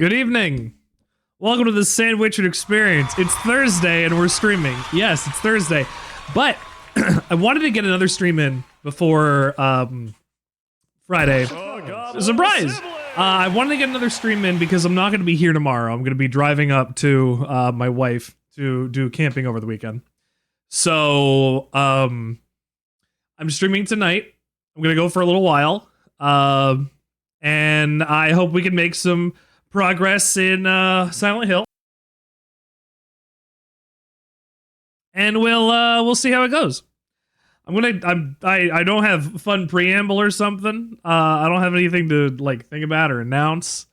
Good evening. Welcome to the Sandwichard experience. It's Thursday and we're streaming. Yes, it's Thursday. But I wanted to get another stream in before Friday. Surprise! I wanted to get another stream in because I'm not going to be here tomorrow. I'm going to be driving up to my wife to do camping over the weekend. So I'm streaming tonight. I'm going to go for a little while. And I hope we can make some progress in Silent Hill. And we'll see how it goes. I don't have fun preamble or something. I don't have anything to like think about or announce.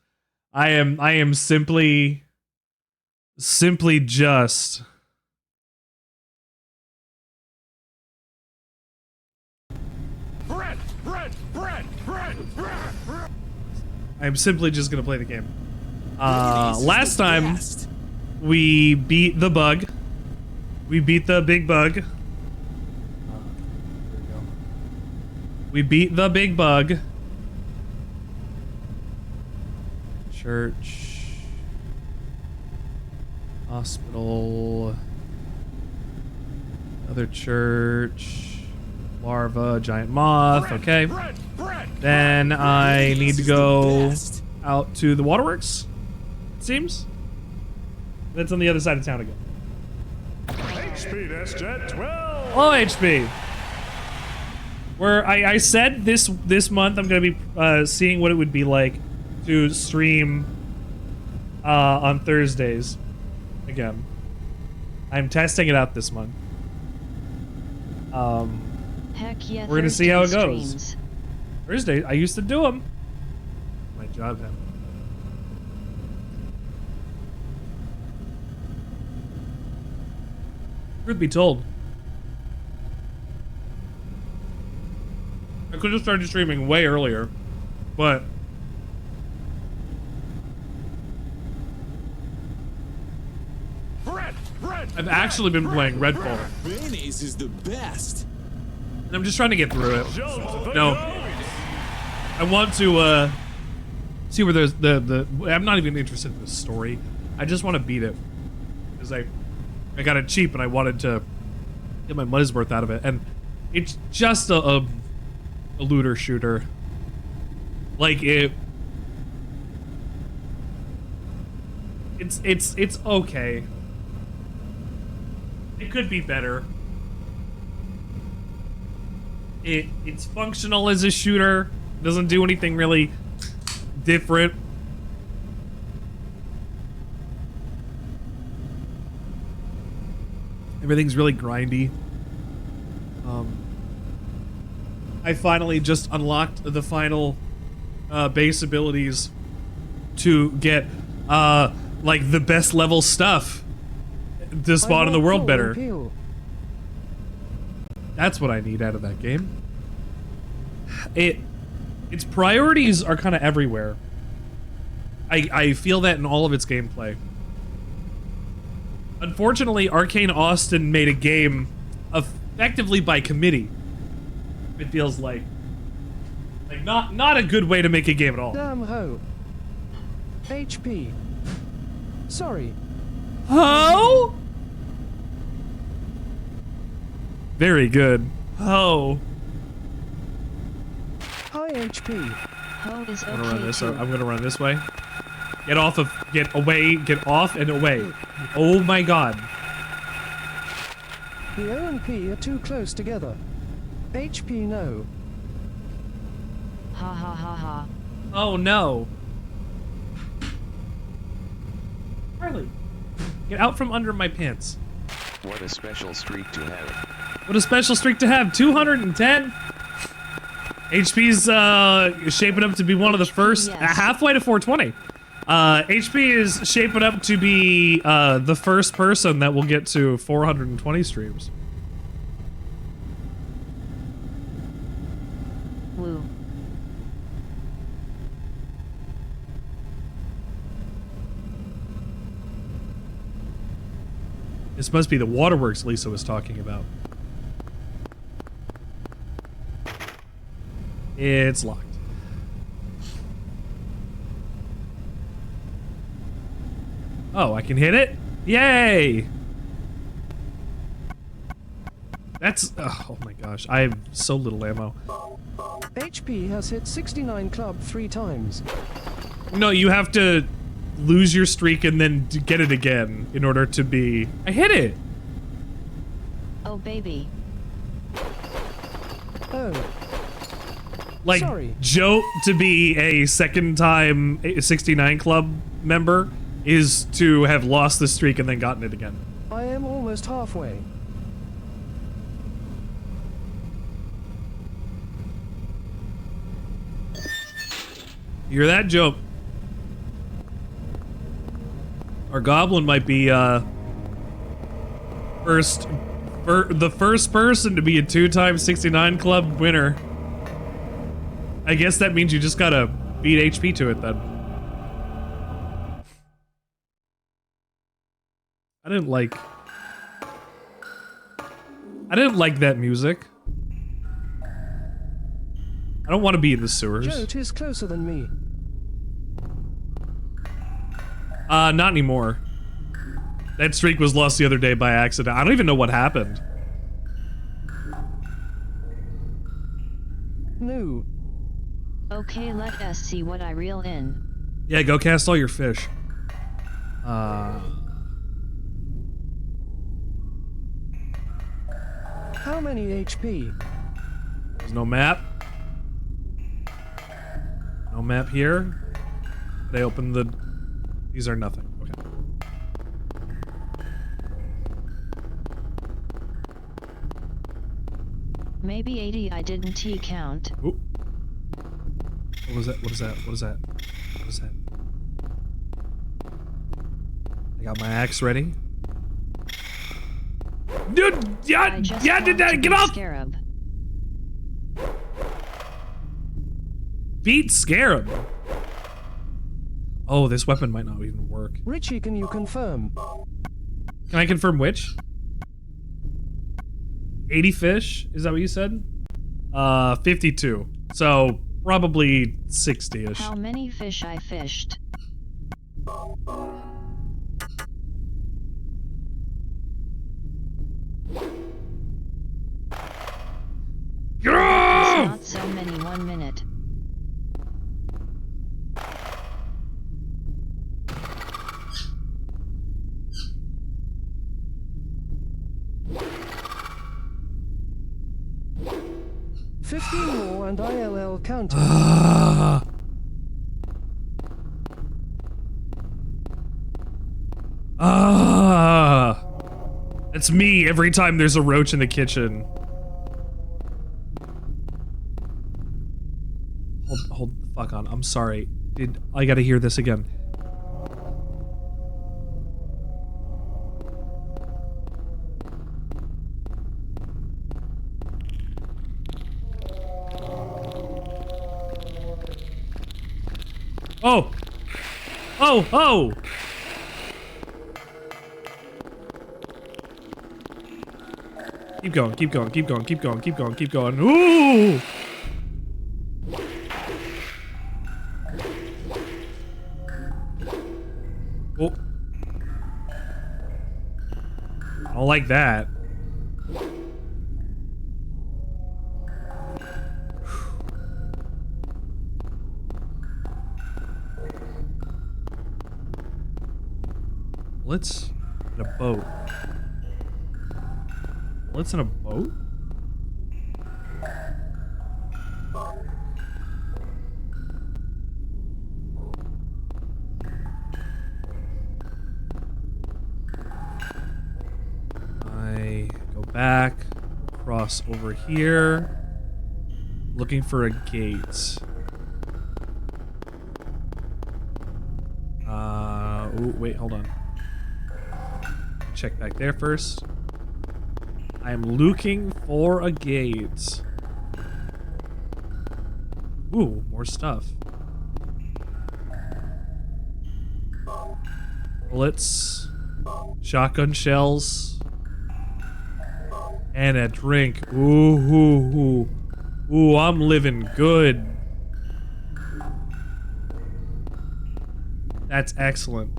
I am simply just I'm simply just gonna play the game. Last time we beat the bug. We beat the big bug. We beat the big bug. Church. Hospital. Other church. Larva, giant moth, okay. Then I need to go out to the waterworks, it seems. That's on the other side of town again. HP, that's Jet 12. Hello, HP. Where I said this month I'm gonna be seeing what it would be like to stream on Thursdays again. I'm testing it out this month. Heck yeah, we're gonna see how it goes. Streams. Thursday, I used to do them. My job happened. Truth be told, I could have started streaming way earlier, but I've actually been playing Redfall. Mayonnaise is the best. And I'm just trying to get through it. No, I want to see where there's I'm not even interested in the story. I just want to beat it because I got it cheap and I wanted to get my money's worth out of it. And it's just a looter shooter. Like it's okay. It could be better. It's functional as a shooter. Doesn't do anything really different. Everything's really grindy. I finally just unlocked the final base abilities to get like the best level stuff to spawn in the world better. That's what I need out of that game. Its priorities are kind of everywhere. I feel that in all of its gameplay. Unfortunately, Arcane Austin made a game effectively by committee. It feels like not a good way to make a game at all. Damn ho. HP. Sorry. Ho? Very good. Ho. Hi HP. Ho is I'm gonna run okay this. too. I'm gonna run this way. Get off and away. Oh my god. The O and P are too close together. HP no. Ha ha ha ha. Oh no. Harley, get out from under my pants. What a special streak to have. What a special streak to have. 210. HP's shaping up to be one of the first, yes. halfway to 420. HP is shaping up to be the first person that will get to 420 streams. Woo. This must be the waterworks Lisa was talking about. It's locked. Oh, I can hit it? Yay! That's, oh my gosh, I have so little ammo. HP has hit 69 club 3 times. No, you have to lose your streak and then get it again in order to be... I hit it! Oh baby. Oh, Like, sorry. Joe, to be a second time 69 Club member, is to have lost the streak and then gotten it again. I am almost halfway. You hear that, Joe? Our goblin might be, the first person to be a 2-time 69 Club winner. I guess that means you just gotta beat HP to it then. I didn't like that music. I don't want to be in the sewers. Jote is closer than me. Not anymore. That streak was lost the other day by accident. I don't even know what happened. No. Okay, let us see what I reel in. Yeah, go cast all your fish. How many HP? There's no map. No map here. They open the... These are nothing. Okay. Maybe 80 I didn't count. Ooh. What was that? What is that? What is that? What is that? I got my axe ready. Dude, I yeah, just yeah, want did that to get be off? Scarab. Beat Scarab. Oh, this weapon might not even work. Richie, can you confirm? Can I confirm which? 80 fish? Is that what you said? 52. So, probably 60-ish. How many fish I fished? Yeah! Not so many 1 minute. More and ILL counting. That's me every time there's a roach in the kitchen. Hold the fuck on. I'm sorry. I gotta hear this again. Oh! Oh! Oh! Keep going, keep going, keep going, keep going, keep going, keep going. Ooh! Oh. I don't like that. Let's in a boat. Let's in a boat? I go back, cross over here, looking for a gate. Ooh, wait, hold on. Check back there first. I am looking for a gate. Ooh, more stuff. Bullets, shotgun shells, and a drink. Ooh, ooh, ooh. Ooh, I'm living good. That's excellent.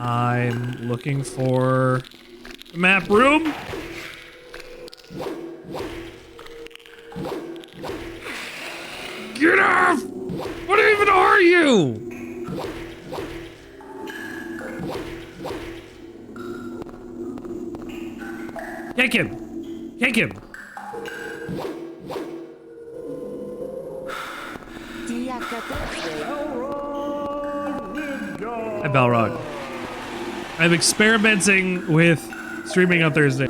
I'm looking for the map room. Get off! What even are you? Kick him! Kick him! Hi, Balrog. I'm experimenting with streaming on Thursday.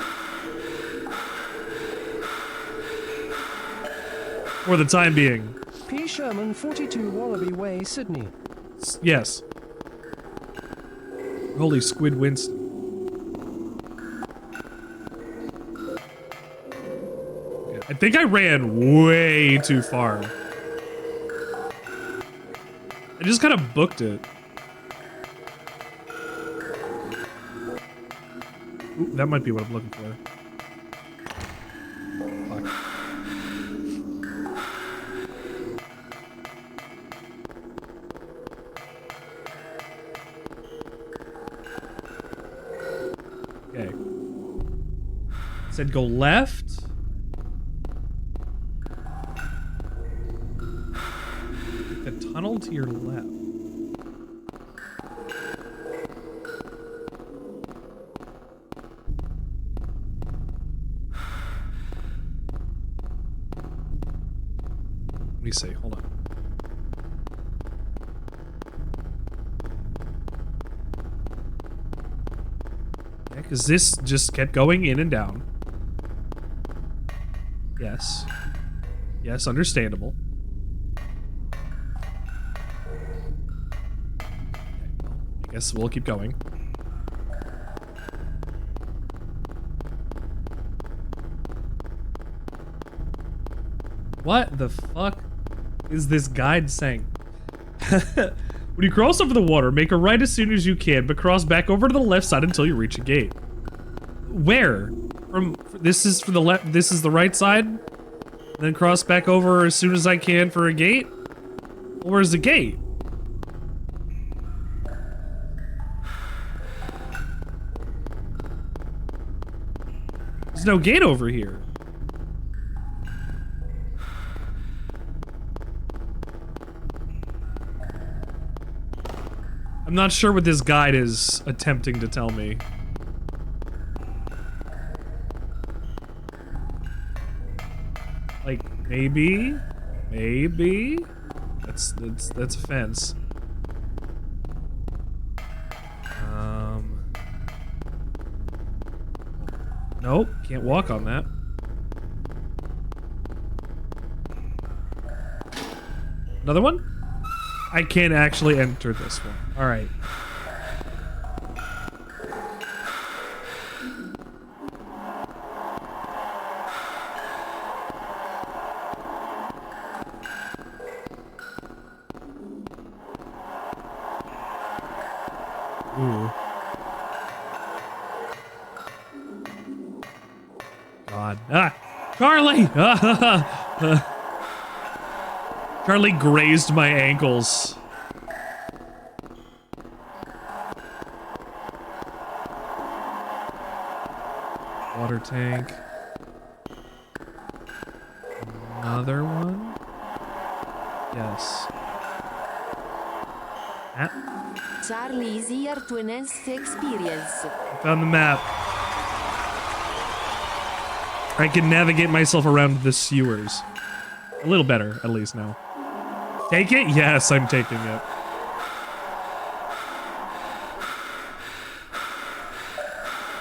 For the time being. P. Sherman, 42 Wallaby Way, Sydney. Yes. Holy Squid Winston. Okay, I think I ran way too far. I just kind of booked it. Ooh, that might be what I'm looking for. Fuck. Okay. It said go left. The tunnel to your left. Let me see, hold on. Yeah, because this just kept going in and down. Yes. Yes, understandable. Okay, well, I guess we'll keep going. What the fuck is this guide saying? When you cross over the water, make a right as soon as you can, but cross back over to the left side until you reach a gate. Where? This is for the left. This is the right side. Then cross back over as soon as I can for a gate. Where's the gate? There's no gate over here. I'm not sure what this guide is attempting to tell me. Like, maybe? Maybe? That's a fence. Nope, can't walk on that. Another one? I can't actually enter this one. All right. Ooh. God. Ah! Charlie! Charlie grazed my ankles. Water tank. Another one? Yes. Ah. Charlie is here to enhance the experience. I found the map. I can navigate myself around the sewers. A little better, at least now. Take it? Yes, I'm taking it.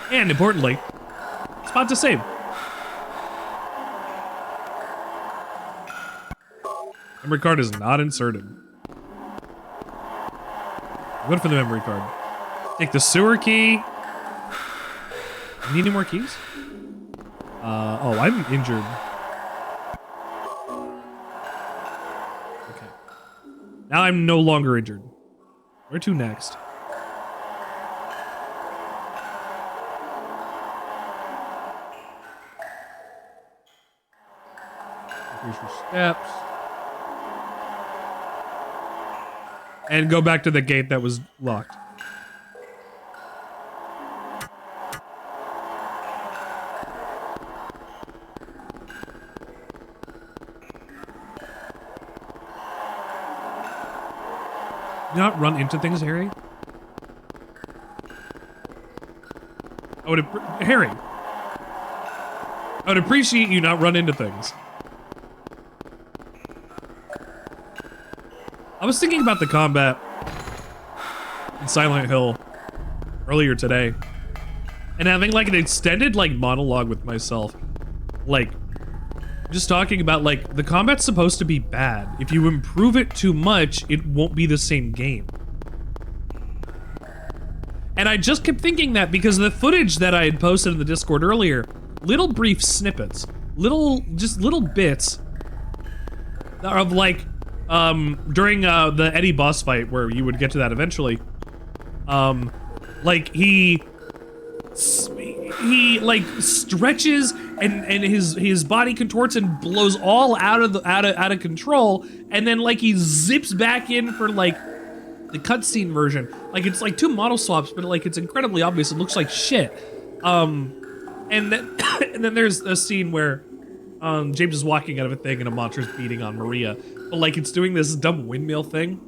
And importantly, spot to save. Memory card is not inserted. I'm good for the memory card. Take the sewer key. Need any more keys? Oh, I'm injured. Okay. Now I'm no longer injured. Where to next? Increase your steps. And go back to the gate that was locked. not run into things, Harry? Harry, I would appreciate you not run into things. I was thinking about the combat in Silent Hill earlier today, and having like an extended like monologue with myself, like just talking about like the combat's supposed to be bad. If you improve it too much, it won't be the same game. And I just kept thinking that because of the footage that I had posted in the Discord earlier, little brief snippets, just little bits of like, during the Eddie boss fight, where you would get to that eventually, like he like stretches and his body contorts and blows all out of control, and then like he zips back in for like the cutscene version. Like it's like two model swaps, but like it's incredibly obvious. It looks like shit. And then and then there's a scene where James is walking out of a thing and a monster's beating on Maria, but like it's doing this dumb windmill thing.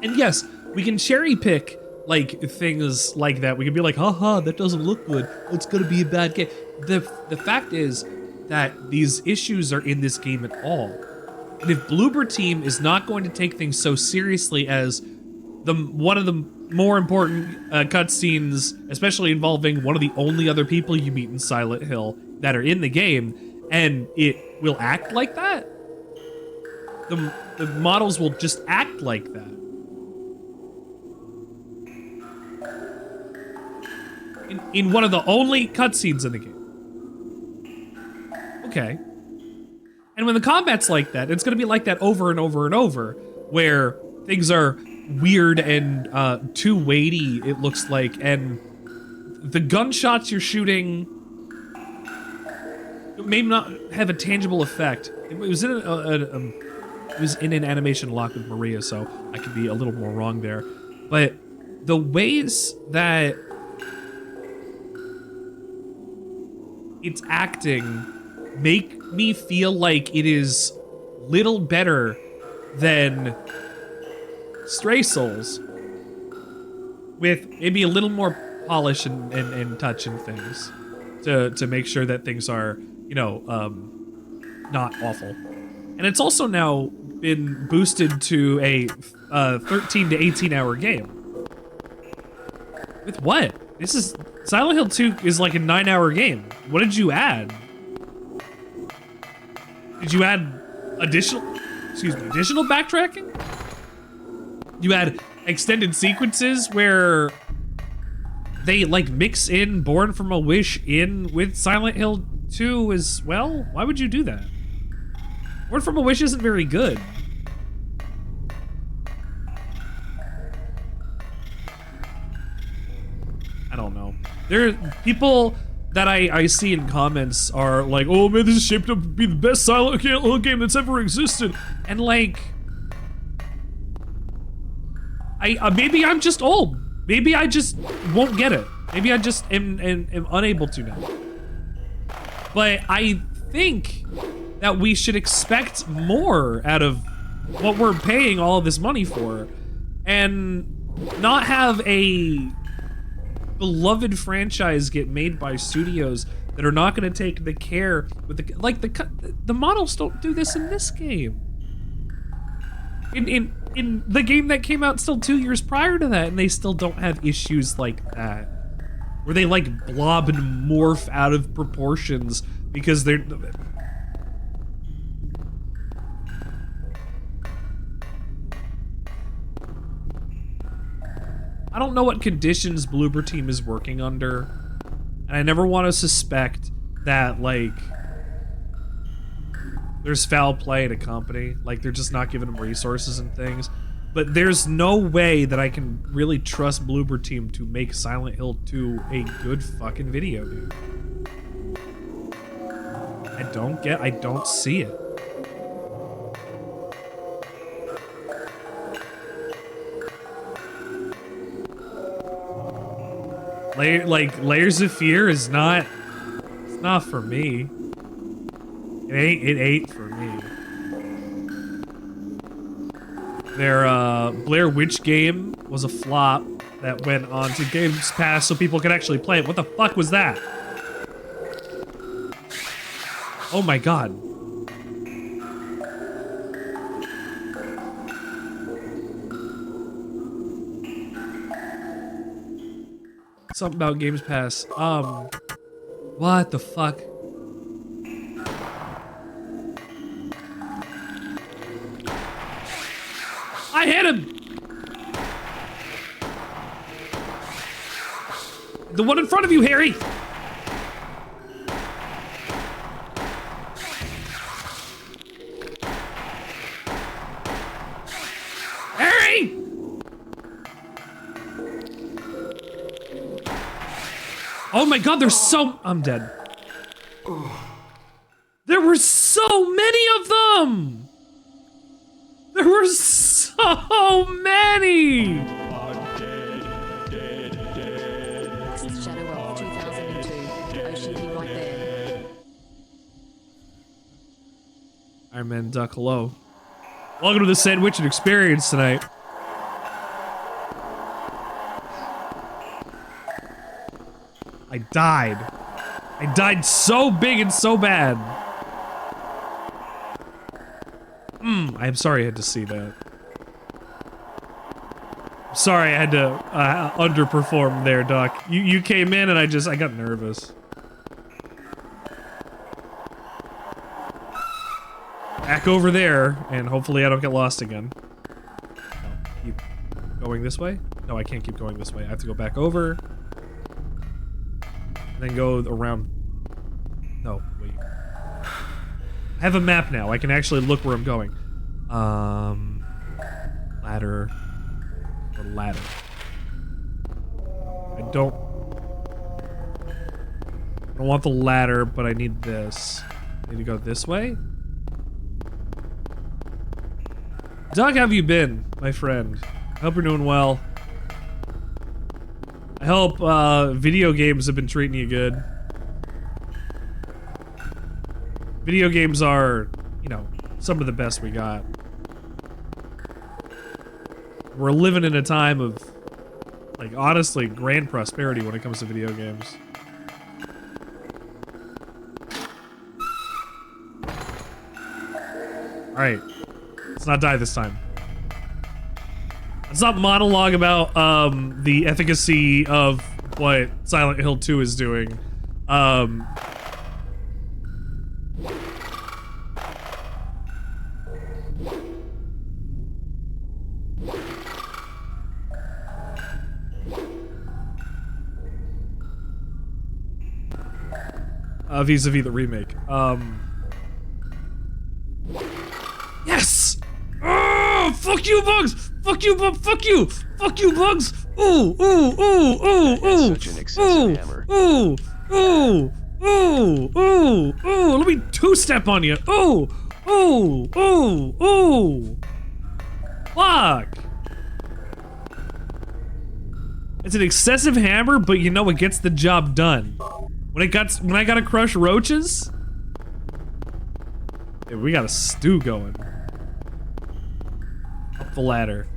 And yes, we can cherry pick like things like that. We can be like, haha, that doesn't look good. It's gonna be a bad game. The fact is that these issues are in this game at all. And if Bloober Team is not going to take things so seriously as one of the more important cutscenes, especially involving one of the only other people you meet in Silent Hill that are in the game, and it will act like that, the models will just act like that. In one of the only cutscenes in the game. Okay. And when the combat's like that, it's gonna be like that over and over and over, where things are weird and too weighty, it looks like, and the gunshots you're shooting may not have a tangible effect. It was in an animation lock with Maria, so I could be a little more wrong there. But the ways that it's acting make me feel like it is little better than Stray Souls, with maybe a little more polish and touch and things to make sure that things are, you know, not awful. And it's also now been boosted to a 13 to 18 hour game. With what? This is Silent Hill 2 is like a 9-hour game. What did you add? Did you add additional backtracking? You had extended sequences where they like mix in Born from a Wish in with Silent Hill 2 as well? Why would you do that? Born from a Wish isn't very good. I don't know. There people that I see in comments are like, oh man, this is shaped up to be the best Silent Hill game that's ever existed. And like, maybe I'm just old. Maybe I just won't get it. Maybe I just am unable to now. But I think that we should expect more out of what we're paying all of this money for, and not have a beloved franchise get made by studios that are not going to take the care with the models don't do this in this game. In the game that came out still 2 years prior to that, and they still don't have issues like that, where they like blob and morph out of proportions because they're. I don't know what conditions Bloober Team is working under, and I never want to suspect that like there's foul play at a company, like they're just not giving them resources and things. But there's no way that I can really trust Bloober Team to make Silent Hill 2 a good fucking video game. I don't see it. Layers of Fear is not, it's not for me. It ain't for me. Their Blair Witch game was a flop that went on to Games Pass so people could actually play it. What the fuck was that? Oh my god. Something about Games Pass. What the fuck? I hit him! The one in front of you, Harry! Harry! Oh my god, there's so- I'm dead. There were so many of them! There were so many! Shadow of 2002. OCP right there. Iron Man Duck, hello. Welcome to the Sandwichard experience tonight. I died. I died so big and so bad. I'm sorry I had to see that. Sorry I had to underperform there, Duck. You came in and I got nervous. Back over there, and hopefully I don't get lost again. No, keep going this way? No, I can't keep going this way. I have to go back over. And then go around. No, wait. I have a map now. I can actually look where I'm going. Ladder. Or ladder. I don't want the ladder, but I need this. I need to go this way? Doc, how have you been, my friend? I hope you're doing well. I hope video games have been treating you good. Video games are, you know, some of the best we got. We're living in a time of, like, honestly, grand prosperity when it comes to video games. Alright. Let's not die this time. Let's not monologue about the efficacy of what Silent Hill 2 is doing. Vis-a-vis the remake. Yes! Oh, fuck you, Bugs! Fuck you, fuck you! Fuck you, Bugs! Ooh, ooh, ooh, ooh, ooh! Such an excessive hammer. Ooh, ooh, ooh, ooh, ooh! Let me two-step on you! Ooh, ooh, ooh, ooh! Fuck! It's an excessive hammer, but you know it gets the job done. When I gotta crush roaches, yeah, we got a stew going. Up the ladder.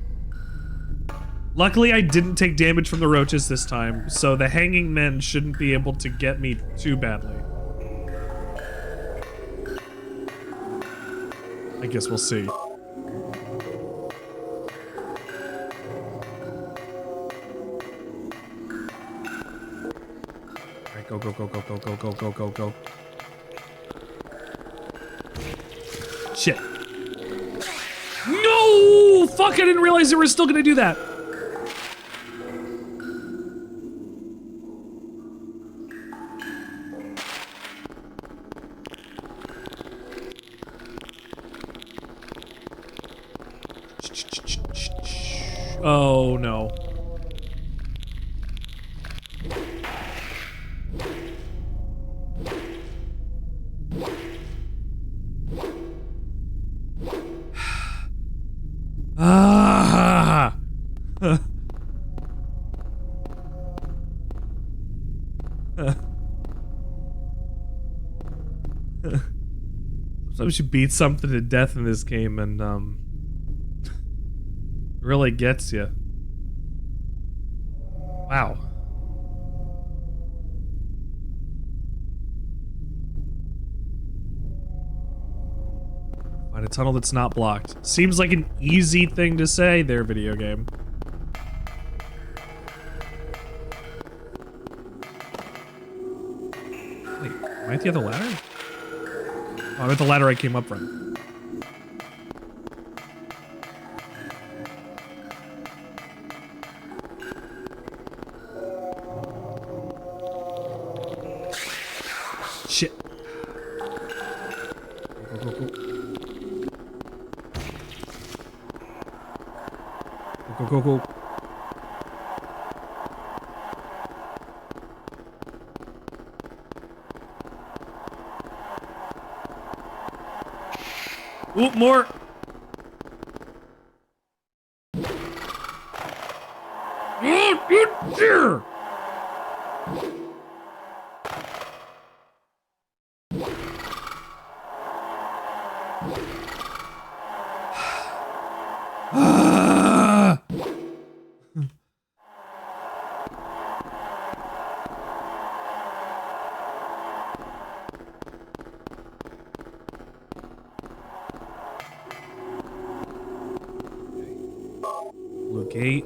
Luckily, I didn't take damage from the roaches this time, so the hanging men shouldn't be able to get me too badly. I guess we'll see. Go, go, go, go, go, go, go, go, go, go. Shit. No! Fuck, I didn't realize they were still gonna do that. Oh, no. Ah! Sometimes you beat something to death in this game and really gets you. Wow. Find a tunnel that's not blocked. Seems like an easy thing to say there, video game. Wait, am I at the other ladder? Oh, I'm at the ladder I came up from. Shit. Go, go, go, go. Go, go, go. Ooh, more. Blue gate.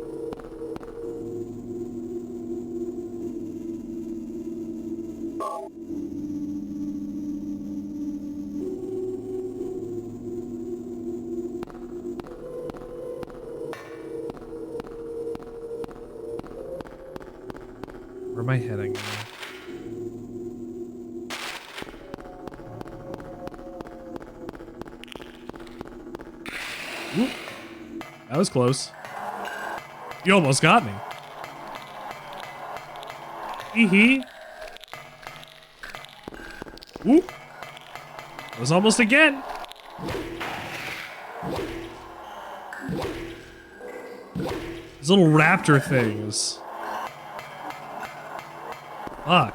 Where am I heading now? Oop. That was close. You almost got me. Hee. Ooh. That was almost again. These little raptor things. Fuck.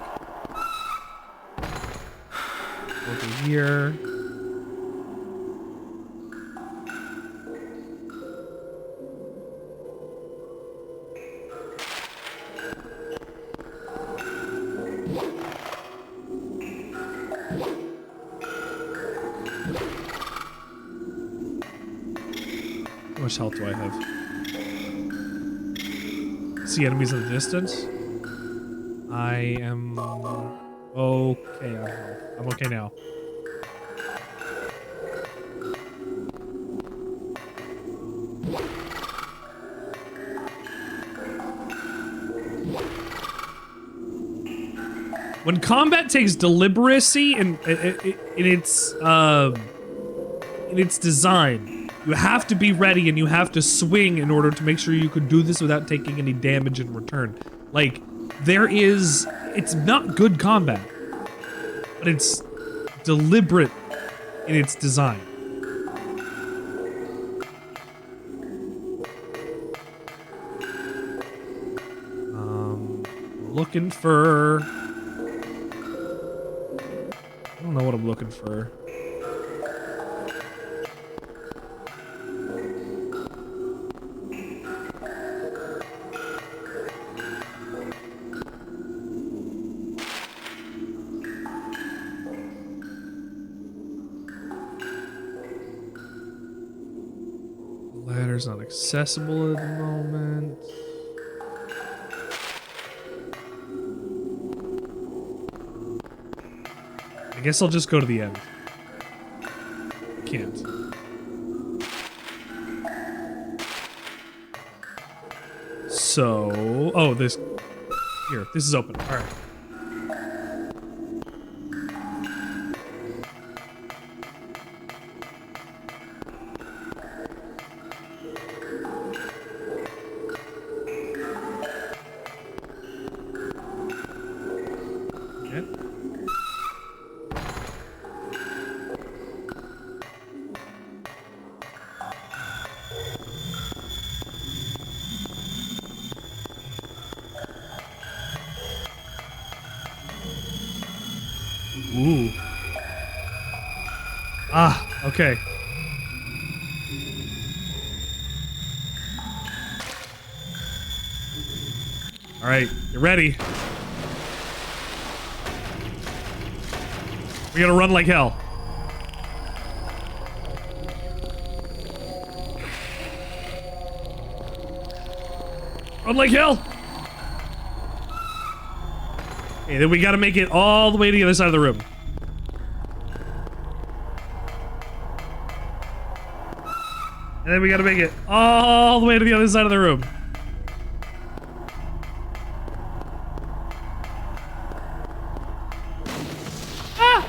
Over here. How much health do I have? See enemies in the distance? I am okay. I'm okay now. When combat takes deliberacy in its design, you have to be ready and you have to swing in order to make sure you can do this without taking any damage in return. Like, it's not good combat, but it's deliberate in its design. Looking for... I don't know what I'm looking for. Ladder's not accessible at the moment. I guess I'll just go to the end. Can't. So... Oh, this... Here, this is open. Alright. Ooh. Ah, okay. All right, you ready? We gotta run like hell. Run like hell. Okay, then we gotta make it all the way to the other side of the room. And then we gotta make it all the way to the other side of the room. Ah!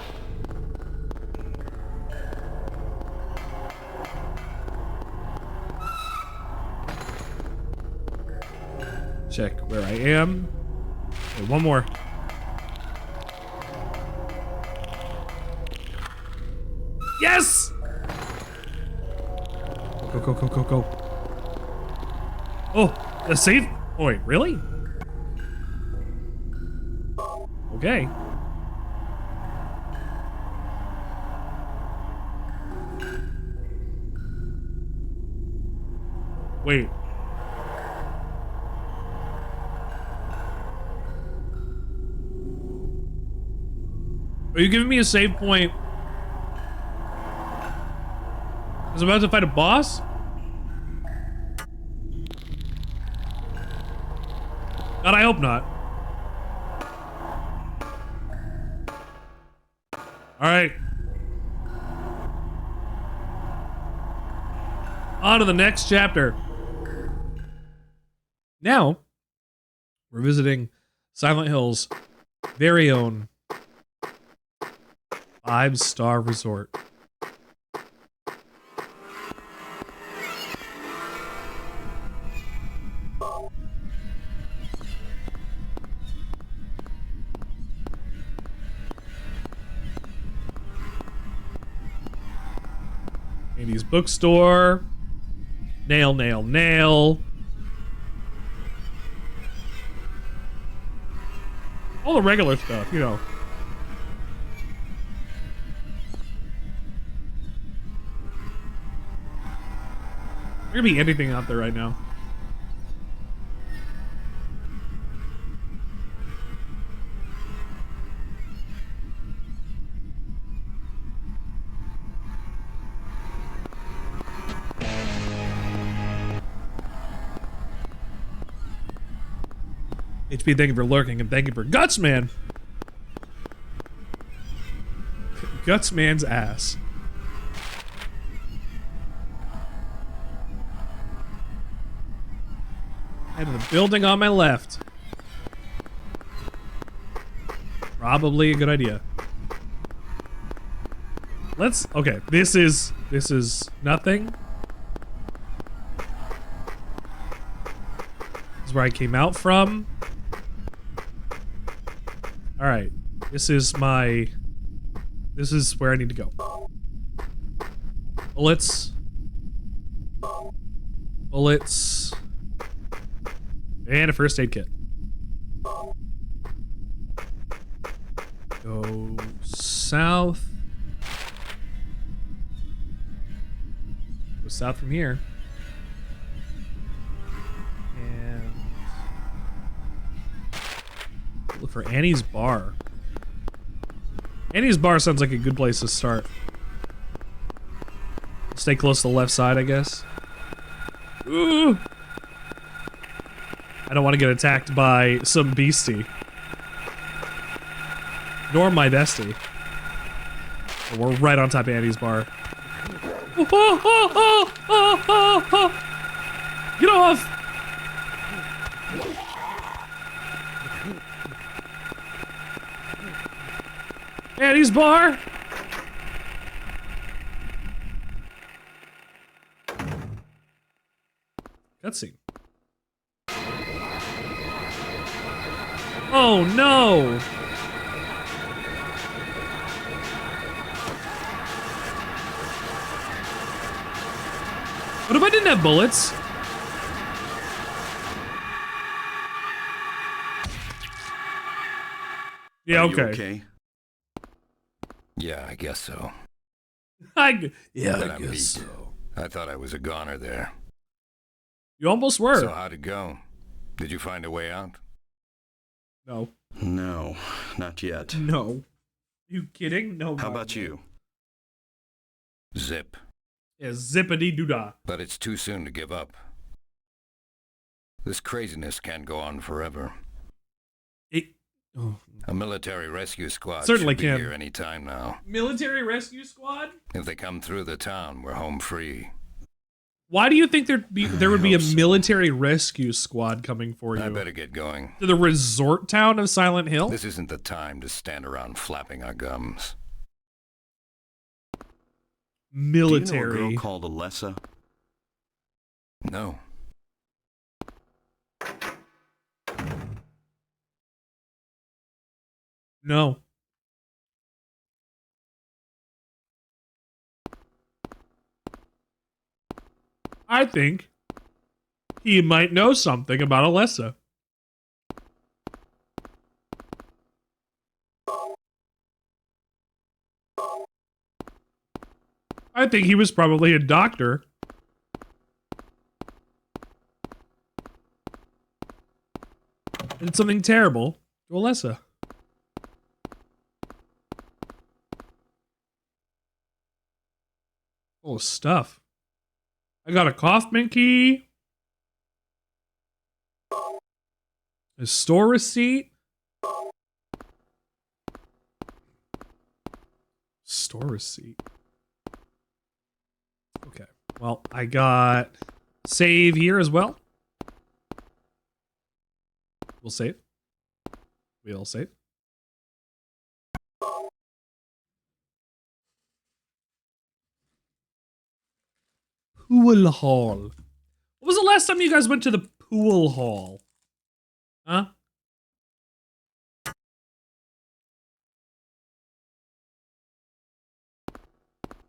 Check where I am. Okay, one more. Yes! Go, go, go, go, go. Oh, a save? Oh, wait, really? Okay. Wait. Are you giving me a save point? I was about to fight a boss? God, I hope not. Alright. On to the next chapter. Now, we're visiting Silent Hill's very own 5-star resort. Andy's bookstore. Nail, nail, nail. All the regular stuff, you know. There could be anything out there right now. HP, thank you for lurking, and thank you for Guts Man. Guts Man's ass. Head to the building on my left. Probably a good idea. Let's, okay, this is nothing. This is where I came out from. Alright, this is where I need to go. Bullets. Bullets. And a first aid kit. Go south. Go south from here. And look for Annie's Bar. Annie's Bar sounds like a good place to start. Stay close to the left side, I guess. Ooh! I don't want to get attacked by some beastie. Nor my bestie. But we're right on top of Annie's Bar. Oh, oh, oh, oh, oh, oh. Get off! Annie's Bar! Cutscene. Oh no! What if I didn't have bullets? Yeah, Are you okay. okay? Yeah, I guess so. I Then I'm guess beat. so. I thought I was a goner there. You almost were. So how'd it go? Did you find a way out? No. No, not yet. No. You kidding? No. How about you? Zip. Yeah, zippity doo dah. But it's too soon to give up. This craziness can't go on forever. Oh. A military rescue squad Certainly should be can. here any time now. Military rescue squad? If they come through the town, we're home free. Why do you think there would be a hope so. military rescue squad coming for you? I better get going. To the resort town of Silent Hill? This isn't the time to stand around flapping our gums. Military. Do you know a girl called Alessa? No. No. I think he might know something about Alessa. I think he was probably a doctor. Did something terrible to Alessa. Full of stuff. I got a Kaufman key. A store receipt. Store receipt. Okay. Well, I got save here as well. We'll save. We'll save. Pool hall. What was the last time you guys went to the pool hall? Huh?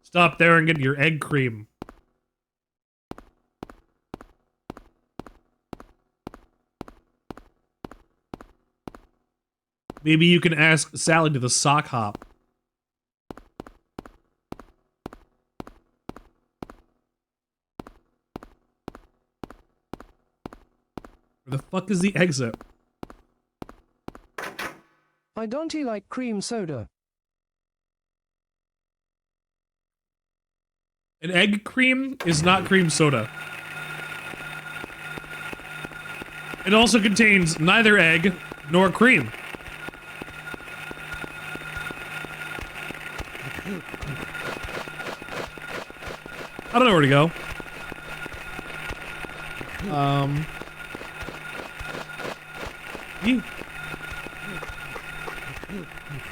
Stop there and get your egg cream. Maybe you can ask Sally to the sock hop. Where the fuck is the exit? I don't like cream soda. An egg cream is not cream soda. It also contains neither egg nor cream. I don't know where to go.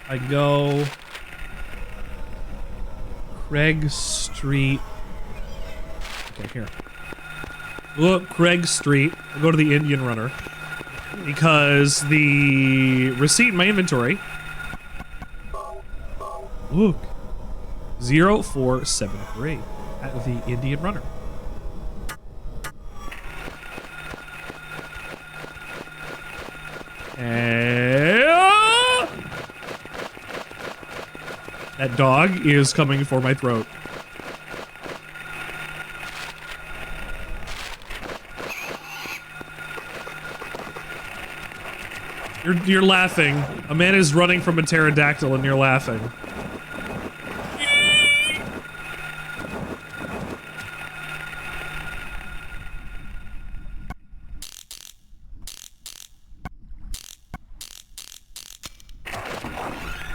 I go Craig Street. Okay, here. Look, Craig Street. I go to the Indian Runner because the receipt in my inventory. Look, 0473 at the Indian Runner. That dog is coming for my throat. You're laughing. A man is running from a pterodactyl and you're laughing.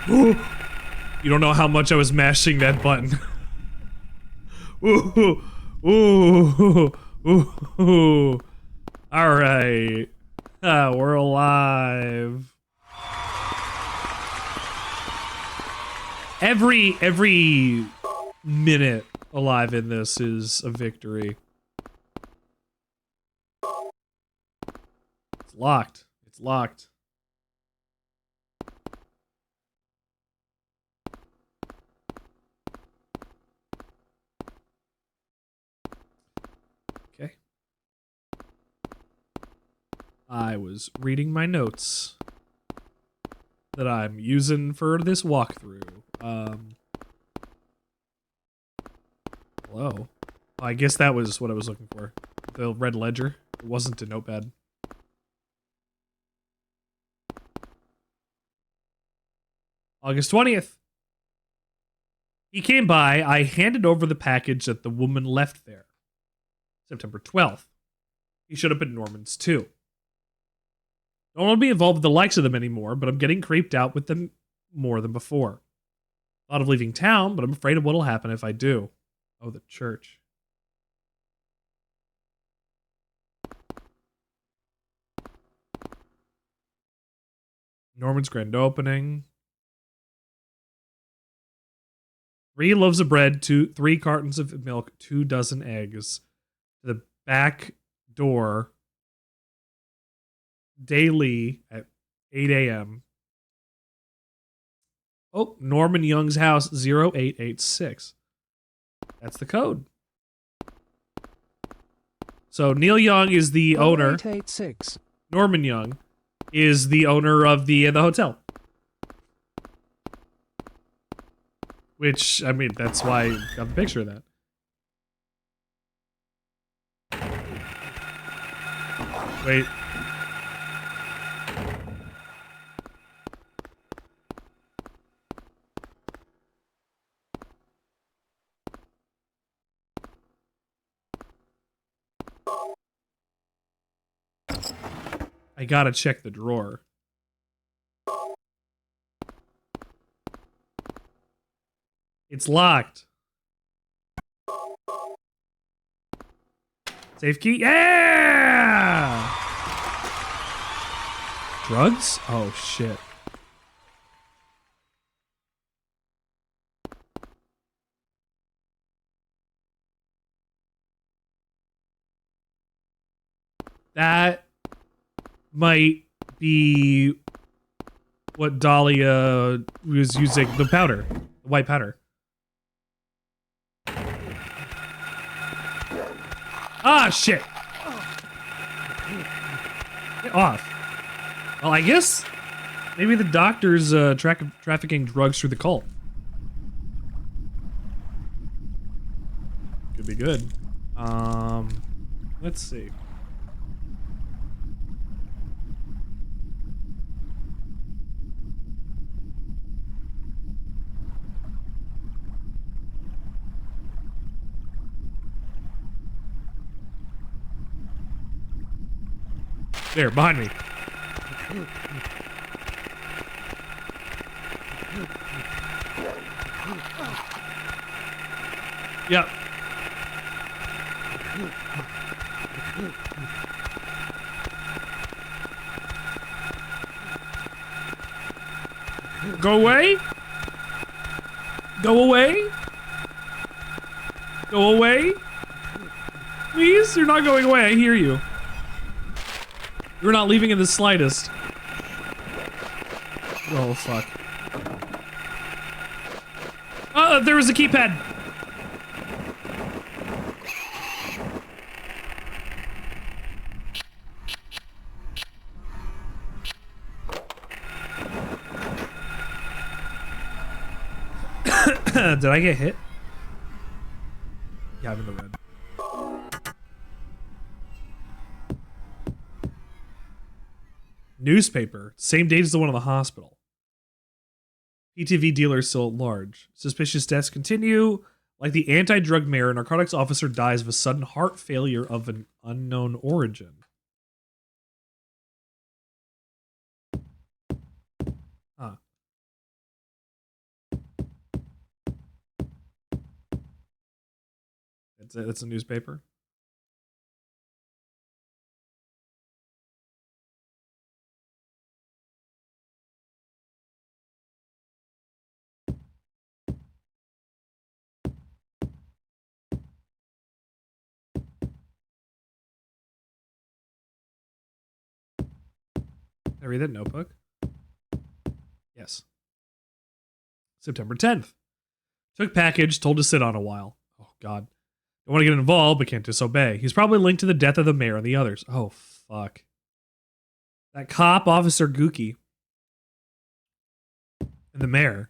Ooh. You don't know how much I was mashing that button. Ooh, ooh, ooh, ooh. All right, we're alive. Every minute alive in this is a victory. It's locked. It's locked. I was reading my notes that I'm using for this walkthrough. Hello? I guess that was what I was looking for. The red ledger. It wasn't a notepad. August 20th. He came by. I handed over the package that the woman left there. September 12th. He showed up at Norman's too. Don't want to be involved with the likes of them anymore, but I'm getting creeped out with them more than before. Thought of leaving town, but I'm afraid of what'll happen if I do. Oh, the church. Norman's grand opening. 3 loaves of bread, 3 cartons of milk, 2 dozen eggs. The back door daily at 8 a.m. Oh, Norman Young's house, 0886. That's the code. So Neil Young is the owner. 886. Norman Young is the owner of the hotel. Which, I mean, that's why I got the picture of that. Wait. I gotta check the drawer. It's locked. Safe key. Yeah! Drugs? Oh, shit. That might be what Dahlia was using. The powder. The white powder. Ah, shit. Get off. Well, I guess maybe the doctor's trafficking drugs through the cult. Could be good. Let's see. There, behind me. Yep. Go away. Go away. Go away. Please, you're not going away. I hear you. You're not leaving in the slightest. Oh, fuck. There was a keypad. Did I get hit? Yeah, I'm in the red. Newspaper. Same date as the one in the hospital. PTV dealer still at large. Suspicious deaths continue. Like the anti-drug mayor, a narcotics officer dies of a sudden heart failure of an unknown origin. Huh. That's a newspaper. Can I read that notebook? Yes. September 10th. Took package, told to sit on a while. Oh, God. Don't want to get involved, but can't disobey. He's probably linked to the death of the mayor and the others. Oh, fuck. That cop, Officer Gookie. And the mayor.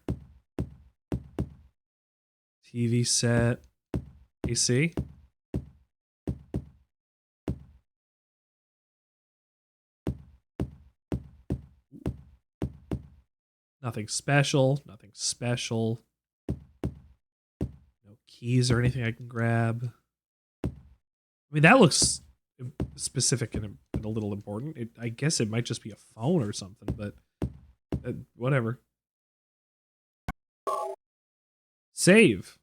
TV set. AC. Nothing special. Nothing special. No keys or anything I can grab. I mean, that looks specific and a little important. I guess it might just be a phone or something, but whatever. Save.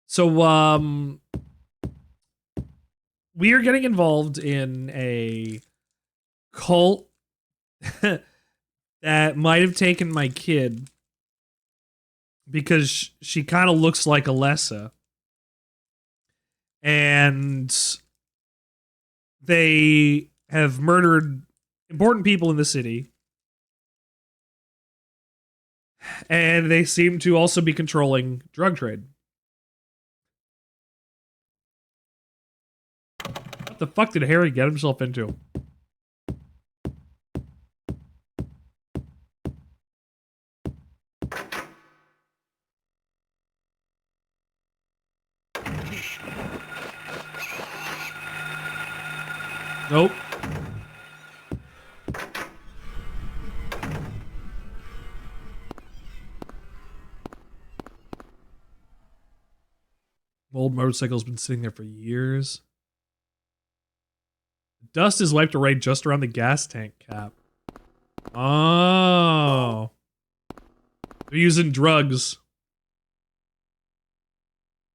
So, we are getting involved in a cult that might have taken my kid because she kind of looks like Alessa. And they have murdered important people in the city. And they seem to also be controlling drug trade. What the fuck did Harry get himself into? Nope. Old motorcycle's been sitting there for years. Dust is wiped away just around the gas tank cap. Oh. They're using drugs.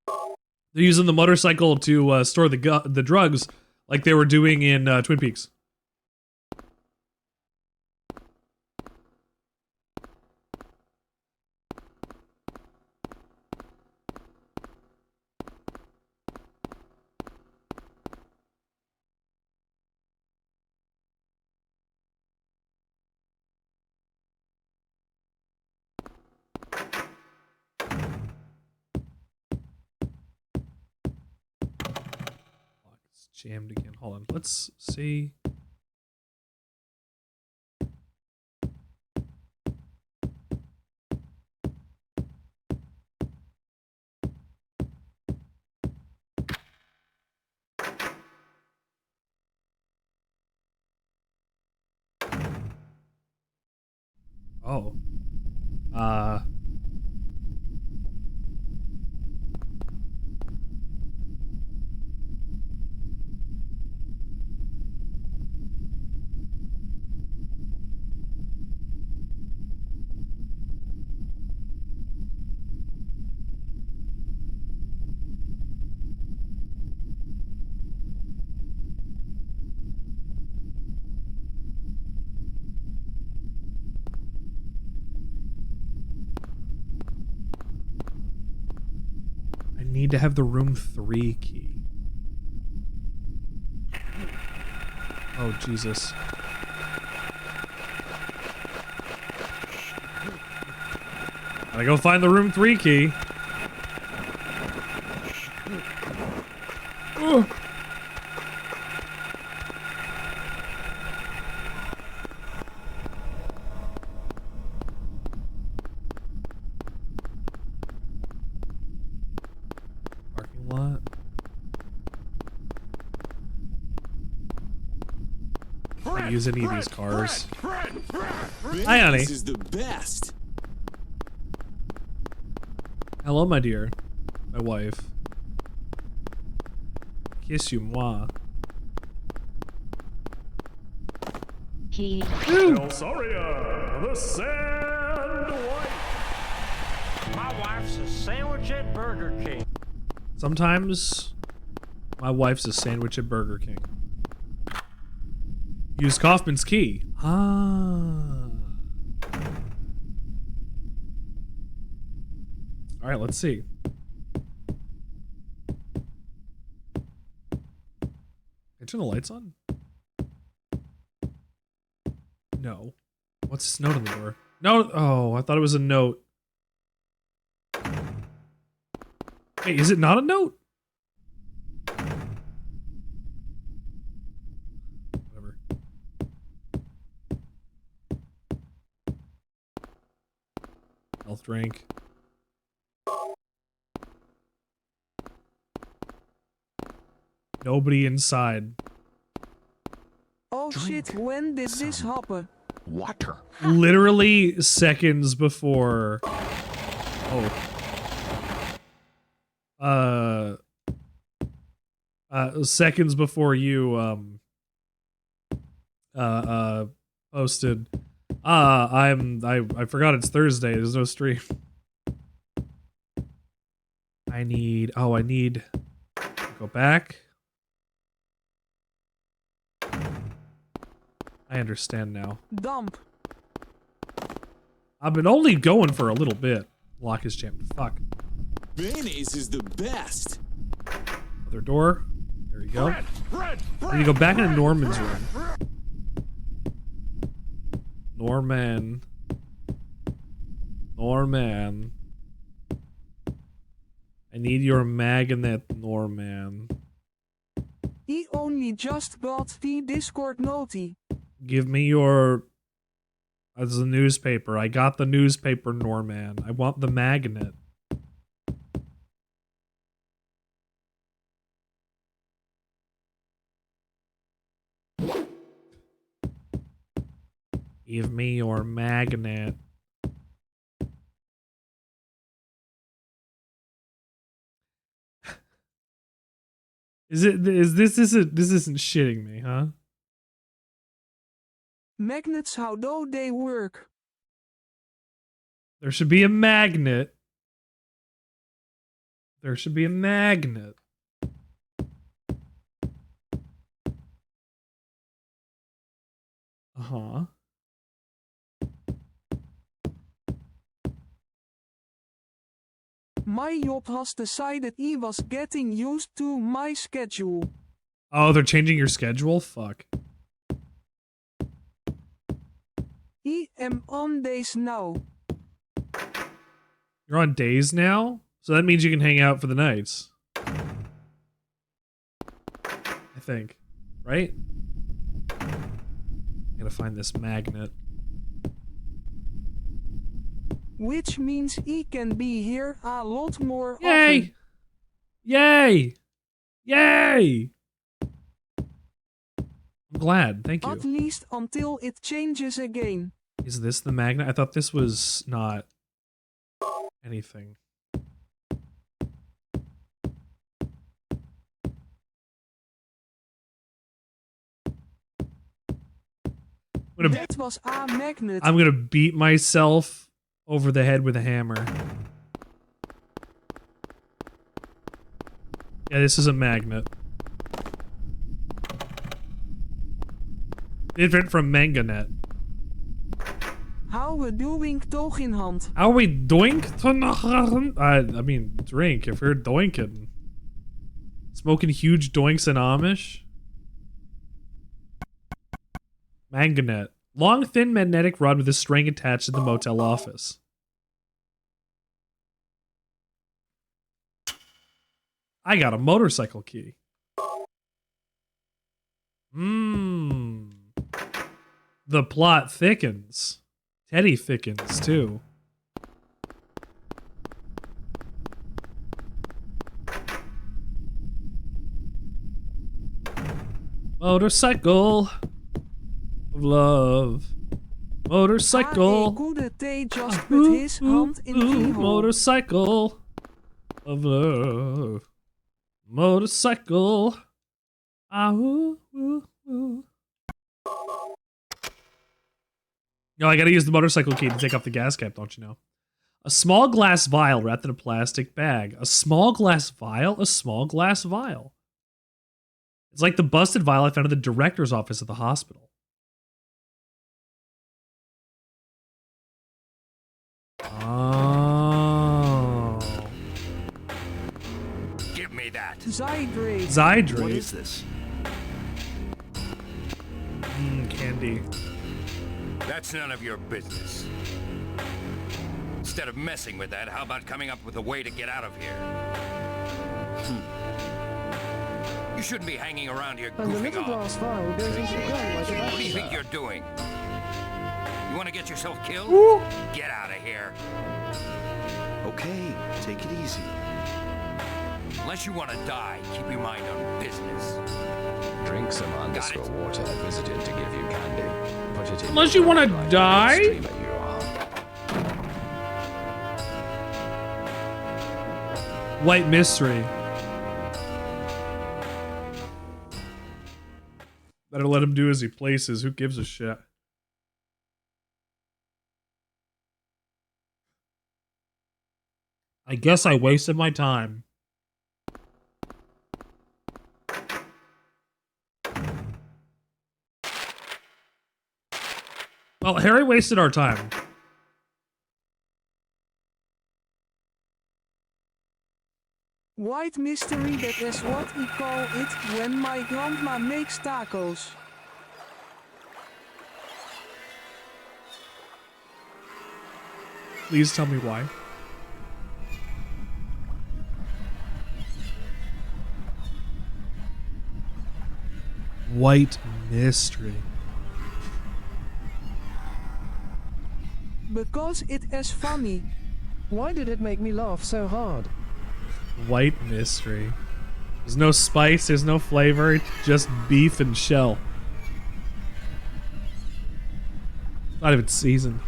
They're using the motorcycle to store the drugs like they were doing in Twin Peaks. Jammed again. Hold on. Let's see. Oh. Need to have the room 3 key. Oh, Jesus. Gotta go find the room 3 key. Oh. Use any of these cars. Hi, honey. This is the best. Hello, my dear. My wife. Kiss you, moi. Elsaria, the Sand Wife. My wife's a sandwich at Burger King. Sometimes my wife's a sandwich at Burger King. Use Kaufman's key. Ah. All right, let's see. Can I turn the lights on? No. What's this note on the door? No. Oh, I thought it was a note. Hey, is it not a note? Health drink. Nobody inside. Oh shit, when did this happen? Water. Literally seconds before. Seconds before you posted. I forgot it's Thursday. There's no stream. I need go back. I understand now. Dump. I've been only going for a little bit. Lock is jammed. Fuck. Mayonnaise is the best. Other door. There you go. Then you go back into Norman's room. Norman. I need your magnet, Norman. He only just got the Discord noti. Give me your... That's the newspaper. I got the newspaper, Norman. I want the magnet. Give me your magnet. This isn't shitting me, huh? Magnets, how do they work? There should be a magnet. There should be a magnet. Uh-huh. My job has decided he was getting used to my schedule. Oh, they're changing your schedule? Fuck. I am on days now. You're on days now? So that means you can hang out for the nights. I think. Right? I gotta find this magnet. Which means he can be here a lot more Yay! often. Yay! Yay! I'm glad. Thank you. At least until it changes again. Is this the magnet? I thought this was not anything. That was a magnet. I'm gonna beat myself over the head with a hammer. Yeah, this is a magnet. Different from Manganet. How we doing toch in hand? How are we doing? I mean, drink if you're doinking. Smoking huge doinks in Amish. Manganet. Long, thin magnetic rod with a string attached to the motel office. I got a motorcycle key. The plot thickens. Teddy thickens, too. Motorcycle of love. Motorcycle. Could they just put his hand in the hole? Motorcycle of love. Motorcycle. No, I gotta use the motorcycle key to take off the gas cap, don't you know? A small glass vial wrapped in a plastic bag. A small glass vial? A small glass vial. It's like the busted vial I found in the director's office at the hospital. Oh. Give me that. Zydrate. Zydrate. What is this? Candy. That's none of your business. Instead of messing with that, how about coming up with a way to get out of here? You shouldn't be hanging around here And the goofing little off. glass vial goes into the gun like a What do you battery. think you're doing? You want to get yourself killed? Get out of here. Okay, take it easy. Unless you want to die, keep your mind on business. Drink some underscore water visited to give you candy. Put it in Unless your you wanna right die? streamer you are. White mystery. Better let him do as he places. Who gives a shit? I guess I wasted my time. Well, Harry wasted our time. White mystery, that is what we call it when my grandma makes tacos. Please tell me why. White mystery. Because it is funny. Why did it make me laugh so hard? White mystery. There's no spice, there's no flavor, it's just beef and shell. Not even seasoned.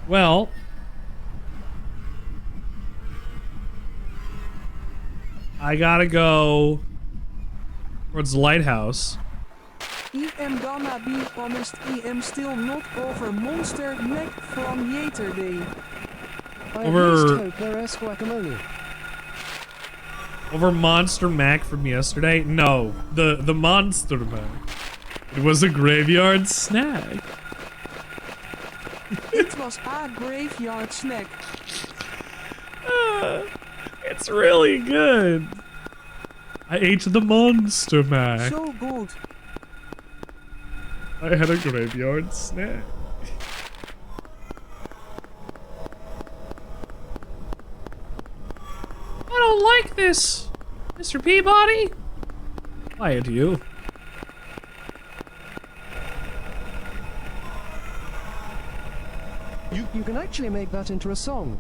Well, I gotta go towards the lighthouse. I am gonna be honest, I am still not over Monster Mac from yesterday. I Over- at least hope there is guacamole. Over Monster Mac from yesterday? No, the Monster Mac. It was a graveyard snack. It was a graveyard snack. It's really good. I ate the Monster Mac. So good. I had a graveyard snack. I don't like this, Mr. Peabody. Why do you? You can actually make that into a song.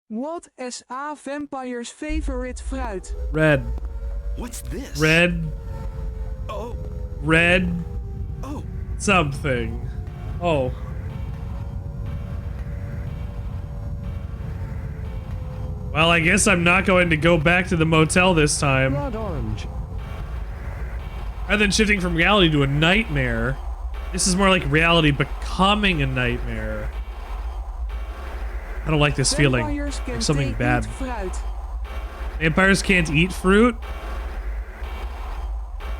What is a vampire's favorite fruit? Red. What's this? Red. Oh. Red. Oh. Something. Oh. Well, I guess I'm not going to go back to the motel this time. Blood orange. Rather than shifting from reality to a nightmare, this is more like reality becoming a nightmare. I don't like this feeling. Vampires can Like something take bad. eat fruit. Vampires can't eat fruit?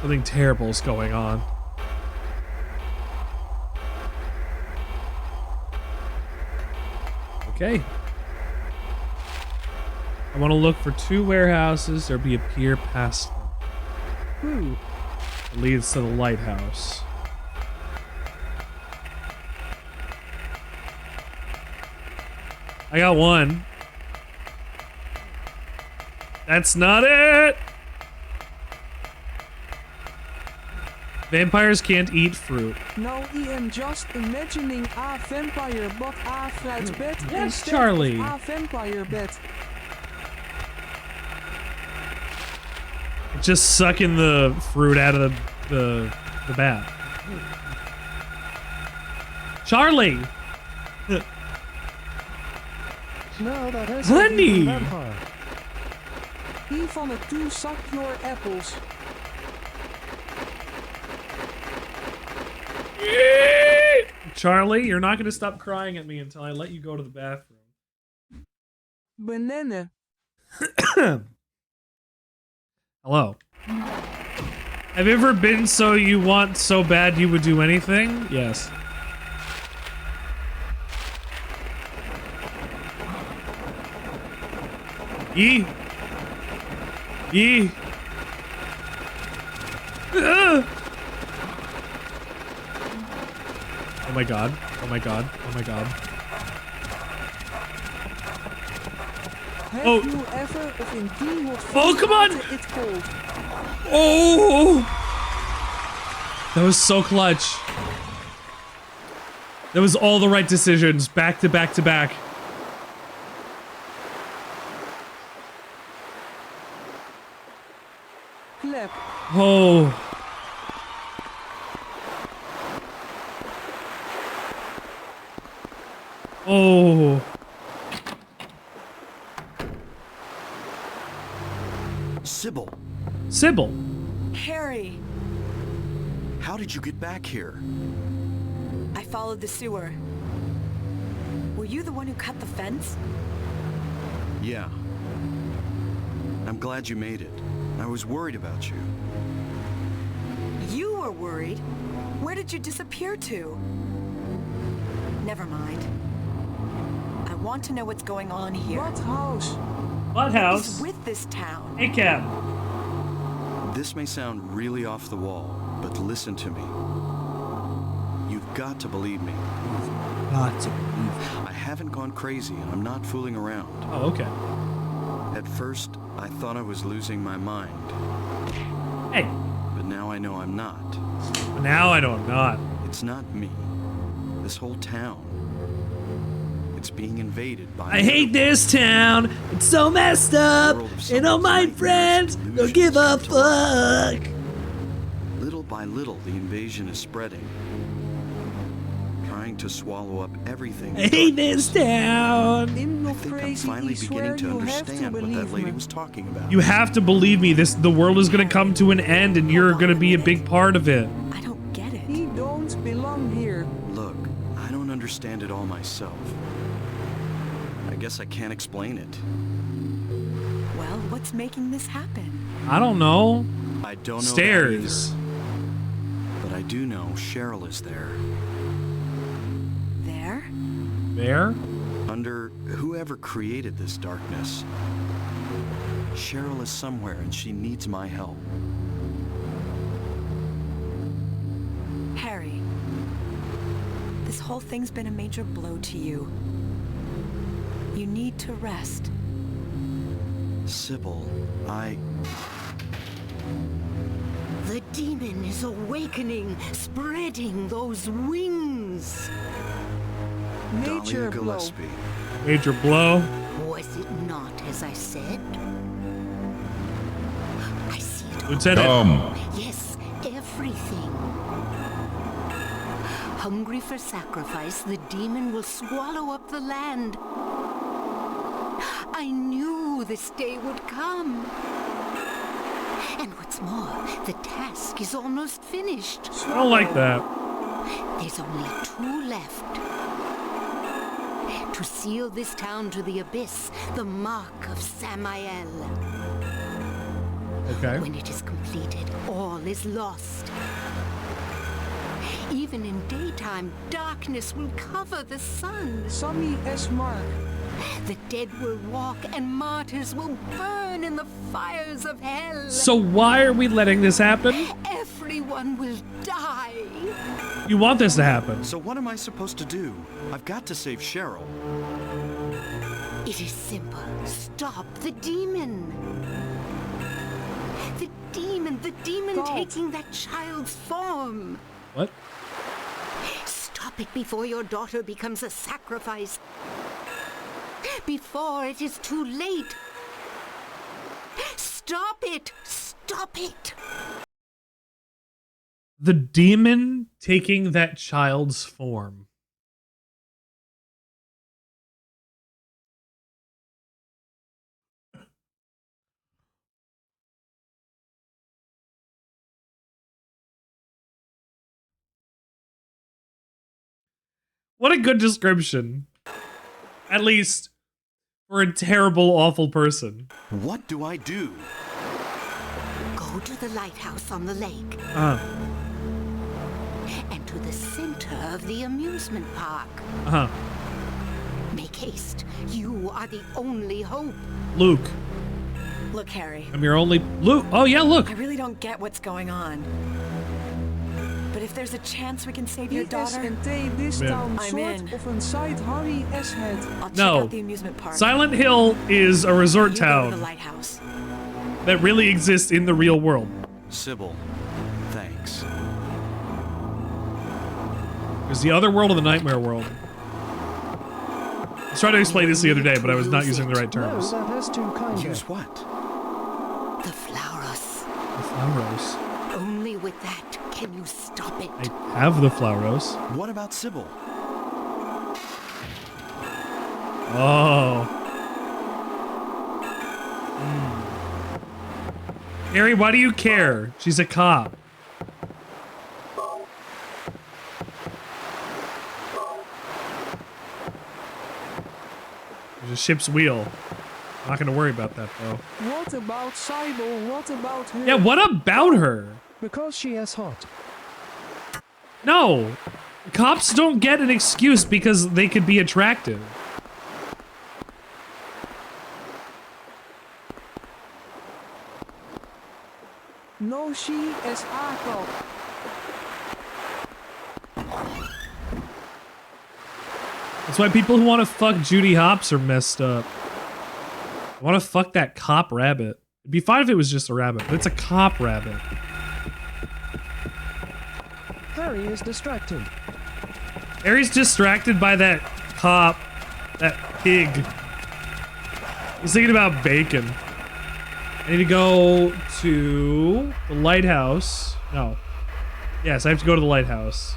Something terrible is going on. Okay. I want to look for 2 warehouses. There be a pier past them. It leads to the lighthouse. I got one. That's not it! Vampires can't eat fruit. Now I am just imagining a vampire but a fruit bed Yes, instead Charlie. of a vampire bed. Just sucking the fruit out of the bat. Charlie! No, that is Honey! a vampire. He wanted to suck your apples. Charlie, you're not going to stop crying at me until I let you go to the bathroom. Banana. Hello. Have you ever been so you want so bad you would do anything? Yes. E. E. Oh my god. Oh my god. Oh my god. Have Oh. you ever of indeed what Oh, come on! it's called? Oh! That was so clutch. That was all the right decisions, back to back to back. Clap. Oh. Oh. Sybil, Sybil. Harry, how did you get back here? I followed the sewer. Were you the one who cut the fence? Yeah. I'm glad you made it. I was worried about you. You were worried? Where did you disappear to? Never mind. I want to know what's going on here. What house? What What house? is with this town? Hey, Cap. This may sound really off the wall, but listen to me. You've got to believe me. Got to. I haven't gone crazy, and I'm not fooling around. Oh, okay. At first, I thought I was losing my mind, Hey. but now I know I'm not. Now I know I'm not. It's not me. This whole town. It's being invaded by... I hate this town. It's so messed up. And all my friends don't give a fuck. Little by little, the invasion is spreading. Trying to swallow up everything. I hate this town. I'm not I think I'm crazy, finally I swear beginning to you have to understand what that believe lady me. was talking about. You have to believe me. The world is gonna come to an end, and you're gonna be a big part of it. I don't get it. He don't belong here. Look, I don't understand it all myself. I guess I can't explain it. Well, what's making this happen? I don't know. I don't know that Stairs. either, but I do know Cheryl is there. There? There? Under whoever created this darkness. Cheryl is somewhere and she needs my help. Harry, this whole thing's been a major blow to you. You need to rest. Sybil, The demon is awakening, spreading those wings. Nature Dahlia blow. Gillespie. Major blow. Was it not as I said? I see it all. Lieutenant. Yes, everything. Hungry for sacrifice, the demon will swallow up the land. I knew this day would come. And what's more, the task is almost finished. I don't like that. There's only 2 left. To seal this town to the abyss, the mark of Samael. Okay. When it is completed, all is lost. Even in daytime, darkness will cover the sun. Sammy S. Mark. The dead will walk and martyrs will burn in the fires of hell. So why are we letting this happen? Everyone will die. You want this to happen. So what am I supposed to do? I've got to save Cheryl. It is simple. Stop the demon. The demon God. taking that child's form. What? Stop it before your daughter becomes a sacrifice. Before it is too late. Stop it! Stop it! The demon taking that child's form. What a good description. At least for a terrible, awful person. What do I do? Go to the lighthouse on the lake. And to the center of the amusement park. Make haste. You are the only hope. Luke. Look, Harry. I'm your only... Luke. Oh, yeah, look. I really don't get what's going on. But if there's a chance we can save your daughter, ESNT this Yeah. town I'm sort in. of een side Harry S. head. I'll check No. out the amusement park. Silent Hill is a resort You go to the town lighthouse. that really exists in the real world. Sybil, thanks. Is the other world or the nightmare world? I was trying to explain this the other day, but I was not using the right terms. No, that has to kind Use of. what? The Flauros. The Flauros. Only with that can you stop it. I have the Flauros. What about Sybil? Oh. Harry, why do you care? She's a cop. There's a ship's wheel. I'm not gonna worry about that though. What about Sybil? What about her? Yeah, what about her? Because she is hot. No. Cops don't get an excuse because they could be attractive. No, she is a cop. That's why people who want to fuck Judy Hopps are messed up. I want to fuck that cop rabbit. It'd be fine if it was just a rabbit, but it's a cop rabbit. Harry is distracted. Harry's distracted by that cop, that pig. He's thinking about bacon. I need to go to the lighthouse. No. Yes, I have to go to the lighthouse.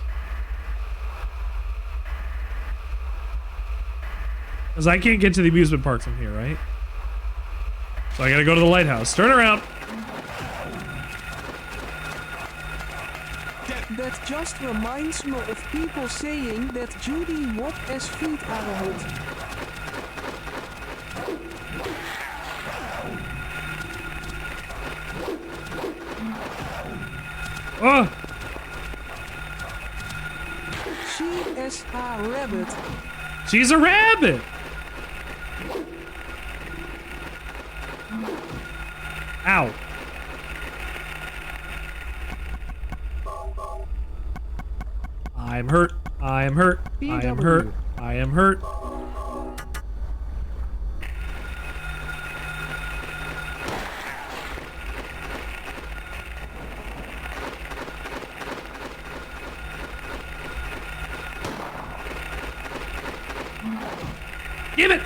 Because I can't get to the amusement park from here, right? So I gotta go to the lighthouse. Turn around. That just reminds me of people saying that Judy wat as feet aanhoudt. Oh! She is a rabbit. She's a rabbit! Ow. I'm hurt. I am hurt. I am hurt. I am hurt. Give it!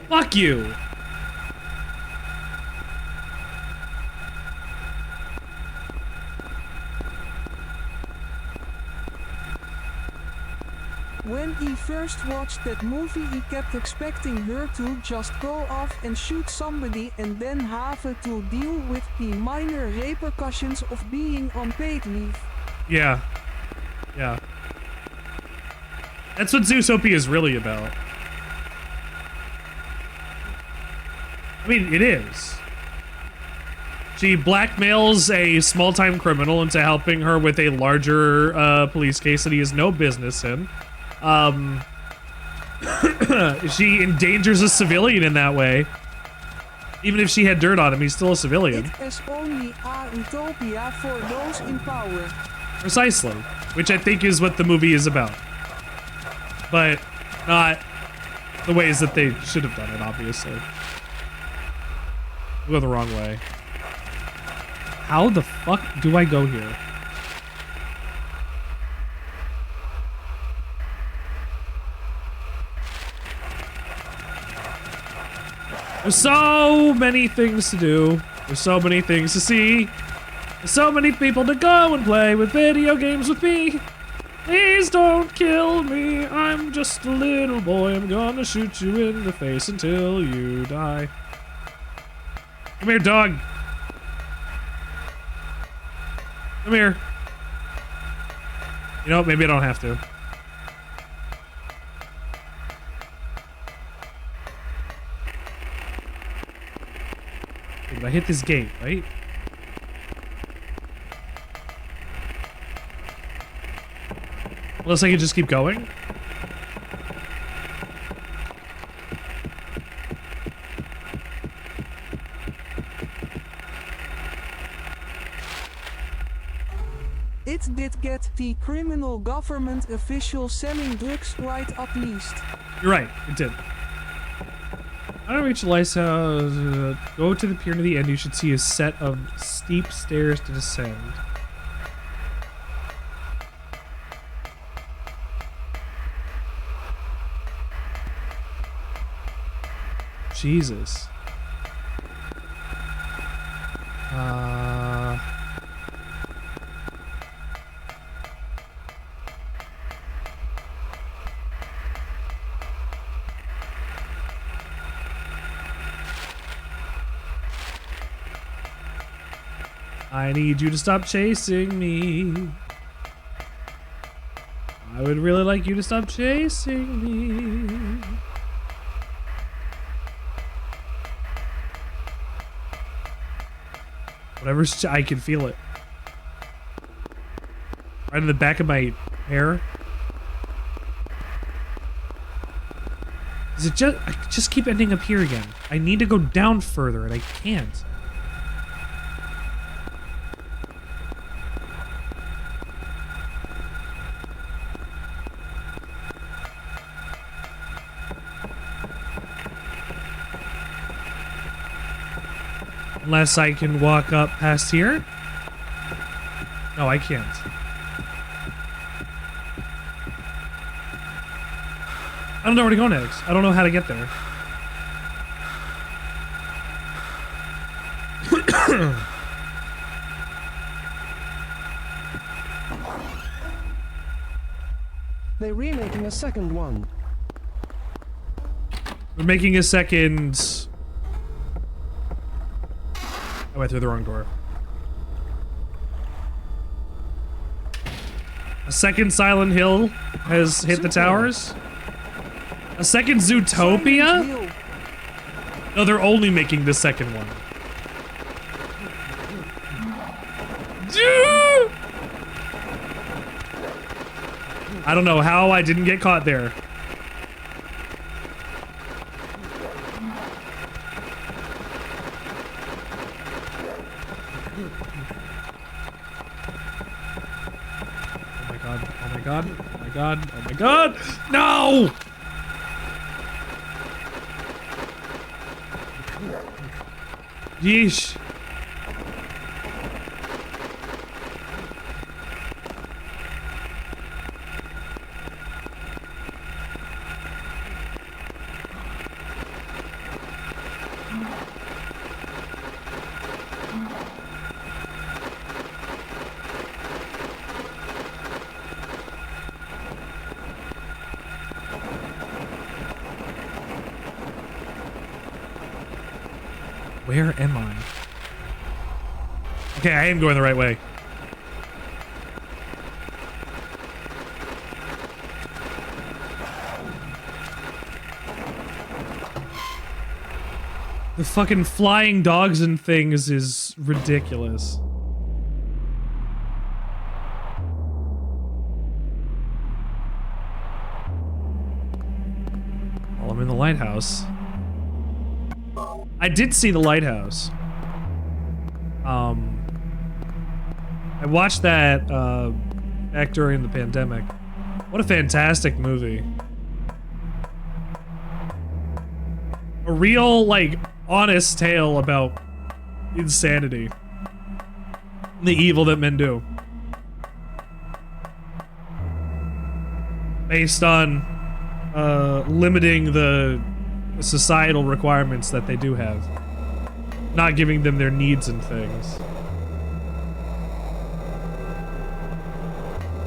Fuck you! When he first watched that movie, he kept expecting her to just go off and shoot somebody and then have to deal with the minor repercussions of being on paid leave. Yeah. Yeah. That's what Zootopia is really about. I mean, it is. She blackmails a small-time criminal into helping her with a larger police case that he has no business in. She endangers a civilian in that way. Even if she had dirt on him, he's still a civilian. It is only a utopia for those in power. Precisely. Which I think is what the movie is about. But not the ways that they should have done it, obviously. We go the wrong way. How the fuck do I go here? There's so many things to do. There's so many things to see. There's so many people to go and play with video games with me. Please don't kill me. I'm just a little boy. I'm gonna shoot you in the face until you die. Come here, dog. Come here. You know what? Maybe I don't have to. If I hit this gate, right? Unless I can just keep going. it did get the criminal government official selling drugs right at least. You're right, it did. How to reach the lighthouse? Go to the pier near the end. You should see a set of steep stairs to descend. Jesus. I need you to stop chasing me. I would really like you to stop chasing me. Whatever's, I can feel it. Right in the back of my hair. Is it just, I just keep ending up here again. I need to go down further and I can't. Unless I can walk up past here. No, I can't. I don't know where to go next. I don't know how to get there. They're remaking a second one. We're making a second... I went through the wrong door. A second Silent Hill has hit the towers. A second Zootopia? No, they're only making the second one. I don't know how I didn't get caught there. God, oh my god, no! Yeesh. Where am I? Okay, I am going the right way. The fucking flying dogs and things is ridiculous. Well, I'm in the lighthouse. I did see the lighthouse. I watched that back during the pandemic. What a fantastic movie. A real, like, honest tale about insanity. And the evil that men do. Based on limiting the societal requirements that they do have. Not giving them their needs and things.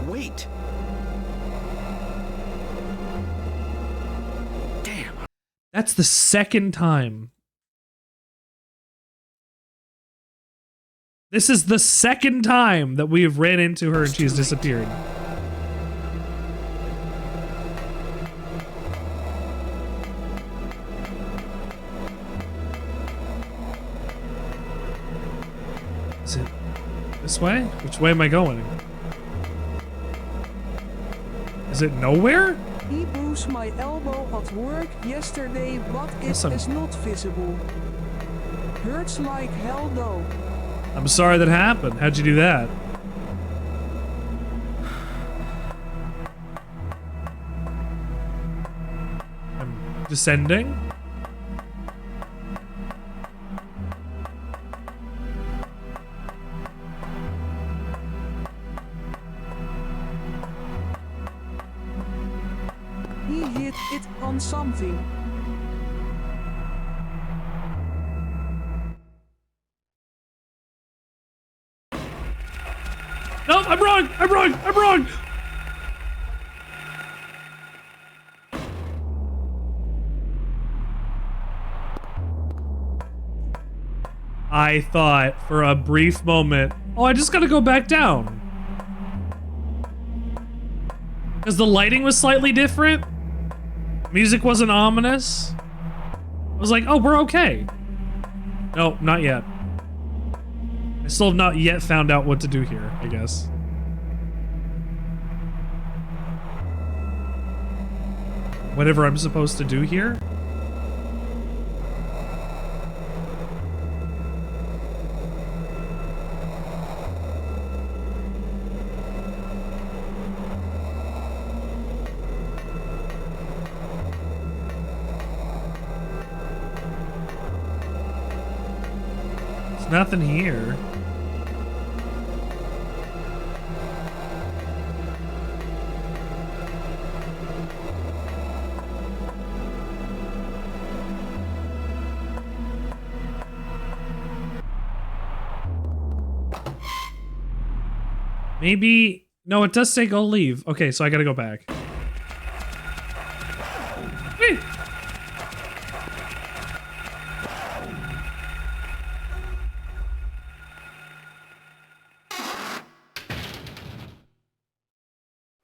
Wait. Damn. That's the second time. This is the second time that we have ran into her and she's disappeared. Is it this way? Which way am I going? Is it nowhere? He bruised my elbow at work yesterday, but it is not visible. Hurts like hell though. I'm sorry that happened. How'd you do that? descending. He hit it on something. No, I'm wrong! I'm wrong! I'm wrong! I thought for a brief moment, oh, I just gotta go back down. Because the lighting was slightly different. Music wasn't ominous. I was like, oh, we're okay. No, not yet. I still have not yet found out what to do here, I guess. Whatever I'm supposed to do here? There's nothing here. Maybe... No, it does say go leave. Okay, so I gotta go back. Whee!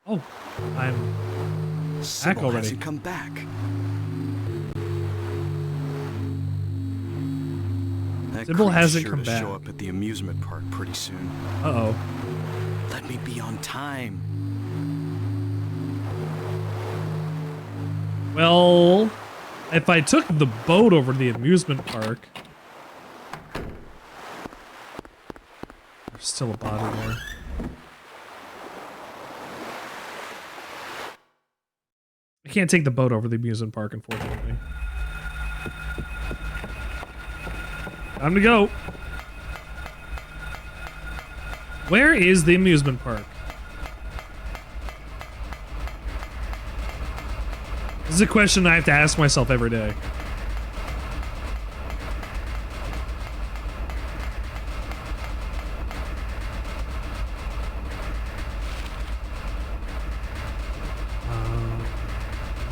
Oh, I'm back Sybil already. hasn't come back. That Sybil creep's hasn't sure come to back. show up at the amusement park pretty soon. Uh-oh. Let me be on time. Well, if I took the boat over to the amusement park... There's still a body there. I can't take the boat over the amusement park, unfortunately. Time to go. Where is the amusement park? This is a question I have to ask myself every day.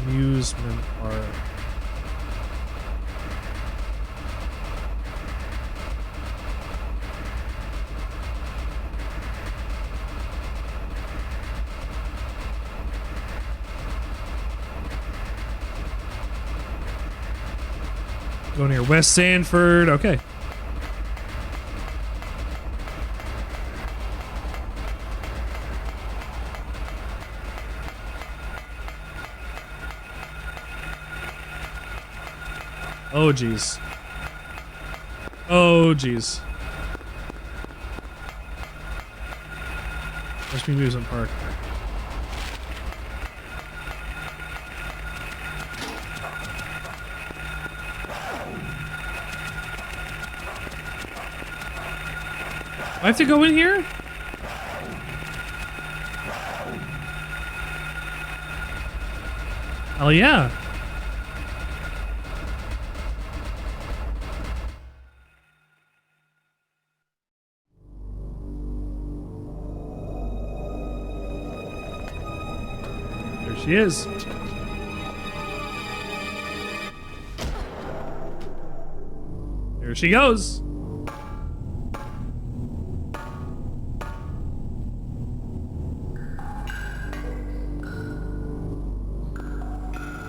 Amusement park. Go near West Sanford. Okay. Oh, geez. Oh, geez. Where's the amusement park? I have to go in here? Hell yeah. There she is. There she goes.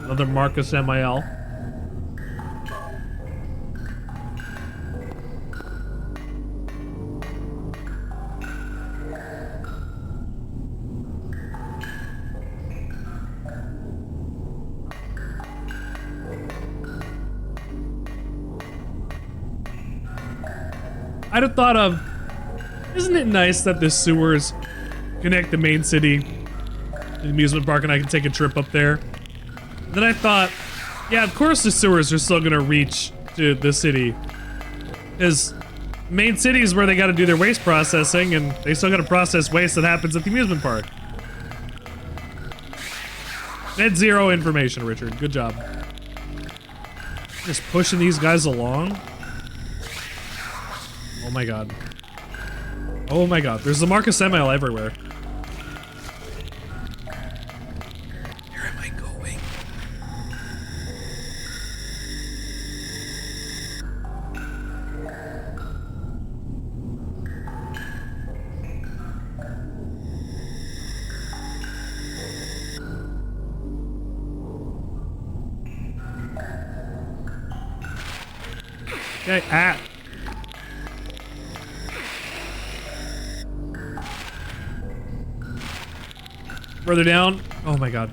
Another Marcus MIL. I'd have thought of, isn't it nice that the sewers connect the main city to the amusement park and I can take a trip up there? Then I thought, Yeah, of course the sewers are still gonna reach to the city. Because main city is where they gotta do their waste processing, and they still gotta process waste that happens at the amusement park. Net zero information, Richard. Good job. Just pushing these guys along. Oh my god. Oh my god. There's the Marcus Semi everywhere. Where am I going? Okay, ah. Further down. Oh my god.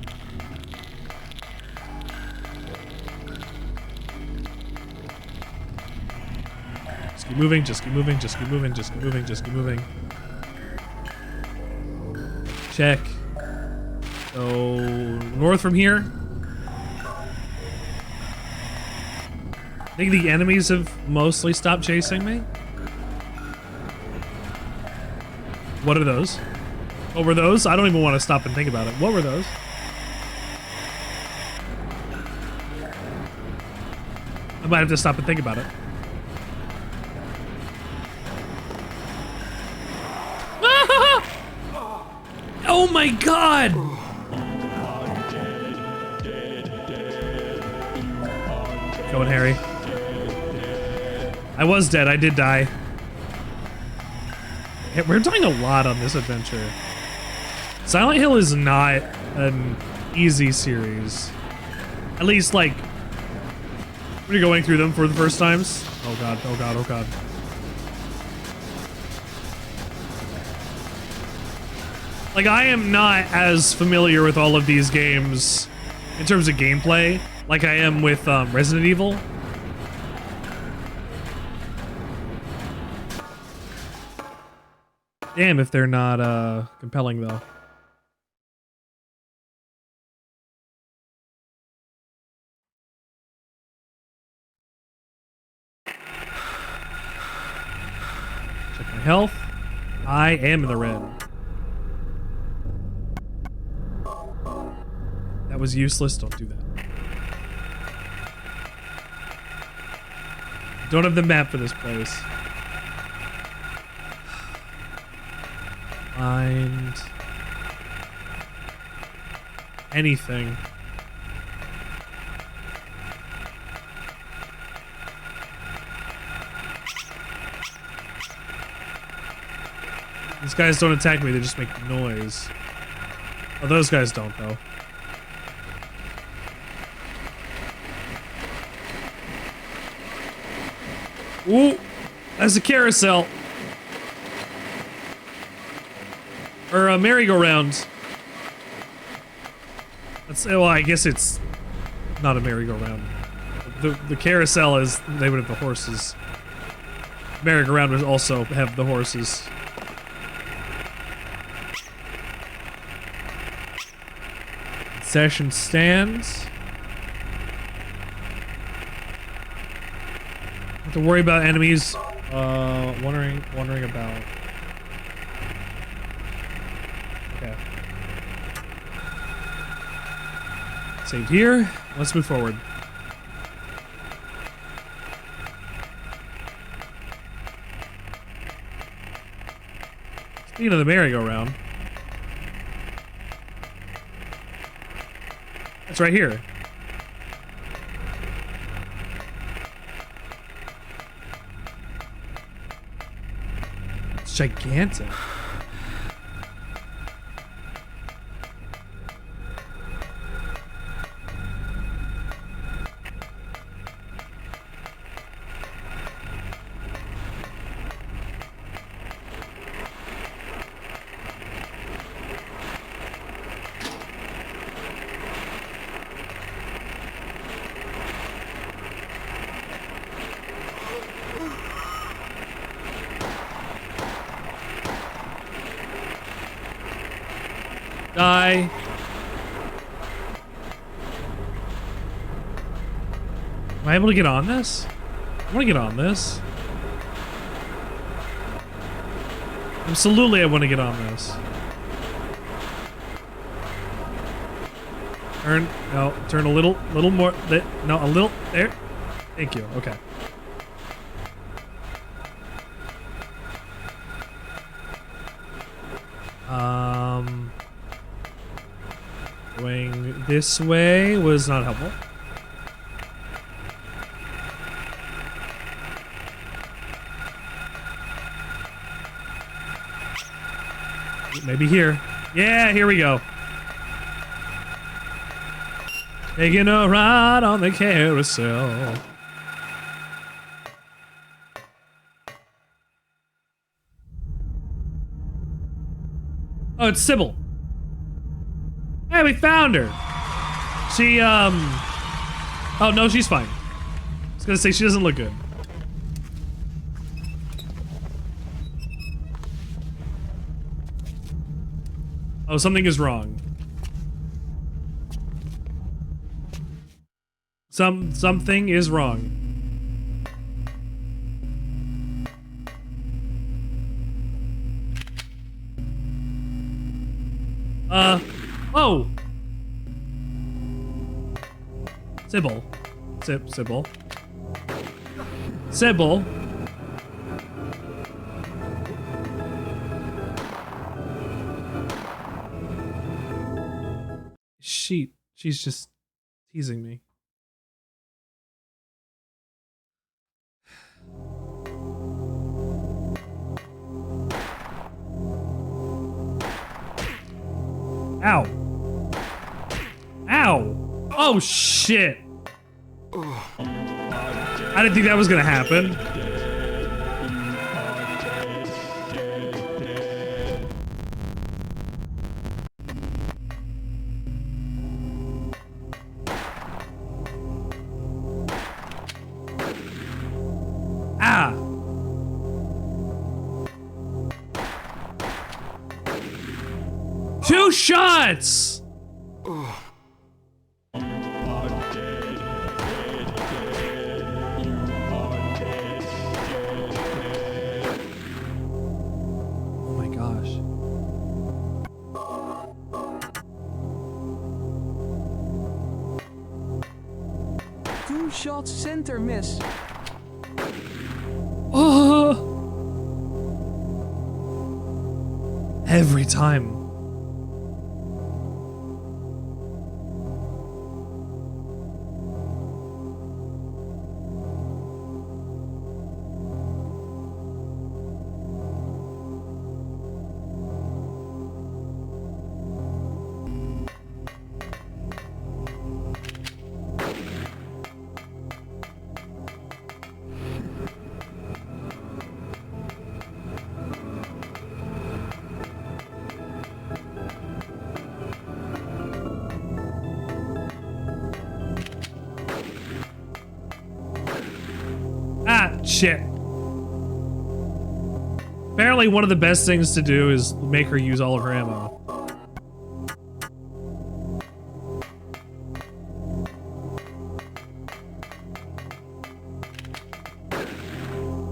Just keep moving, just keep moving, just keep moving, just keep moving, just keep moving. Check. So, north from here. I think the enemies have mostly stopped chasing me. What are those? What were those? I don't even want to stop and think about it. What were those? I might have to stop and think about it. Oh my god! Going, Harry. I was dead. I did die. Hey, we're doing a lot on this adventure. Silent Hill is not an easy series. At least, like, when you're going through them for the first times. Oh god, oh god, oh god. Like, I am not as familiar with all of these games in terms of gameplay like I am with Resident Evil. Damn if they're not compelling though. Check my health. I am in the red. That was useless. Don't do that. Don't have the map for this place. Find anything. These guys don't attack me, they just make noise. Oh, those guys don't, though. Ooh, that's a carousel. Or a merry-go-round. That's, well, I guess it's not a merry-go-round. The carousel is the name of the horses. Merry-go-round would also have the horses. Concession stands. Have to worry about enemies. Wondering about. Okay. Saved here. Let's move forward. Speaking of the merry-go-round, it's right here. It's gigantic. Die. Am I able to get on this? I want to get on this. Absolutely, I want to get on this. Turn, no, turn a little more. No, a little, there. Thank you, okay. Going this way was not helpful. Maybe here. Yeah, here we go. Taking a ride on the carousel. Oh, it's Sybil. Hey, we found her. She, oh, no, she's fine. I was gonna say she doesn't look good. Oh, something is wrong. Something is wrong. Oh! Sybil. Sybil. Sybil. She's just teasing me. Ow. Ow. Oh, shit. I didn't think that was gonna happen. Ah. Two shots! Oh my gosh. Two shots, center miss. Oh! Every time. Shit. Apparently one of the best things to do is make her use all of her ammo.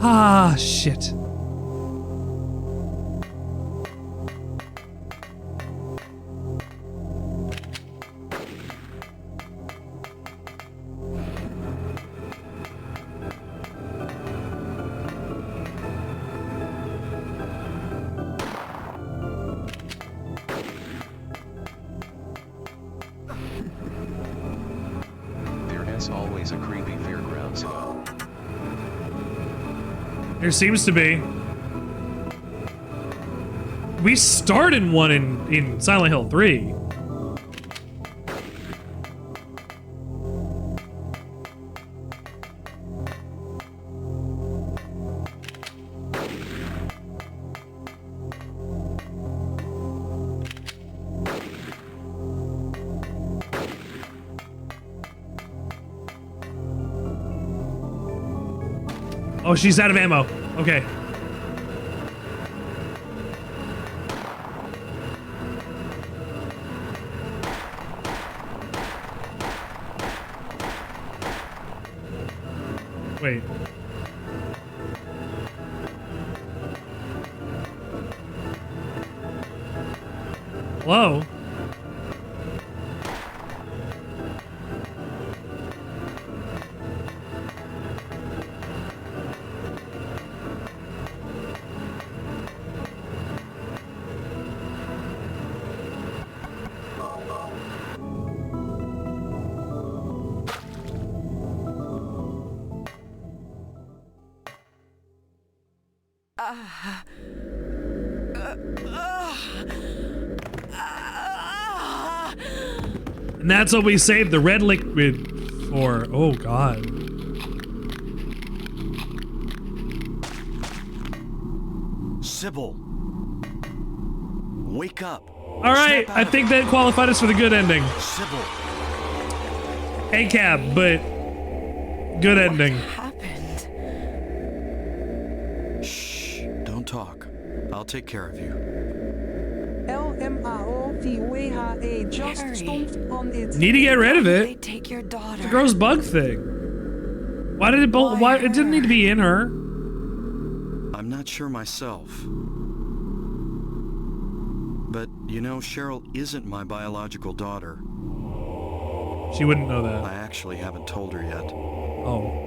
Ah, shit. Always a creepy fairgrounds. There seems to be. We started one in Silent Hill 3. Oh, she's out of ammo. Okay. Wait. Hello? And that's what we saved the red liquid for. Oh, God. Sybil, wake up. All right, I think that qualified us for the good ending. Sybil. A-cab, but good ending. Shh, don't talk. I'll take care of you. LMAO just stomped on it. Need to get rid of They it. take your daughter. The gross bug thing. Why did it why it didn't need to be in her? I'm not sure myself. But, you know, Cheryl isn't my biological daughter. She wouldn't know that. I actually haven't told her yet. Oh.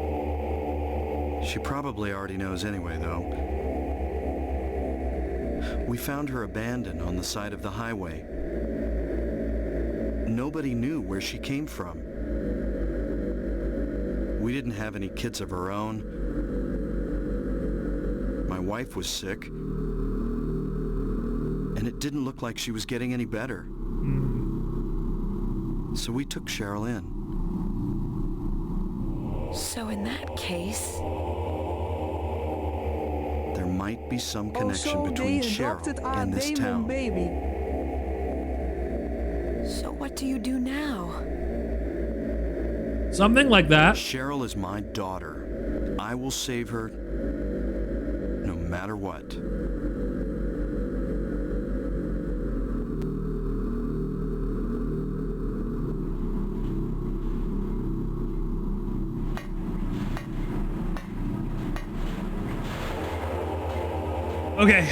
She probably already knows anyway, though. We found her abandoned on the side of the highway. Nobody knew where she came from. We didn't have any kids of our own. My wife was sick. And it didn't look like she was getting any better. So we took Cheryl in. So in that case... There might be some connection Also, between they Cheryl adopted our and this demon town. baby. So what do you do now? Something like that. Cheryl is my daughter. I will save her no matter what. Okay.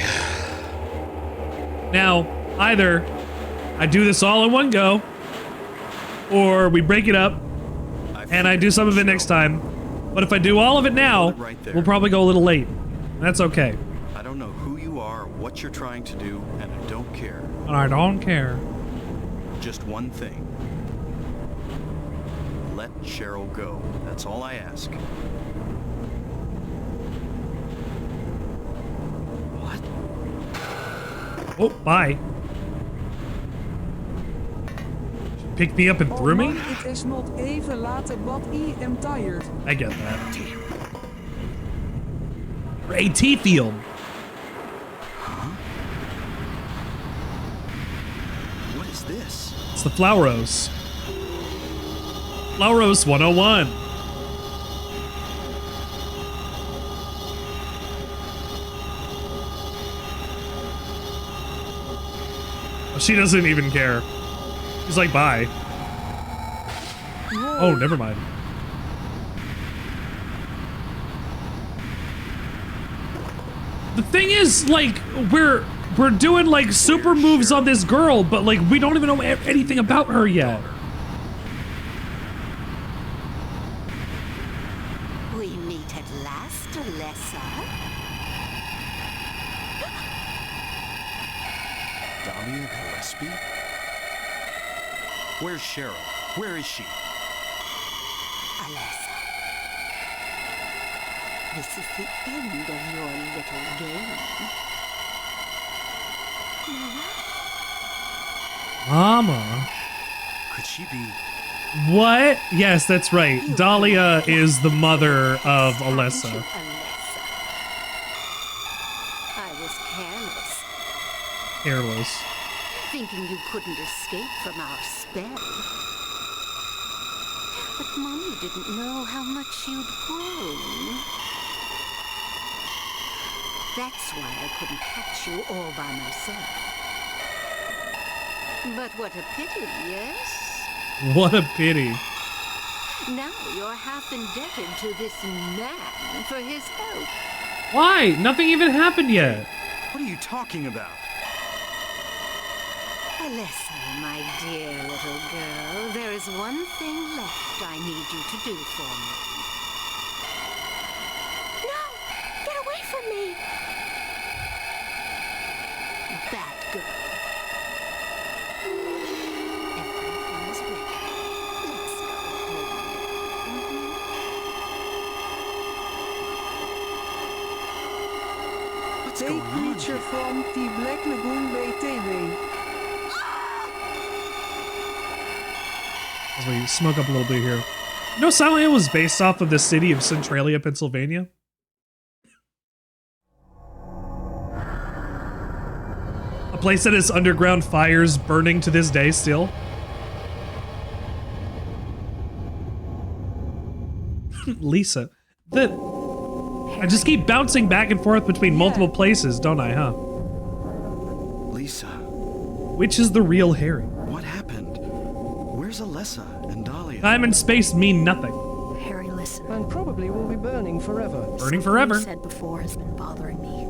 Now, either I do this all in one go, or we break it up, and I do some of it next time. But if I do all of it now, we'll probably go a little late. That's okay. I don't know who you are or what you're trying to do, and I don't care. And I don't care. Just one thing. Let Cheryl go. That's all I ask. Oh, bye. Picked me up and threw me? It is not even later, but I am tired. I get that. AT field. What is this? It's the Flowrose. Flowrose 101. She doesn't even care. She's like, bye. Oh, never mind. The thing is, like, we're doing like super moves on this girl, but like we don't even know anything about her yet. We meet at last, Alessa. Dahlia Gillespie? Where's Cheryl? Where is she? Alessa. This is the end of your little game. Mama. Could she be? What? Yes, that's right. Dahlia is the mother of Alessa. I was careless, Careless. thinking you couldn't escape from our spell. But Mommy didn't know how much you'd grown. That's why I couldn't catch you all by myself. But what a pity, yes? What a pity. Now you're half indebted to this man for his help. Why? Nothing even happened yet. What are you talking about? Alyssa, my dear little girl, there is one thing left I need you to do for me. No! Get away from me! Bad girl. Everything is ready. Let's go home. What's Take going on creature here? from the Black Lagoon BTW. As we smoke up a little bit here. You know, Silent Hill was based off of the city of Centralia, Pennsylvania. A place that has underground fires burning to this day still. Lisa. I just keep bouncing back and forth between multiple places, don't I, huh? Lisa, Which is the real Harry? what happened? Where's Alessa and Dahlia? Time and space mean nothing. Harry, listen. And probably will be burning forever. Burning Something forever. you said before has been bothering me.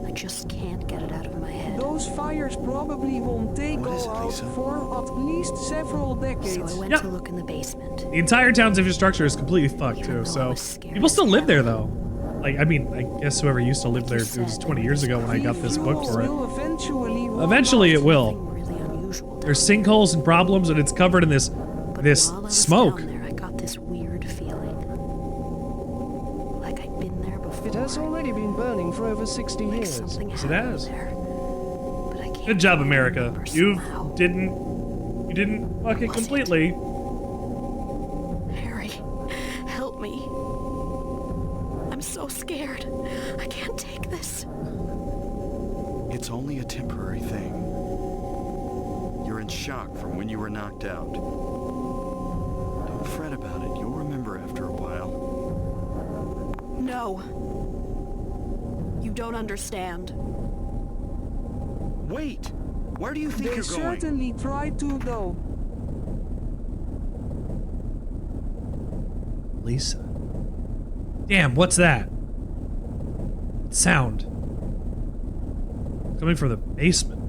I just can't get it out of my head. Those fires probably won't take What is all it, out Lisa? for at least several So decades. I went Yep. to look in the basement. The entire town's infrastructure is completely fucked too, so people still live there though. Like, I mean, I guess whoever used to live there, it was 20 years ago when I got this book for it. Eventually it will. Really unusual down There's sinkholes and problems and it's covered in this But this while I was smoke. down there, I got this weird feeling. Like I'd been there before. It has already been burning for over 60 Like years. something Yes, it happened has. there. But I can't Good job, quite America. remember You somehow. didn't fuck it Was it? completely. Harry, help me. I'm so scared. I can't take this. It's only a temporary thing. You're in shock from when you were knocked out. Don't fret about it. You'll remember after a while. No. You don't understand. Wait! Where do you think They you're going? certainly tried to, though. Lisa. Damn, what's that? Sound. Coming from the basement.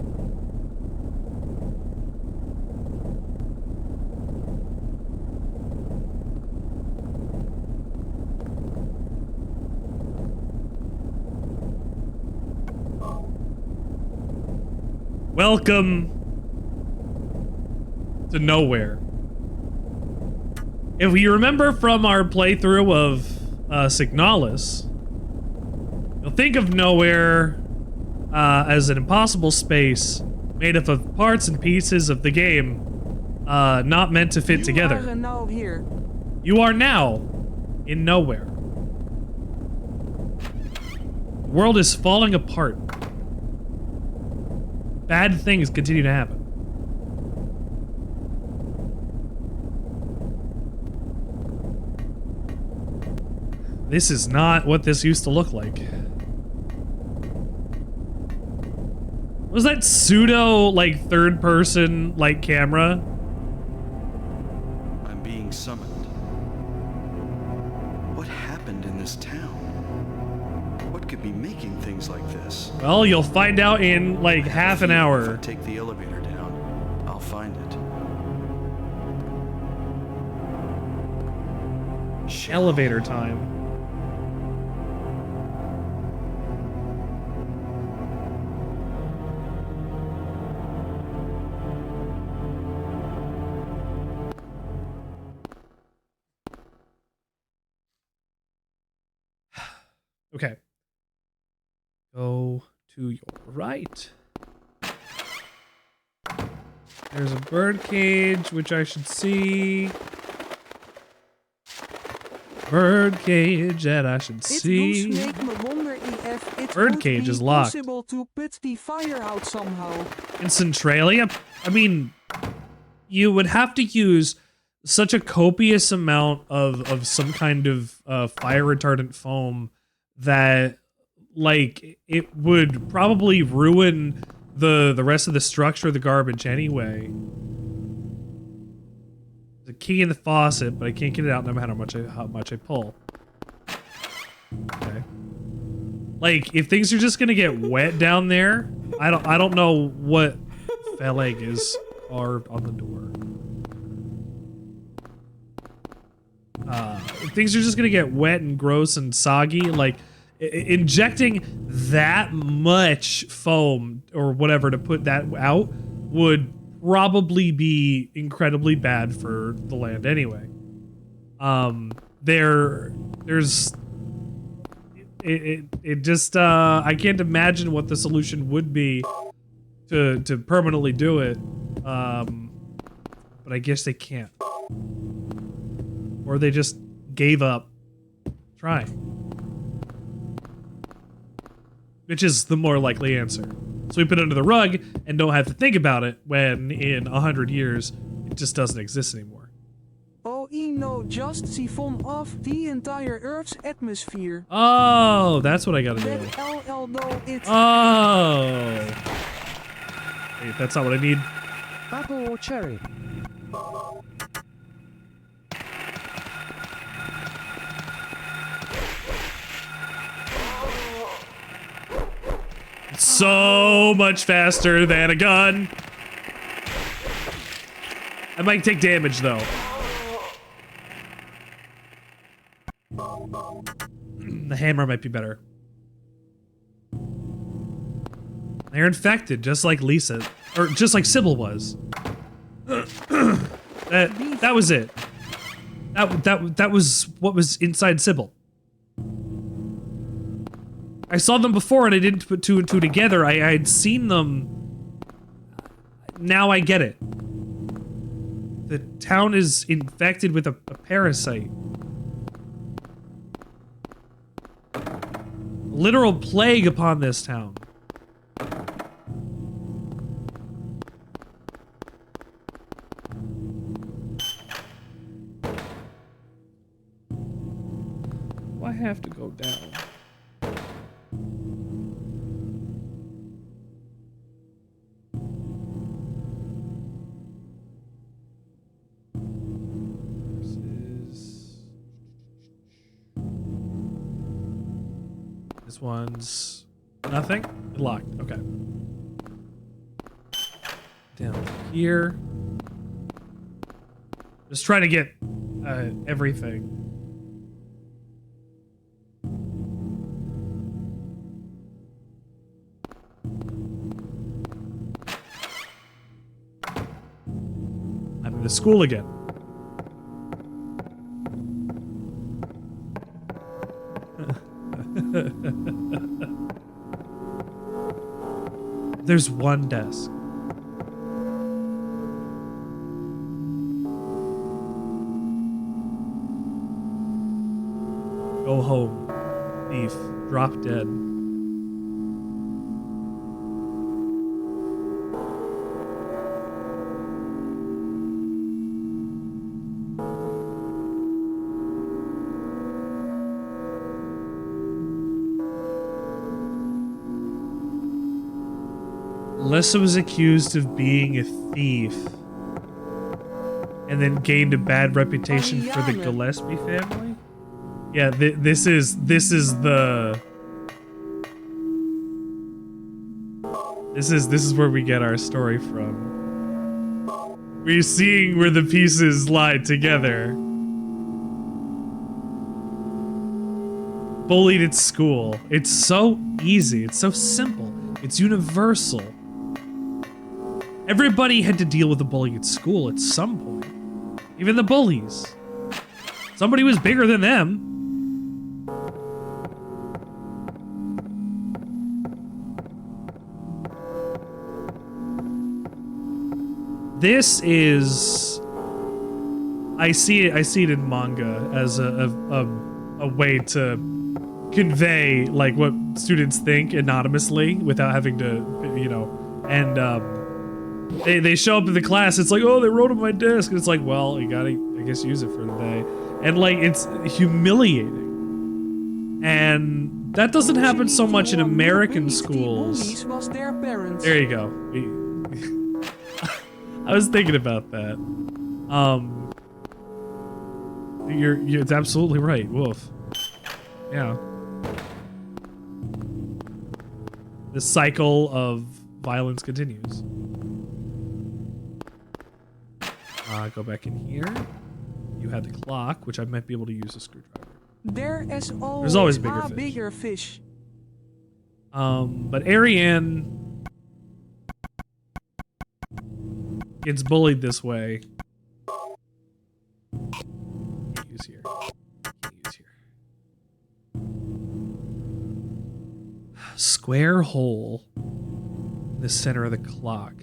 Welcome to nowhere. If you remember from our playthrough of Signalis, you'll think of nowhere as an impossible space made up of parts and pieces of the game not meant to fit together. You are now here. You are now in nowhere. The world is falling apart. Bad things continue to happen. This is not what this used to look like. Was that pseudo, like, third-person, like, camera? I'm being summoned. What happened in this town? What could be making things like this? Well, you'll find out in, like, I have a half an feeling hour. If I take the elevator down, I'll find it. Elevator time. Okay. Go to your right. There's a bird cage, which I should see. Bird cage that I should It see. does make me wonder if it Bird would cage be is locked. possible to put the fire out somehow. In Centralia, I mean, you would have to use such a copious amount of some kind of fire retardant foam that, like, it would probably ruin the rest of the structure of the garbage anyway. There's a key in the faucet, but I can't get it out no matter how much I pull. Okay. Like, if things are just gonna get wet down there, I don't know what phalanx is carved on the door. If things are just gonna get wet and gross and soggy, like injecting that much foam or whatever to put that out would probably be incredibly bad for the land anyway. There's it just I can't imagine what the solution would be to permanently do it. But I guess they can't. Or they just gave up trying. Which is the more likely answer. Sweep it under the rug and don't have to think about it when in 100 years it just doesn't exist anymore. Oh, no, just siphon off the entire Earth's atmosphere. Oh, that's what I gotta do. Oh. Wait, that's not what I need. Apple or cherry? So much faster than a gun. I might take damage though. The hammer might be better. They're infected, just like Lisa, or just like Sybil was. That was it. That was what was inside Sybil. I saw them before and I didn't put two and two together. I had seen them. Now I get it. The town is infected with a parasite. Literal plague upon this town. Do I have to go down? This one's nothing? Locked. Okay. Down here. Just trying to get everything. I'm in the school again. There's one desk. Go home. Thief. Drop dead. Alyssa was accused of being a thief and then gained a bad reputation for the Gillespie family. Yeah, this is where we get our story from. We're seeing where the pieces lie together. Bullied at school. It's so easy. It's so simple. It's universal. Everybody had to deal with a bully at school at some point. Even the bullies. Somebody was bigger than them. This is... I see it in manga as a way to convey like what students think anonymously without having to, you know, and they show up in the class, it's like, oh, they wrote on my desk, and it's like, well, you gotta, I guess, use it for the day. And like, it's humiliating. And that doesn't happen so much in American schools. There you go. I was thinking about that. It's absolutely right. Woof. Yeah. The cycle of violence continues. Go back in here. You had the clock, which I might be able to use a screwdriver. There's always bigger a fish. bigger fish. But Ariane gets bullied this way. Can't use here. Can't use here. Square hole in the center of the clock.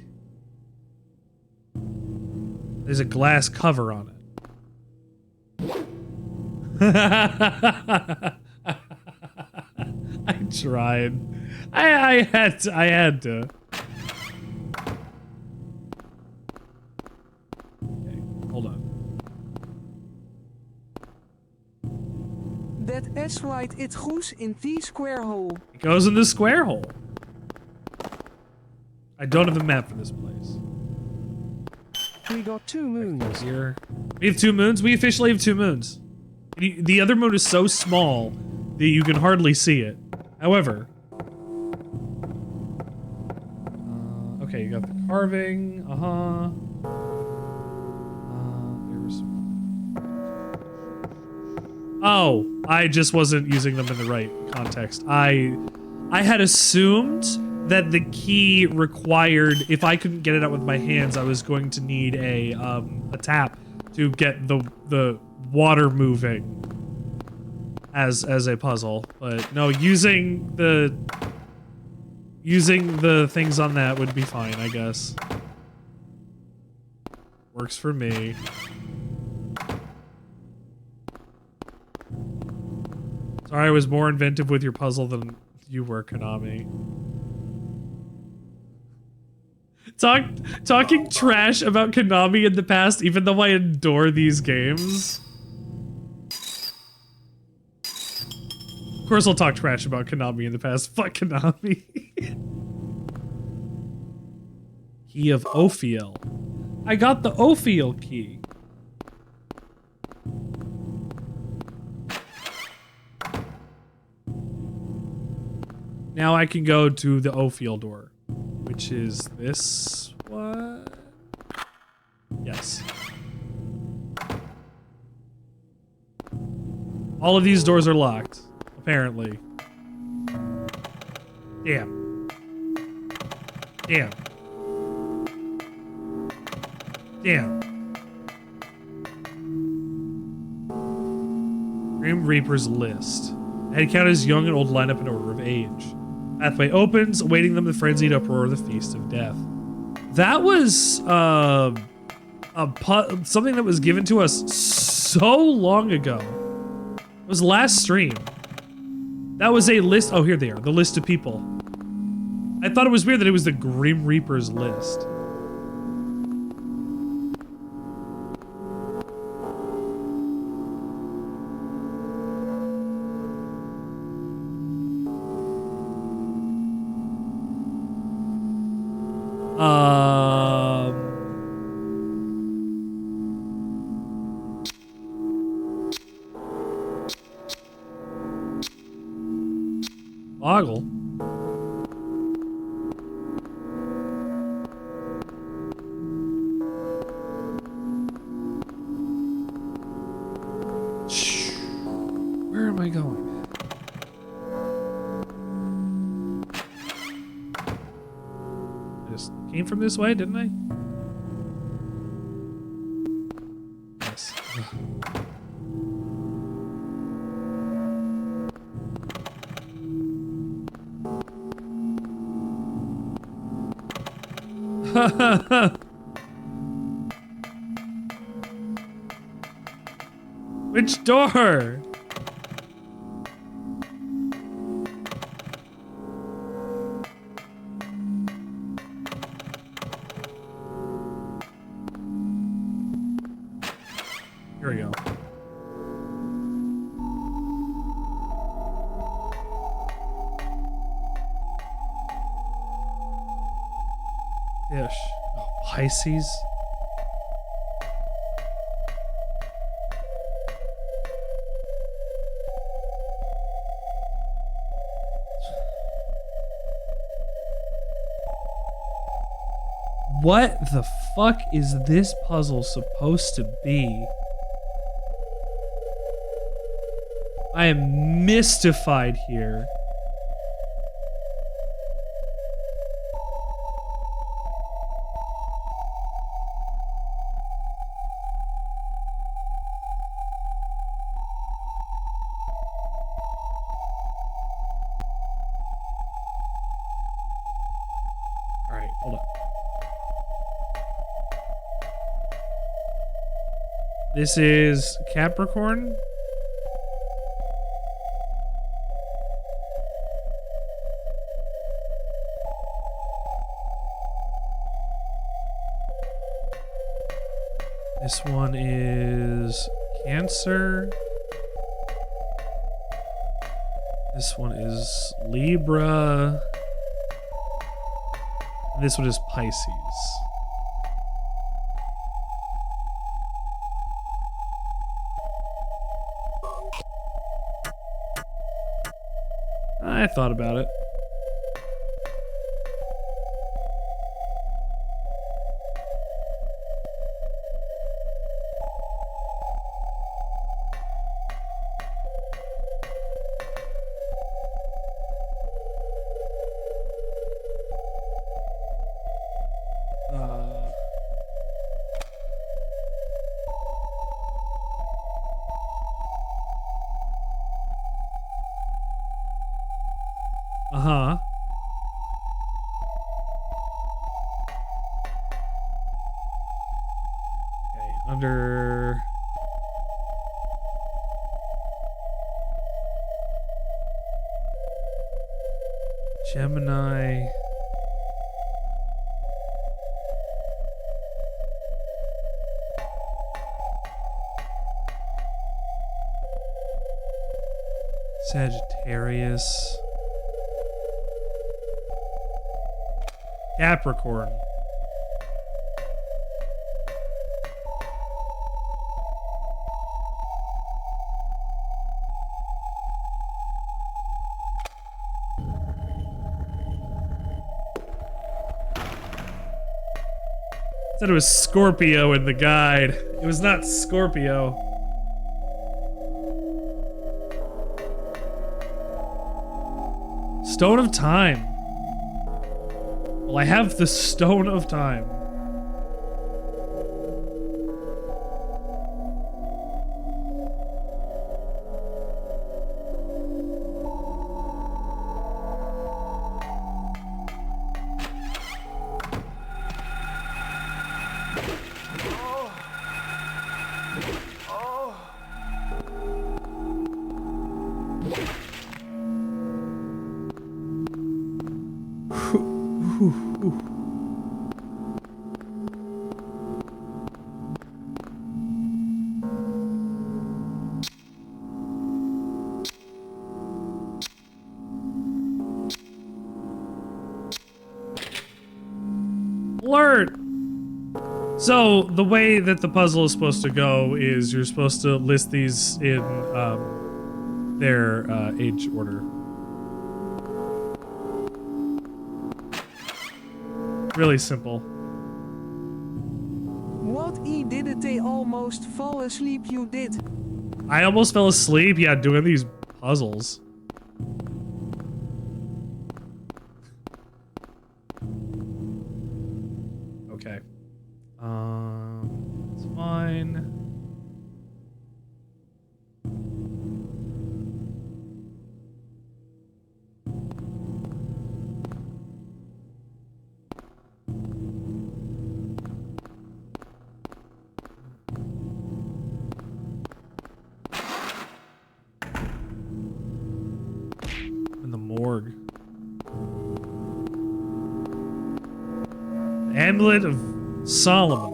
There's a glass cover on it. I tried. I had to. Okay, hold on. That S-right it goes in the square hole. It goes in the square hole. I don't have a map for this place. We got 2 moons. Here. We have 2 moons? We officially have 2 moons. The other moon is so small that you can hardly see it. However... okay, you got the carving. Oh, I just wasn't using them in the right context. I had assumed that the key required, if I couldn't get it out with my hands, I was going to need a tap to get the water moving as a puzzle. But no, using the things on that would be fine, I guess. Works for me. Sorry, I was more inventive with your puzzle than you were, Konami. Talking trash about Konami in the past, even though I adore these games. Of course I'll talk trash about Konami in the past. Fuck Konami. Key of Ophiel. I got the Ophiel key. Now I can go to the Ophiel door. Which is this one? Yes. All of these doors are locked, apparently. Damn. Damn. Damn. Grim Reaper's list. Head count is young and old, line up in order of age. Pathway opens, awaiting them the frenzied uproar of the Feast of Death. That was something that was given to us so long ago. It was last stream. That was a list. Oh, here they are. The list of people. I thought it was weird that it was the Grim Reaper's list. Boggle. Where am I going? I just came from this way, didn't I? Yes. Which door? Here we go. Fish. Oh, Pisces. What the fuck is this puzzle supposed to be? I am mystified here. All right, hold on. This is Capricorn. This one is Cancer. This one is Libra. And this one is Pisces. I thought about it. Uh-huh. Okay, under... Gemini... Sagittarius... Capricorn. Said it was Scorpio in the guide. It was not Scorpio. Stone of Time. Well, I have the Stone of Time. Alert! So, the way that the puzzle is supposed to go is you're supposed to list these in their age order. Really simple. What did they almost fall asleep you did? I almost fell asleep, yeah, doing these puzzles. Okay. It's fine. In the morgue. The Amulet of Solomon.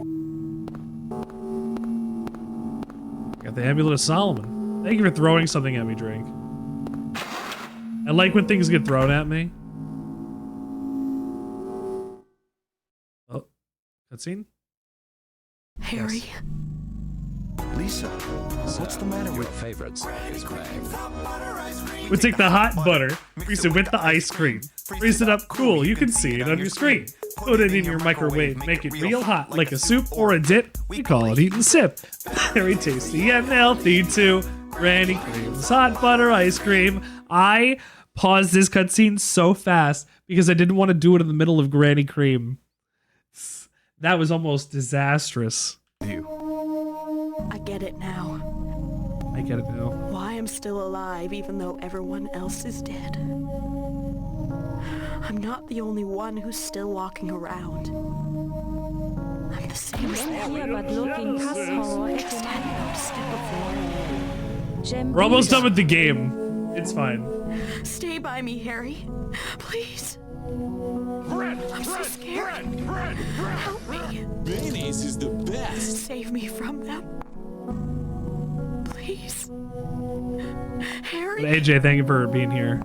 Got the Amulet of Solomon. Thank you for throwing something at me, Drake. I like when things get thrown at me. Oh, cutscene? Harry. Yes. Lisa, what's the matter Your with... favorites is Greg. We take the hot butter, freeze it with the ice cream. Freeze it up cool, you can see it on your screen. Put it in your microwave, make it real hot, like a soup or a dip. We call it eat and sip. Very tasty and healthy too. Granny Cream's hot butter ice cream. I paused this cutscene so fast because I didn't want to do it in the middle of Granny Cream. That was almost disastrous. I get it now. I get it now. Why I'm still alive even though everyone else is dead. I'm not the only one who's still walking around. I'm the same as them. We're almost done with the game. It's fine. Stay by me, Harry. Please. I'm so scared. Help me. Mayonnaise is the best. Save me from them. Please. Harry. AJ, thank you for being here.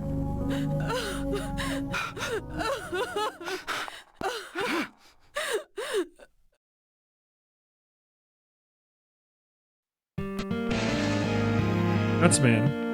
That's man.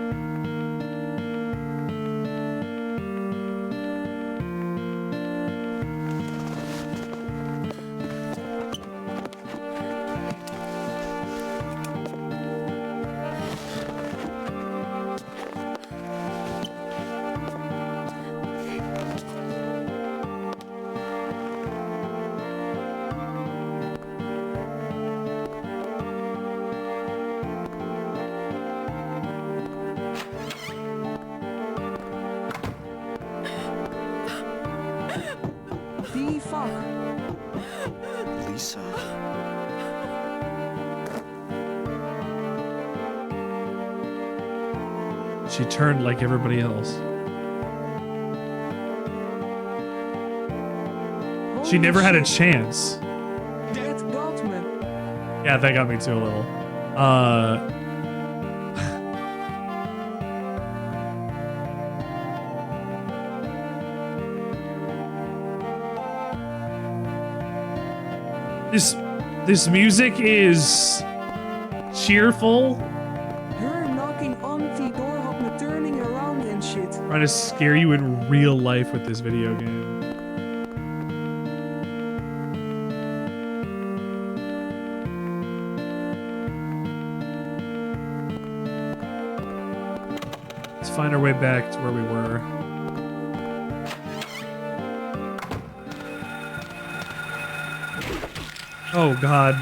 Lisa. She turned like everybody else. She never had a chance. That got me. Yeah, that got me too a little. This music is cheerful. Her knocking on the door had me turning around and shit. Trying to scare you in real life with this video game. Let's find our way back to where we were. Oh God.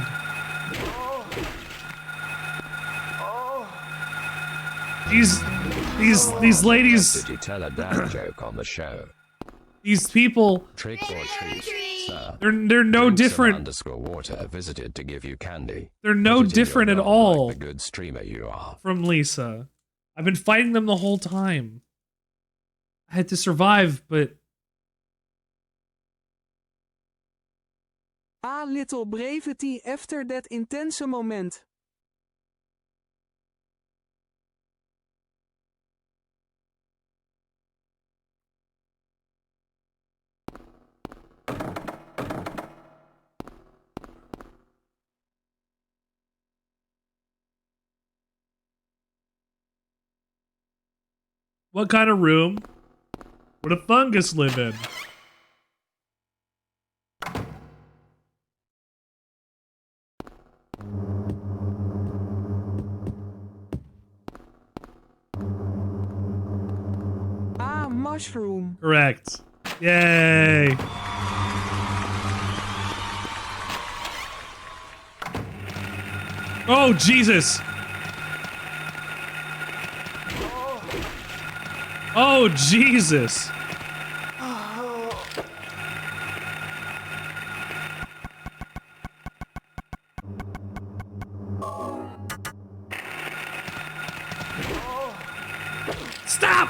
These ladies. Did you tell a dad joke on the show? These people. Trick or treat, sir. They're no Drink some different. Underscore water visited to give you candy. They're no Put it in your different at mouth all. Like the good streamer you are. From Lisa. I've been fighting them the whole time. I had to survive, but A little brevity after that intense moment. what kind of room would a fungus live in? A mushroom. Correct. Yay. Oh, Jesus. Oh, Jesus. Stop!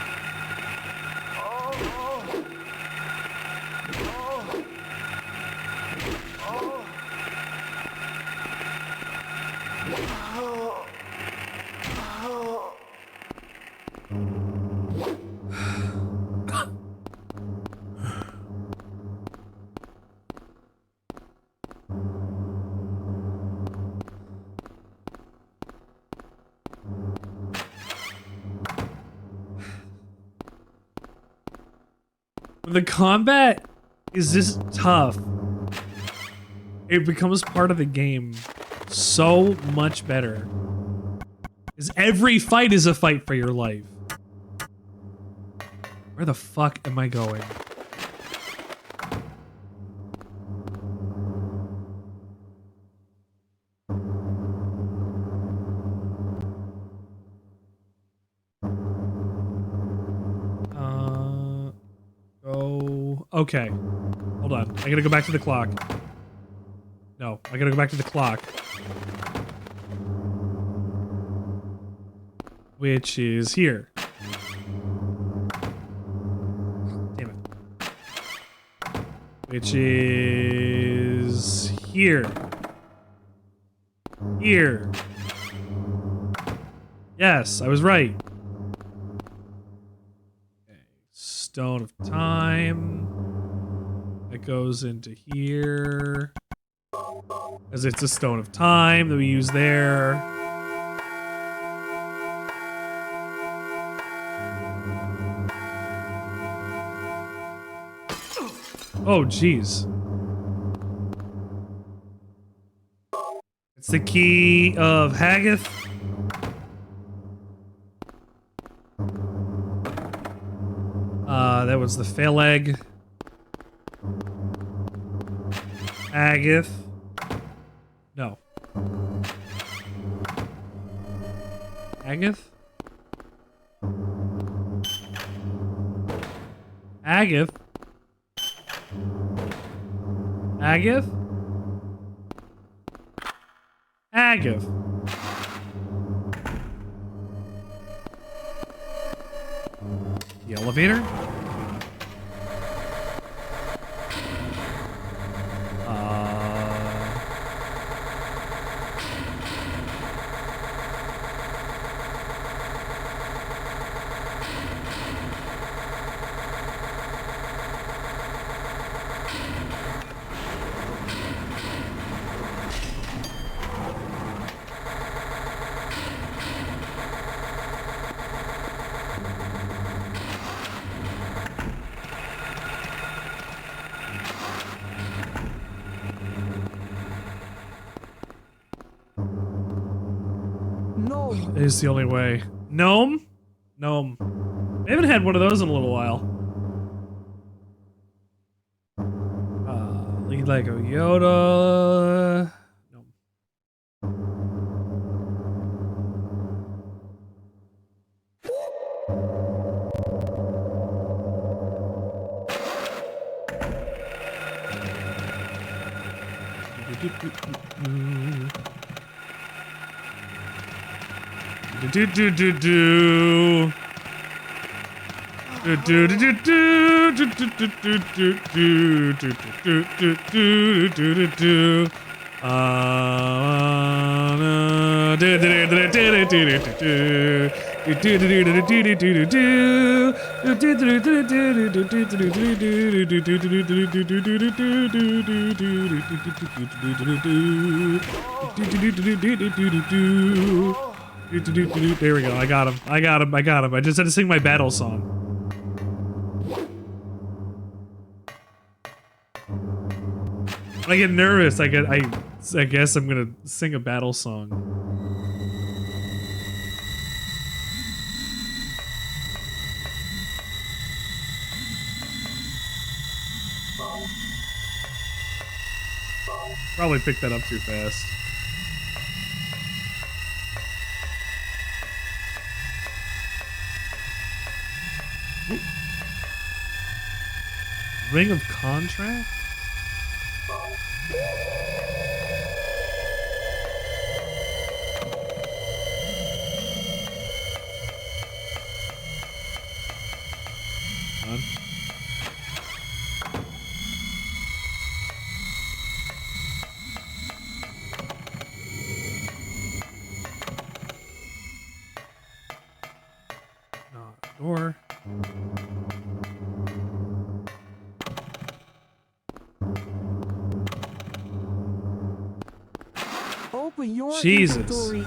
The combat is this tough, it becomes part of the game so much better. Because every fight is a fight for your life. Where the fuck am I going? Okay. Hold on. I gotta go back to the clock. No, I gotta go back to the clock. Which is here. Damn it. Which is here. Here. Yes, I was right. Okay. Stone of Time. That goes into here. Because it's a Stone of Time that we use there. Oh, jeez. It's the key of Haggith. That was the fail egg. Haggith. No. Haggith? Haggith? Haggith? Haggith. The elevator? Is the only way. Gnome? Gnome. I haven't had one of those in a little while. Lead Lego Yoda. Gnome. Do do do do. Do do do do do do do do do do do do do do do. There we go. I got him. I got him. I got him. I just had to sing my battle song. When I get nervous, I guess I'm gonna sing a battle song. Probably picked that up too fast. Ring of Contract? Door. Open your Jesus. inventory.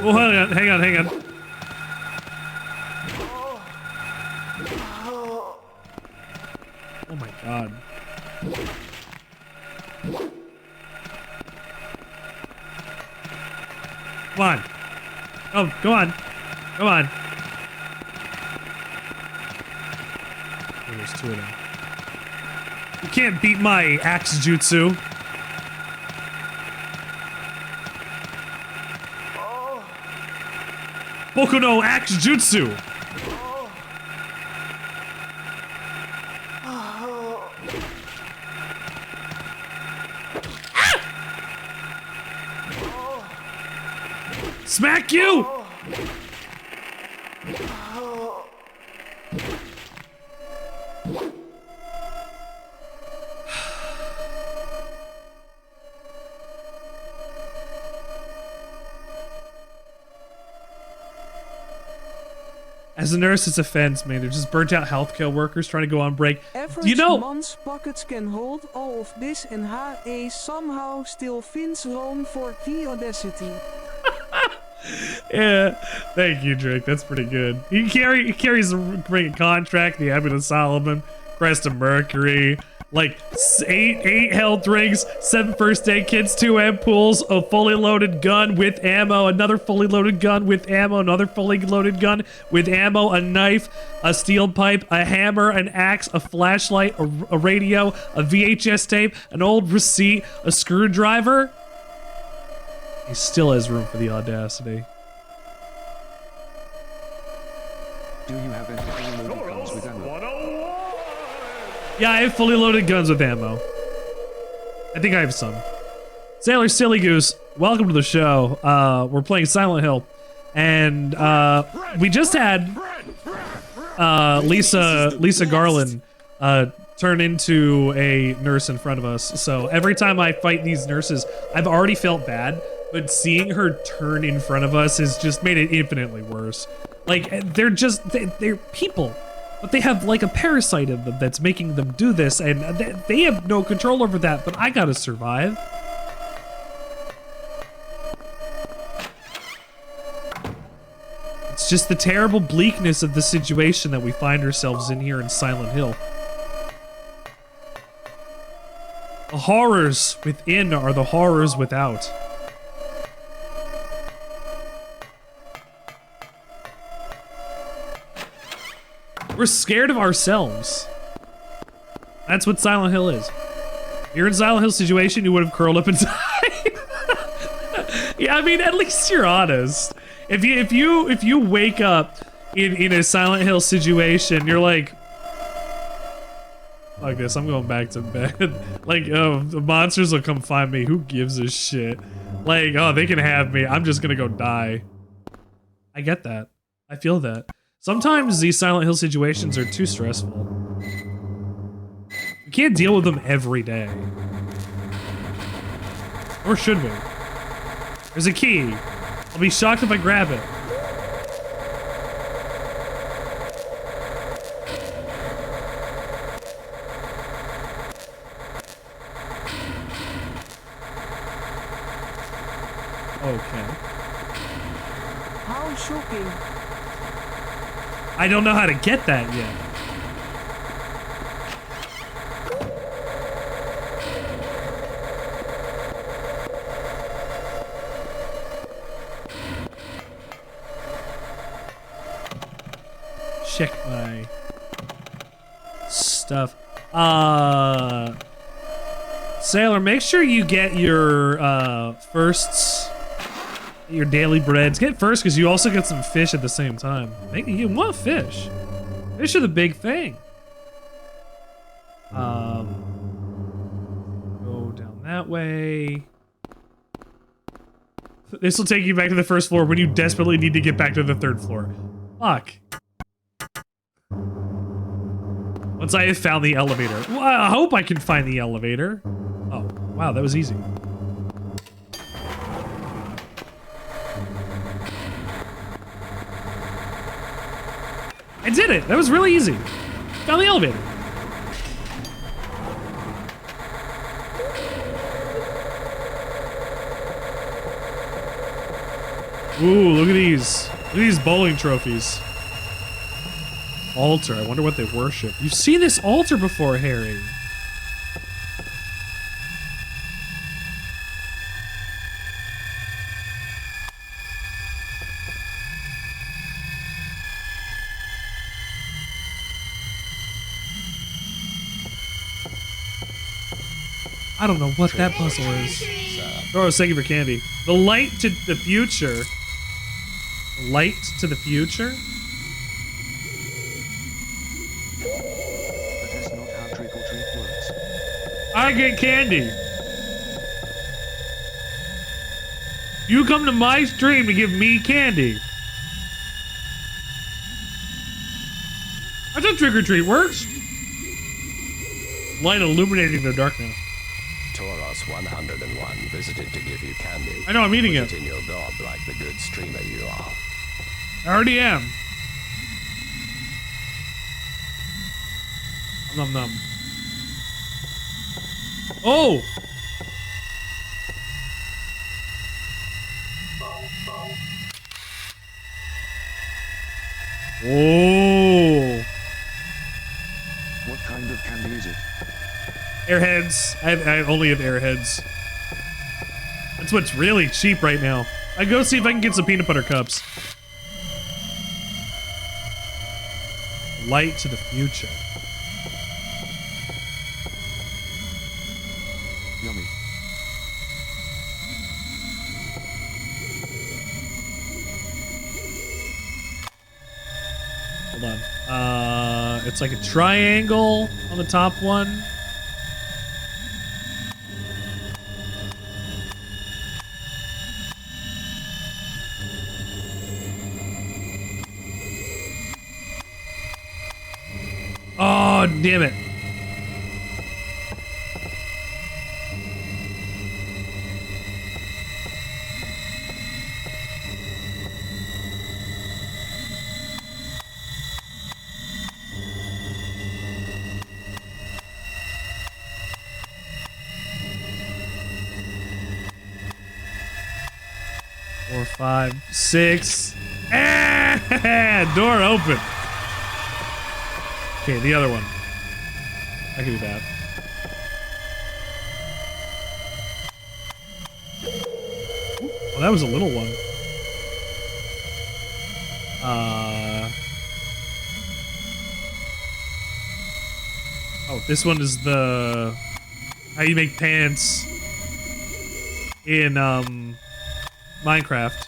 Oh, hang on. Oh my god. Come on. Oh, go on. Come on. Oh, there's two of them. You can't beat my axe jutsu. Boku no axe jutsu. Smack you! As a nurse, it's offense, man. They're just burnt out healthcare workers trying to go on break. Average man's pockets can hold all of this and HE somehow still fins roam for the audacity. Yeah, thank you, Drake. That's pretty good. He carries a contract, the Abbot of Solomon, Crest of Mercury, like eight health rings, 7 first aid kits, 2 ampoules, a fully loaded gun with ammo, another fully loaded gun with ammo, another fully loaded gun with ammo, a knife, a steel pipe, a hammer, an axe, a flashlight, a radio, a VHS tape, an old receipt, a screwdriver. He still has room for the audacity. Do you have any fully loaded guns with ammo? Yeah, I have fully loaded guns with ammo. I think I have some. Sailor Silly Goose, welcome to the show. We're playing Silent Hill. And we just had Lisa Garland turn into a nurse in front of us. So every time I fight these nurses, I've already felt bad. But seeing her turn in front of us has just made it infinitely worse. Like, they're people. But they have, like, a parasite in them that's making them do this, and they have no control over that, but I gotta survive. It's just the terrible bleakness of the situation that we find ourselves in here in Silent Hill. The horrors within are the horrors without. We're scared of ourselves. That's what Silent Hill is. If you're in Silent Hill situation, you would have curled up and died. Yeah, I mean, at least you're honest. If you wake up in a Silent Hill situation, you're like, fuck this, I'm going back to bed. Like, oh, the monsters will come find me. Who gives a shit? Like, oh, they can have me. I'm just gonna go die. I get that. I feel that. Sometimes these Silent Hill situations are too stressful. We can't deal with them every day. Or should we? There's a key. I'll be shocked if I grab it. Okay. How shocking. I don't know how to get that yet. Check my stuff. Sailor, make sure you get your firsts, your daily breads. Get first because you also get some fish at the same time. You want fish. Fish are the big thing. Go down that way. This will take you back to the first floor when you desperately need to get back to the third floor. Fuck. Once I have found the elevator. Well, I hope I can find the elevator. Oh, wow, that was easy. I did it! That was really easy. Found the elevator. Ooh, look at these. Look at these bowling trophies. Altar. I wonder what they worship. You've seen this altar before, Harry. I don't know what that puzzle is. Doros, thank you for candy. The light to the future. Light to the future? That is not how trick or treat works. I get candy. You come to my stream to give me candy. That's how trick or treat works. Light illuminating the darkness. Tauros 101 visited to give you candy. I know, I'm eating Put it. in your gob like the good streamer you are. I already am. Nom nom. Oh! Oh! What kind of candy is it? Airheads. I only have airheads. That's what's really cheap right now. I go see if I can get some peanut butter cups. Light to the future. Yummy. Hold on. It's like a triangle on the top one. Oh, damn it. Four, 5, 6. Ah! Door open. Okay, the other one. I can do that. Well, that was a little one. Oh, this one is the how you make pants in Minecraft.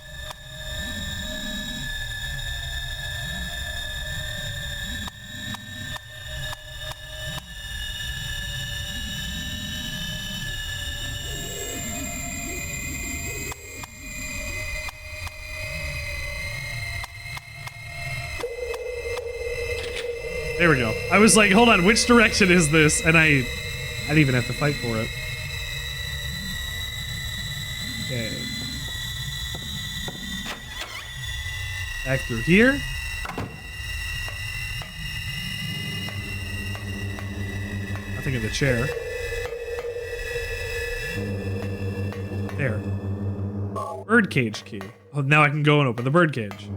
There we go. I was like, hold on, which direction is this? And I didn't even have to fight for it. Okay. Back through here. Nothing in the chair. There. Birdcage key. Oh, now I can go and open the birdcage.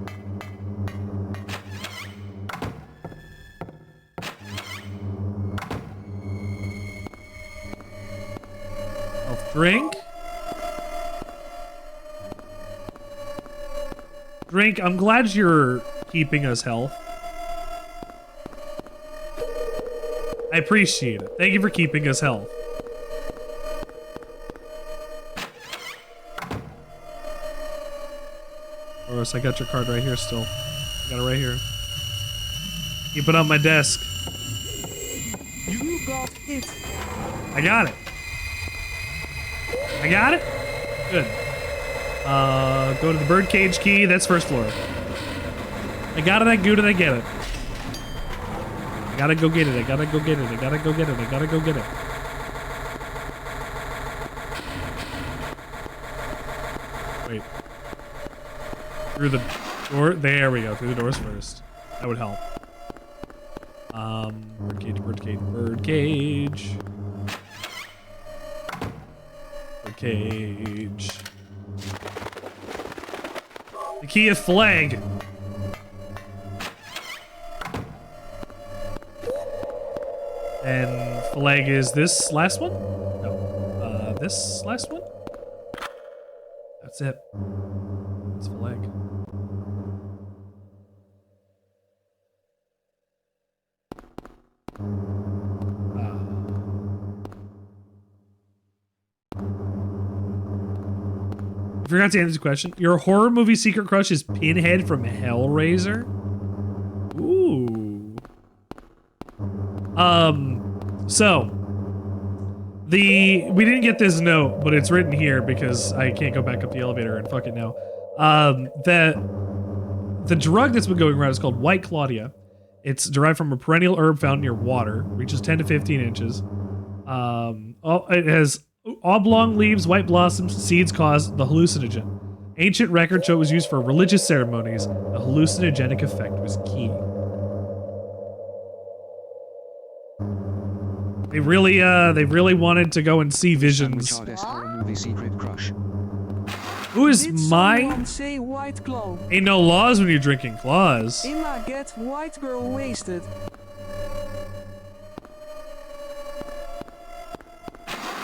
Drink. Drink, I'm glad you're keeping us health. I appreciate it. Thank you for keeping us health. Boris, I got your card right here still. I got it right here. Keep it on my desk. You got it. I got it. I got it? Good. Go to the birdcage key. That's first floor. I got it. I good it. I get it. I gotta go get it. I gotta go get it. I gotta go get it. I gotta go get it. Wait. Through the door? There we go. Through the doors first. That would help. Birdcage, birdcage, birdcage. Cage. The key of flag. And flag is this last one? No. This last one? That's it. It's flag. I forgot to answer the question. Your horror movie secret crush is Pinhead from Hellraiser? Ooh. So we didn't get this note, but it's written here because I can't go back up the elevator and fuck it now. The drug that's been going around is called White Claudia. It's derived from a perennial herb found near water, reaches 10 to 15 inches. It has oblong leaves, white blossoms, seeds cause the hallucinogen. Ancient records show it was used for religious ceremonies. The hallucinogenic effect was key. They really wanted to go and see visions. Horror movie secret crush. Who is my? Someone say white claw. Ain't no laws when you're drinking claws. Emma get white girl wasted.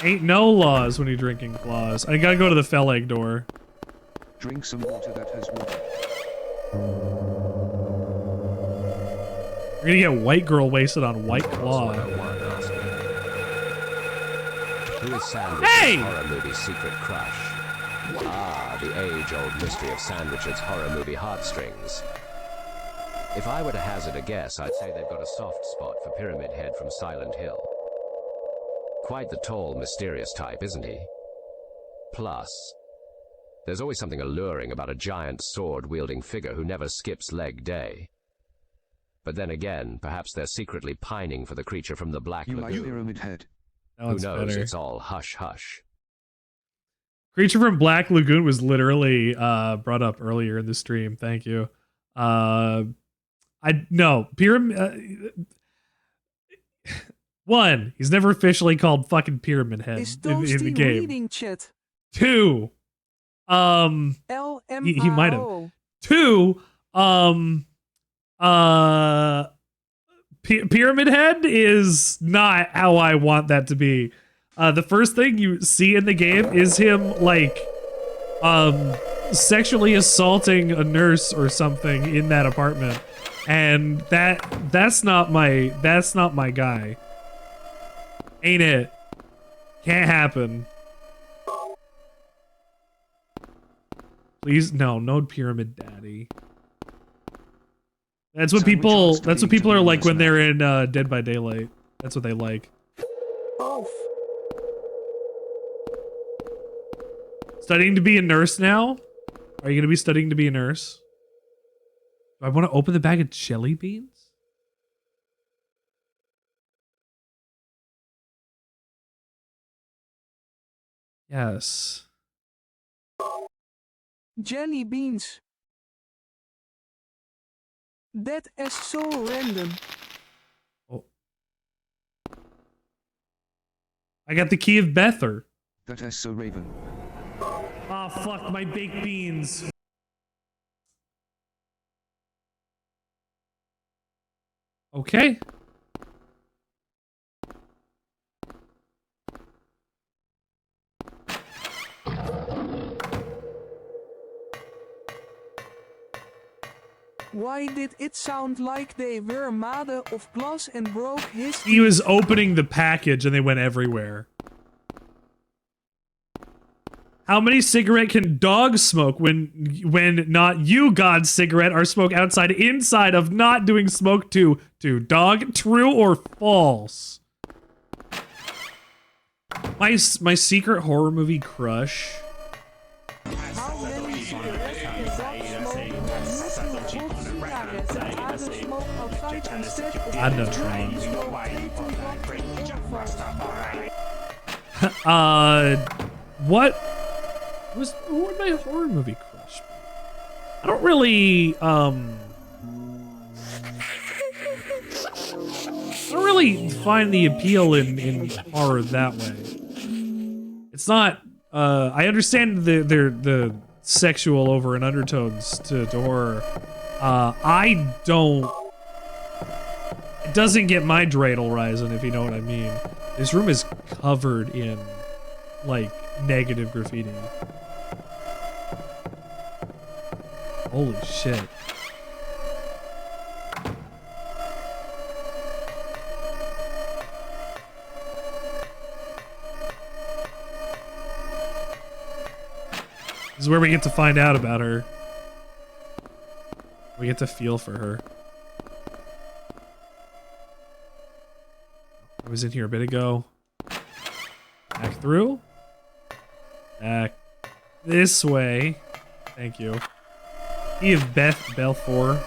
Ain't no laws when you're drinking claws. I gotta go to the Felleg door. Drink some water that has water. We're gonna get white girl wasted on White Claw. Who is Sandwichard's horror movie secret crush? Ah, the age-old mystery of Sandwichard's horror movie heartstrings. If I were to hazard a guess, I'd say they've got a soft spot for Pyramid Head from Silent Hill. Quite the tall, mysterious type, isn't he? Plus, there's always something alluring about a giant sword-wielding figure who never skips leg day. But then again, perhaps they're secretly pining for the creature from the Black Lagoon. You like Pyramid Head? Who knows? Better. It's all hush-hush. Creature from Black Lagoon was literally brought up earlier in the stream. Thank you. Pyramid. One, he's never officially called fucking Pyramid Head in the game. Reading chat. Two, he might have. Two, Pyramid Head is not how I want that to be. The first thing you see in the game is him like sexually assaulting a nurse or something in that apartment, and that's not my guy. Ain't it? Can't happen. Please, no Pyramid Daddy. That's what people are like when they're in Dead by Daylight. That's what they like. Studying to be a nurse now? Are you going to be studying to be a nurse? Do I want to open the bag of jelly beans? Yes. Jelly beans. That is so random. Oh. I got the key of Bether. That is so Raven. Ah, fuck my baked beans. Okay. Why did it sound like they were made of glass and broke his... He was opening the package and they went everywhere. How many cigarette can dogs smoke when not you, God cigarette, are smoke outside inside of not doing smoke to dog? True or false? My secret horror movie crush. How many cigarettes can dogs smoke outside instead of... I'm not trying. Who would my horror movie crush be? I don't really, find the appeal in horror that way. It's not, I understand the sexual over and undertones to horror. I doesn't get my dreidel rising, if you know what I mean. This room is covered in, like, negative graffiti. Holy shit. This is where we get to find out about her. We get to feel for her. I was in here a bit ago. Back through. Back this way. Thank you. Key of Bethlor.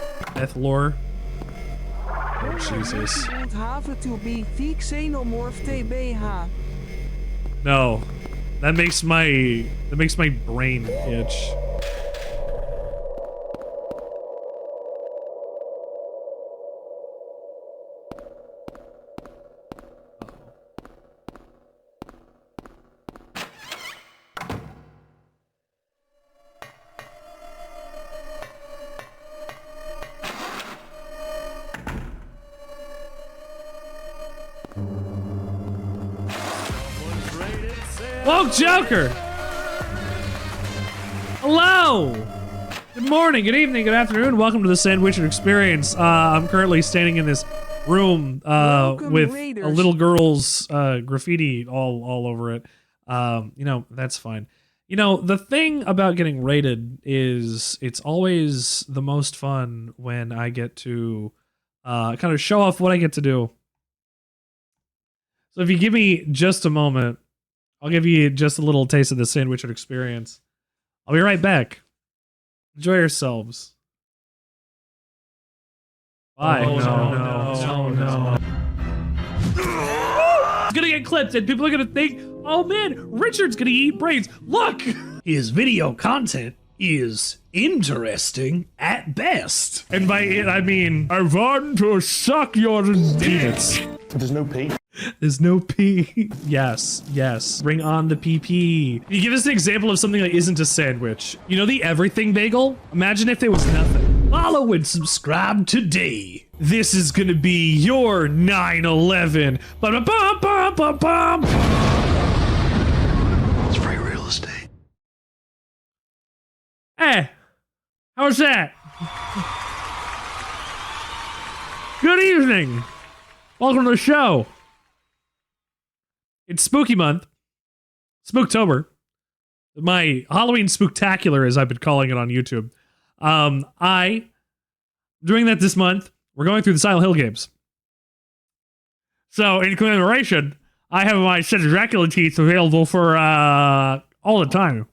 Oh, Jesus. Have to be the xenomorph TBH. No. That makes my brain itch. Whoa, Joker! Hello! Good morning, good evening, good afternoon. Welcome to the Sandwichard Experience. I'm currently standing in this room with a little girl's graffiti all over it. You know, that's fine. You know, the thing about getting rated is it's always the most fun when I get to kind of show off what I get to do. So if you give me just a moment, I'll give you just a little taste of the Sandwichard Experience. I'll be right back. Enjoy yourselves. Bye. Oh, no. It's gonna get clipped and people are gonna think, oh man, Richard's gonna eat brains. Look! His video content is interesting at best. And by it, I mean, I want to suck your peanuts. There's no P. There's no P. Yes. Bring on the PP. You give us an example of something that isn't a sandwich. You know the everything bagel? Imagine if there was nothing. Follow and subscribe today. This is gonna be your 9/11. Ba-ba-bum-bum-bum-bum. It's free real estate. Hey, how's that? Good evening. Welcome to the show. It's spooky month. Spooktober. My Halloween Spooktacular, as I've been calling it on YouTube. Doing that this month. We're going through the Silent Hill games. So, in commemoration, I have my set of Dracula teeth available for all the time.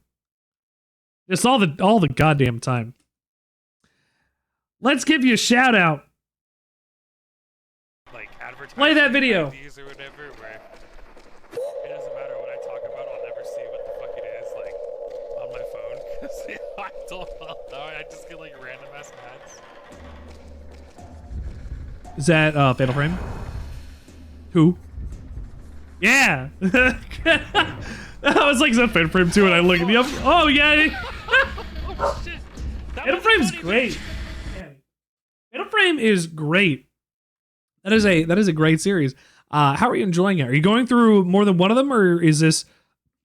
Just all the goddamn time. Let's give you a shout out. Like play that video. Or whatever, where it doesn't matter what I talk about, I'll never see what the fuck it is, like, on my phone. Cause I don't know. I just get like random ass ads. Is that Fatal Frame? Who? Yeah. I was like, is that Fatal Frame 2? And I look at the up. Oh yeah. Oh shit. Fatal Frame's great. Fatal Frame is great. That is a great series. How are you enjoying it? Are you going through more than one of them, or is this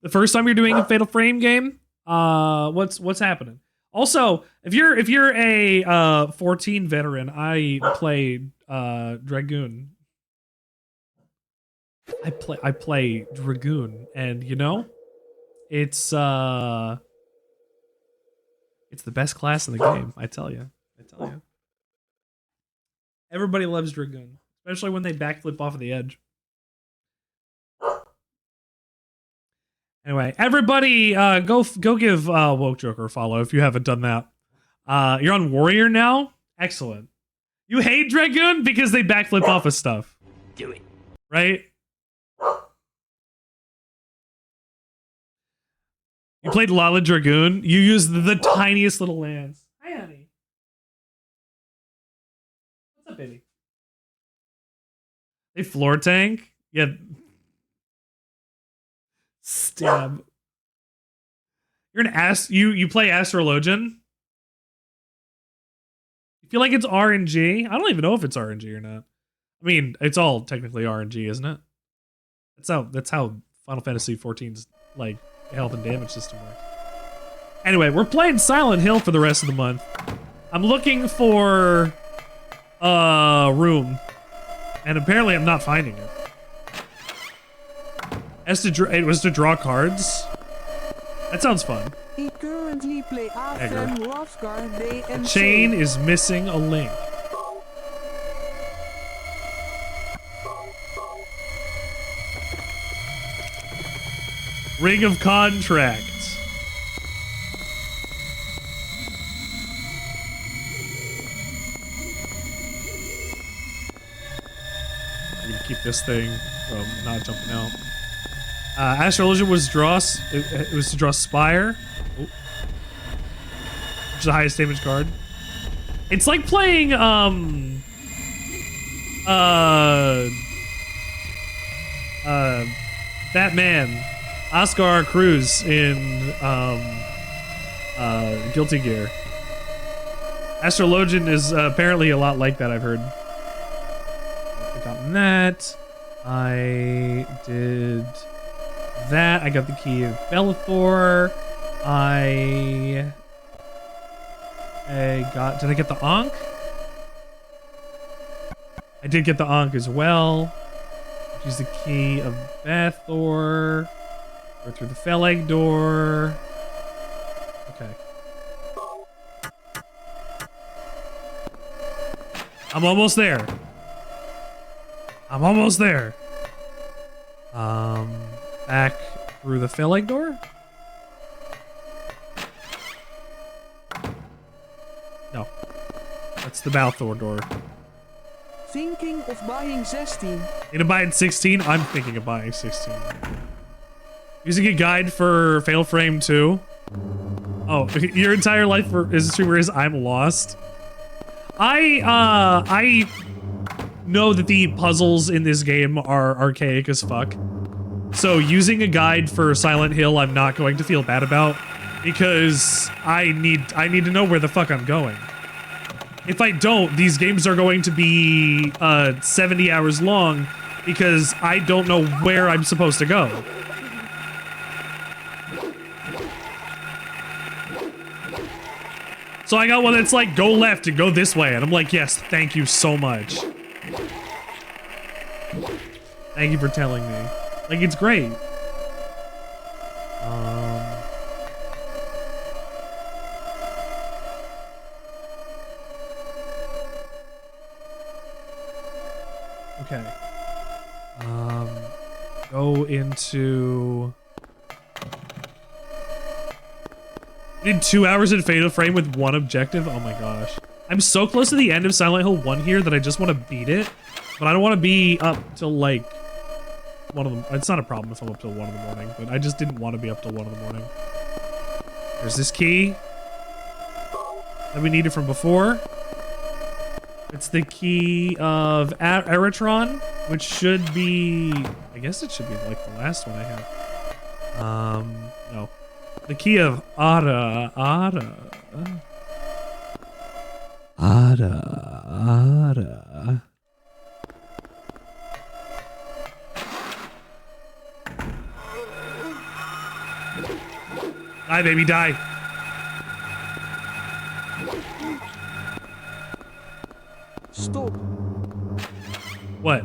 the first time you're doing a Fatal Frame game? What's happening? Also, if you're a 14 veteran, I played Dragoon. I play Dragoon, and you know, it's the best class in the game. I tell you. Everybody loves Dragoon, especially when they backflip off of the edge. Anyway, everybody, go give Woke Joker a follow if you haven't done that. You're on Warrior now? Excellent. You hate Dragoon because they backflip off of stuff. Do it. Right? You played Lala Dragoon? You used the tiniest little lands. Hi, honey. What's up, baby? They floor tank? Yeah. Stab. You're an you play Astrologian? You feel like it's RNG? I don't even know if it's RNG or not. I mean, it's all technically RNG, isn't it? That's how Final Fantasy XIV's like health and damage system works. Anyway, we're playing Silent Hill for the rest of the month. I'm looking for a room, and apparently I'm not finding it. It was to draw cards. That sounds fun. He currently play AFM Ravgar Day and Chain is missing a link. Ring of Contract. I'm gonna keep this thing from not jumping out. Astrologia was it was to draw Spire, which is the highest damage card. It's like playing Batman, Oscar Cruz in Guilty Gear. Astrologian is apparently a lot like that, I've heard. I've gotten that. I did that. I got the key of Bellathor. Did I get the Ankh? I did get the Ankh as well. Use the key of Bathor. Go through the Felag door. Okay. I'm almost there. I'm almost there. Back through the Felag door? No. That's the Balthor door. Thinking of buying 16. Need to buy it 16? I'm thinking of buying 16. Using a guide for Fatal Frame 2. Oh, your entire life as a streamer is I'm lost. I know that the puzzles in this game are archaic as fuck. So using a guide for Silent Hill, I'm not going to feel bad about because I need to know where the fuck I'm going. If I don't, these games are going to be 70 hours long because I don't know where I'm supposed to go. So I got one that's like, go left and go this way. And I'm like, yes, thank you so much. Thank you for telling me. Like, it's great. Okay. Go into... Did 2 hours in Fatal Frame with one objective? Oh my gosh. I'm so close to the end of Silent Hill 1 here that I just want to beat it. But I don't want to be up till like 1 of them. It's not a problem if I'm up till 1 in the morning, but I just didn't want to be up till 1 in the morning. There's this key that we needed from before. It's the key of Eritron, which should be, I guess it should be like the last one I have. No. The key of Ada. Die, baby, die. Stop. What?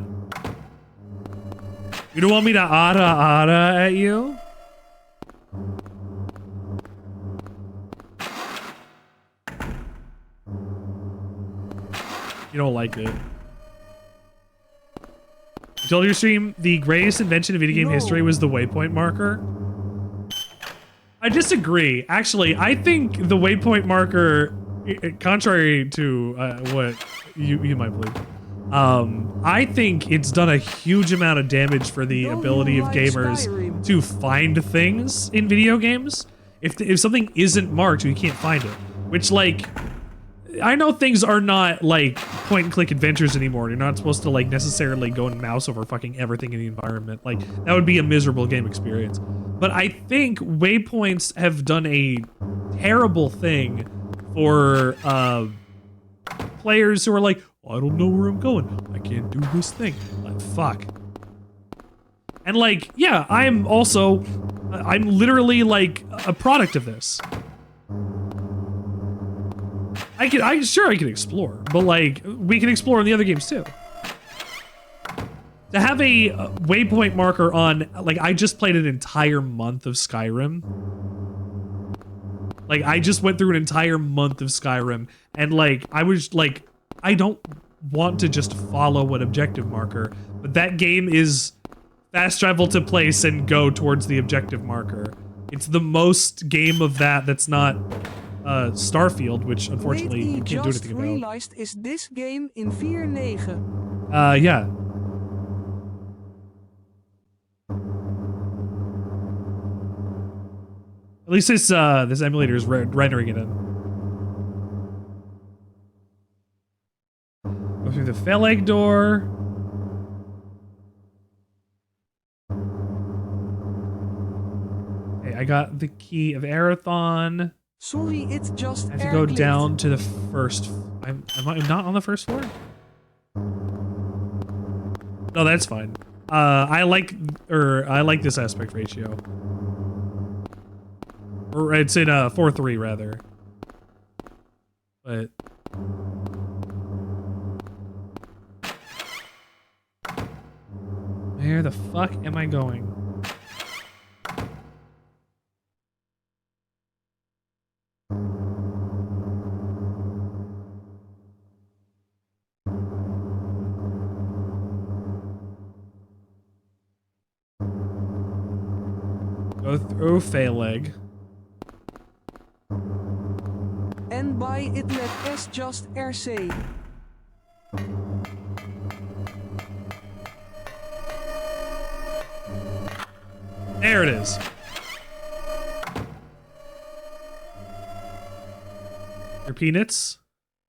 You don't want me to Ada at you? You don't like it. You told your stream the greatest invention in video game history was the waypoint marker. I disagree. Actually, I think the waypoint marker, contrary to what you might believe, I think it's done a huge amount of damage for the ability of gamers to find things in video games. If something isn't marked, you can't find it. Which, like, I know things are not like point and click adventures anymore. You're not supposed to like necessarily go and mouse over fucking everything in the environment. Like, that would be a miserable game experience. But I think waypoints have done a terrible thing for players who are like, I don't know where I'm going. I can't do this thing. Like, fuck. And like, yeah, I'm literally like a product of this. I can explore, but like, we can explore in the other games too. To have a waypoint marker on, like, I just played an entire month of Skyrim. Like, I just went through an entire month of Skyrim, and like, I was like, I don't want to just follow an objective marker, but that game is fast travel to place and go towards the objective marker. It's the most game of that's not Starfield, which unfortunately you can't do anything about. Realized is this game in 4.9. Yeah. At least this emulator is rendering it in. Go through the Felag door. Okay, I got the key of Arathon. Sorry, it's just I have to go down to the first. Am I not on the first floor? No, that's fine. I like this aspect ratio. Or it's in 4:3 rather. But where the fuck am I going? Go through Felag. And by it let S just RC. There it is. Your peanuts?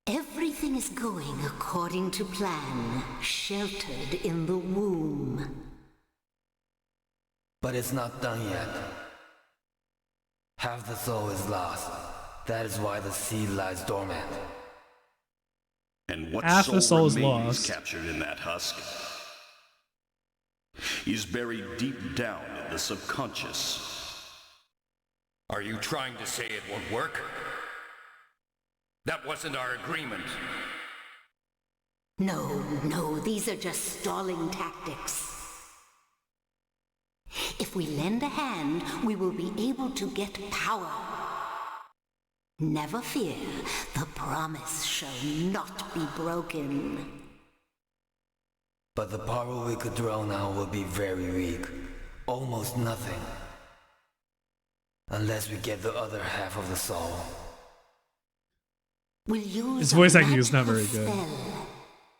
Everything is going according to plan, sheltered in the womb. But it's not done yet. Half the soul is lost. That is why the seed lies dormant. And what half the soul is lost. Captured in that husk is buried deep down in the subconscious. Are you trying to say it won't work? That wasn't our agreement. No, these are just stalling tactics. If we lend a hand, we will be able to get power. Never fear, the promise shall not be broken. But the power we could draw now will be very weak. Almost nothing. Unless we get the other half of the soul. We'll use his voice acting is not very good.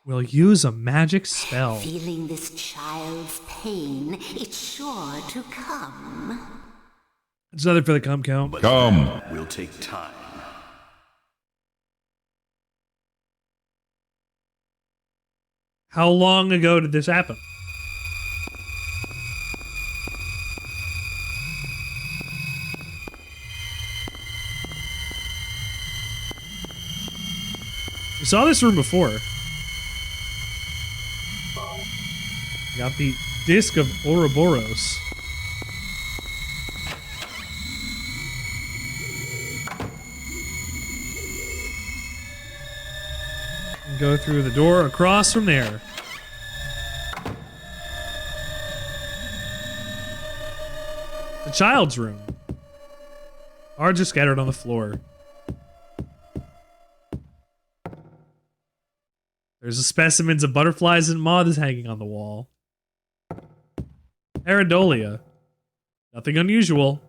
We'll use a magic spell. Feeling this child's pain, it's sure to come. It's another for the cum count. But come. Will take time. How long ago did this happen? We saw this room before. Got the Disc of Ouroboros. And go through the door across from there. The child's room. Cards are scattered on the floor. There's a specimens of butterflies and moths hanging on the wall. Paradolia. Nothing unusual.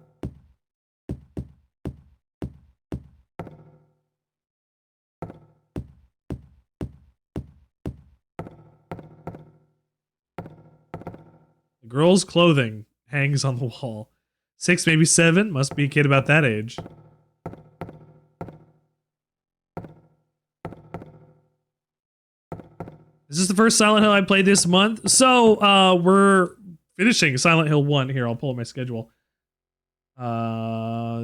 The girl's clothing hangs on the wall. 6, maybe 7. Must be a kid about that age. Is this the first Silent Hill I played this month? So, we're finishing Silent Hill 1. Here, I'll pull up my schedule.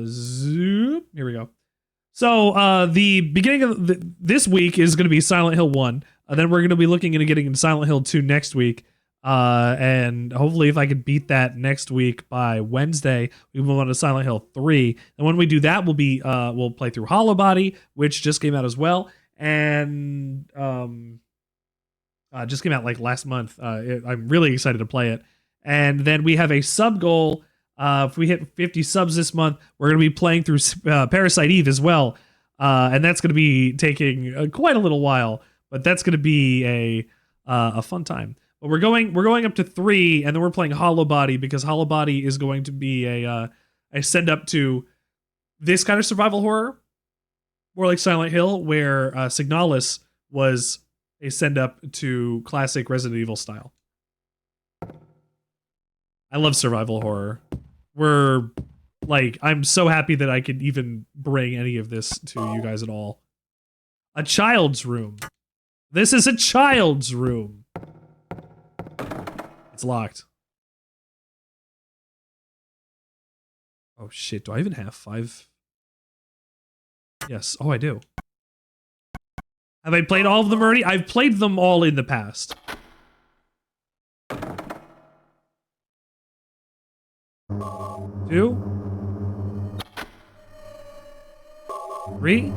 Zoop. Here we go. So the beginning of this week is going to be Silent Hill 1. Then we're going to be looking into getting into Silent Hill 2 next week. And hopefully if I could beat that next week by Wednesday, we move on to Silent Hill 3. And when we do that, we'll play through Hollow Body, which just came out as well. And just came out like last month. I'm really excited to play it. And then we have a sub goal. If we hit 50 subs this month, we're going to be playing through Parasite Eve as well. And that's going to be taking quite a little while, but that's going to be a fun time. But we're going up to 3, and then we're playing Hollow Body because Hollow Body is going to be a send up to this kind of survival horror, more like Silent Hill, where Signalis was a send up to classic Resident Evil style. I love survival horror. I'm so happy that I could even bring any of this to you guys at all. A child's room. This is a child's room. It's locked. Oh shit, do I even have 5? Yes, oh I do. Have I played all of them already? I've played them all in the past. 2, 3.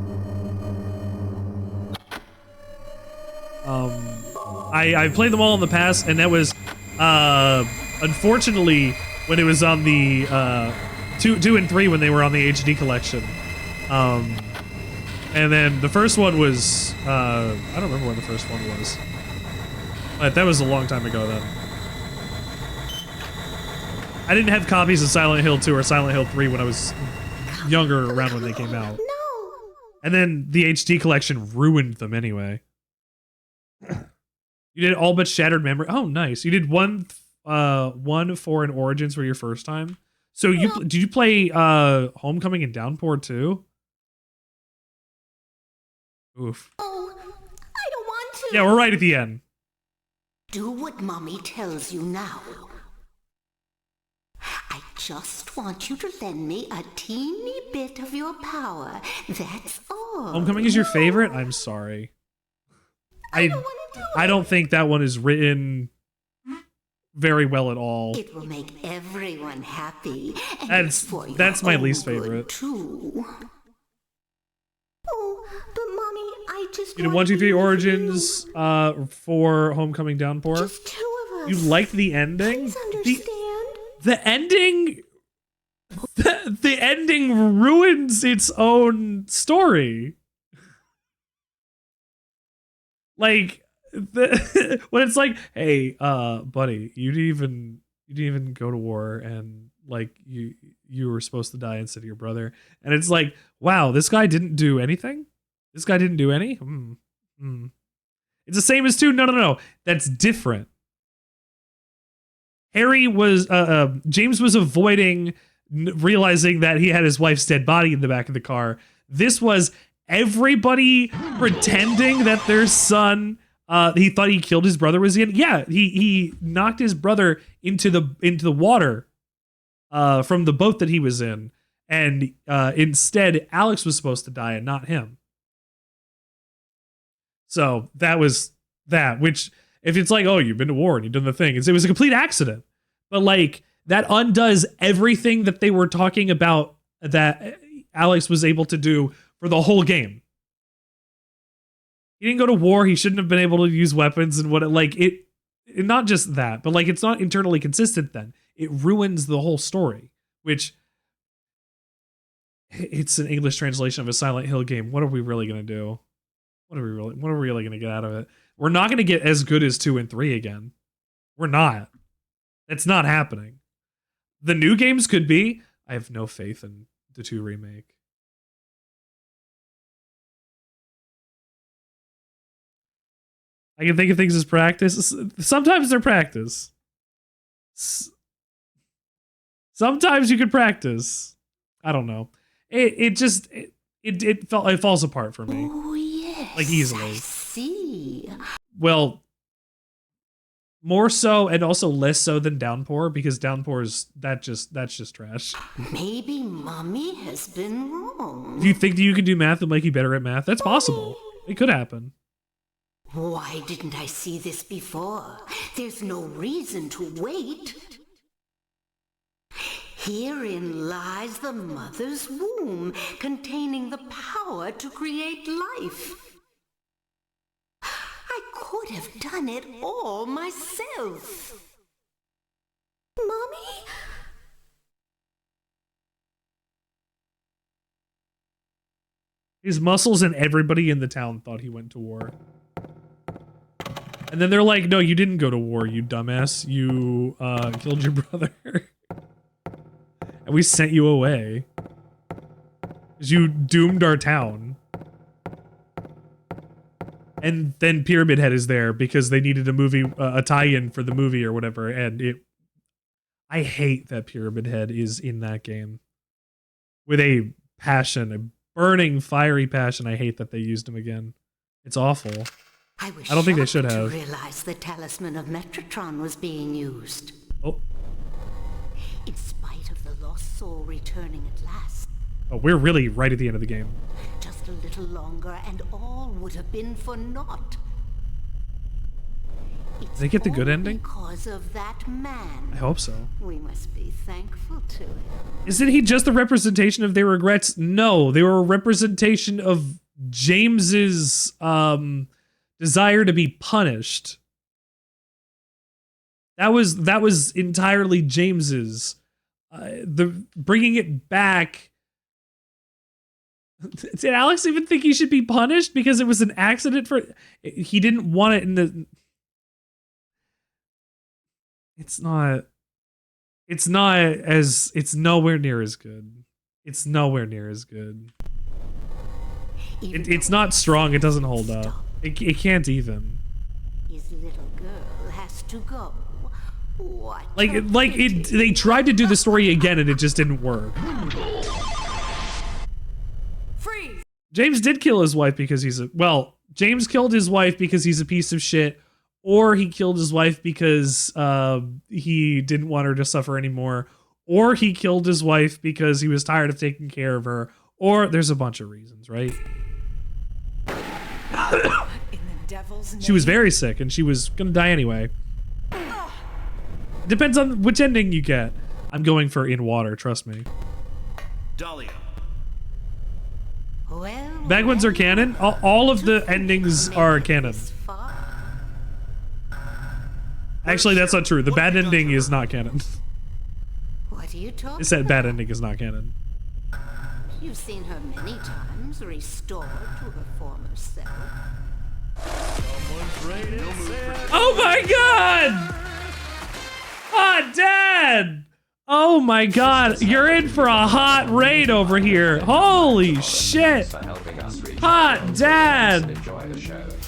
I played them all in the past, and that was unfortunately when it was on the 2 and 3 when they were on the HD collection. And then the first one was I don't remember when the first one was, but that was a long time ago then. I didn't have copies of Silent Hill 2 or Silent Hill 3 when I was younger, around when they came out. And then the HD collection ruined them anyway. You did all but Shattered Memory. Oh, nice. You did 1, 4, and Origins for your first time. So did you play Homecoming and Downpour too? Oof. Oh, I don't want to. Yeah, we're right at the end. Do what Mommy tells you now. I just want you to lend me a teeny bit of your power. That's all. Homecoming is your favorite? I'm sorry. I don't think that one is written very well at all. It will make everyone happy. And That's my least favorite. Too. Oh, but Mommy, I just You did 1, 2, 3 Origins for Homecoming Downpour. Just 2 of us. You liked the ending? Please understand. The ending the ending ruins its own story. Like when it's like, hey, buddy, you didn't even go to war, and like you were supposed to die instead of your brother, and it's like, wow, this guy didn't do anything. This guy didn't do any. It's the same as 2. No, that's different. Harry was James was avoiding realizing that he had his wife's dead body in the back of the car. This was everybody pretending that their son he thought he killed his brother was in. Yeah, he knocked his brother into the water from the boat that he was in, and instead Alex was supposed to die and not him. So that was that, which if it's like, oh, you've been to war and you've done the thing, it was a complete accident. But like that undoes everything that they were talking about that Alex was able to do for the whole game. He didn't go to war. He shouldn't have been able to use weapons and not just that, but like it's not internally consistent then. It ruins the whole story, which it's an English translation of a Silent Hill game. What are we really going to do? What are we really going to get out of it? We're not going to get as good as 2 and 3 again. We're not. It's not happening. The new games could be. I have no faith in the 2 remake. I can think of things as practice. Sometimes they're practice. Sometimes you can practice. I don't know. It falls apart for me. Oh yes. Like easily. I see. Well, More so and also less so than Downpour, because Downpour is that's just trash. Maybe Mommy has been wrong. Do you think that you could do math and make you better at math? That's possible. It could happen. Why didn't I see this before? There's no reason to wait. Herein lies the mother's womb, containing the power to create life. I could have done it all myself. Mommy? His muscles and everybody in the town thought he went to war. And then they're like, no, you didn't go to war, you dumbass. You killed your brother. And we sent you away. Because you doomed our town. And then Pyramid Head is there because they needed a movie, a tie-in for the movie or whatever. And I hate that Pyramid Head is in that game. With a passion, a burning, fiery passion. I hate that they used him again. It's awful. I don't think they should have. Realize the talisman of Metatron was being used. Oh. In spite of the lost soul returning at last. Oh, we're really right at the end of the game. Just a little longer and all would have been for naught. Did they get the good ending? Because of that man. I hope so. We must be thankful to him. Isn't he just a representation of their regrets? No, they were a representation of James's desire to be punished. That was entirely James's. The bringing it back. Did Alex even think he should be punished because it was an accident for? He didn't want it in the. It's not as. It's nowhere near as good. It's nowhere near as good. It's not strong. It doesn't hold up. It can't even. His little girl has to go. What? They tried to do the story again and it just didn't work. Freeze! James did kill his wife because he's a James killed his wife because he's a piece of shit, or he killed his wife because he didn't want her to suffer anymore, or he killed his wife because he was tired of taking care of her, or there's a bunch of reasons, right? She was very sick and she was gonna die anyway. Depends on which ending you get. I'm going for in water, trust me. Dahlia. Bag ones are canon. All of the endings are canon. Actually, that's not true. The bad ending is not canon. What are you talking It said bad ending is not canon. You've seen her many times, restored to her former self. Oh my god! Hot Dad! Oh my god, you're in for a hot raid over here. Holy shit! Hot Dad!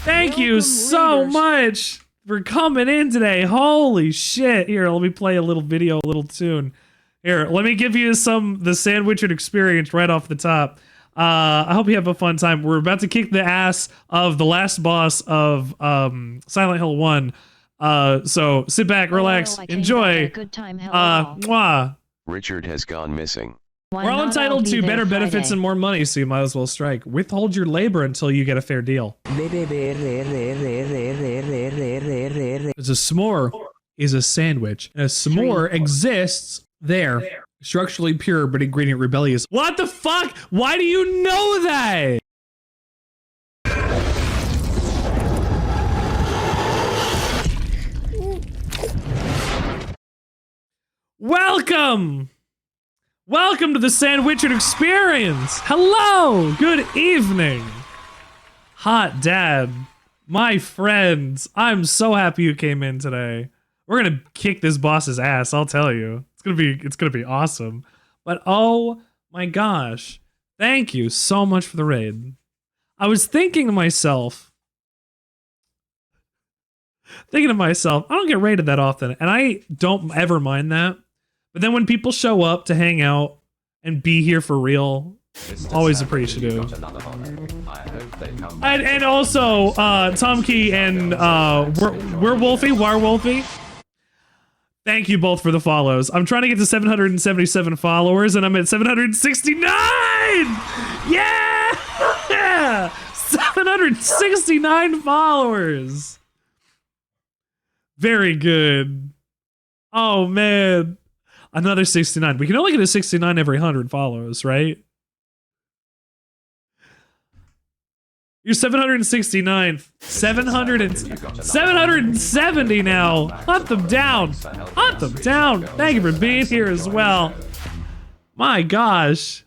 Thank you so much for coming in today. Holy shit. Here, let me play a little video, a little tune. Here, let me give you the Sandwichard experience right off the top. I hope you have a fun time. We're about to kick the ass of the last boss of Silent Hill 1. So sit back, relax, enjoy. Good time, mwah. Richard has gone missing. We're all entitled to better benefits and more money, so you might as well strike. Withhold your labor until you get a fair deal. Because a s'more is a sandwich, and a s'more exists there. Structurally pure, but ingredient rebellious. What the fuck? Why do you know that? Welcome! Welcome to the Sandwichard experience! Hello! Good evening! Hot Dad, my friends, I'm so happy you came in today. We're gonna kick this boss's ass, I'll tell you. It's gonna be awesome. But oh my gosh, thank you so much for the raid. I was thinking to myself, I don't get raided that often, and I don't ever mind that. But then when people show up to hang out and be here for real, always appreciative. I hope And also, Tom Key and Werewolfie. Thank you both for the follows. I'm trying to get to 777 followers, and I'm at 769! Yeah! 769 followers! Very good. Oh, man. Another 69. We can only get a 69 every 100 follows, right? You're 769. 770 now. Hunt them down. Hunt them down. Thank you for being here as well. My gosh.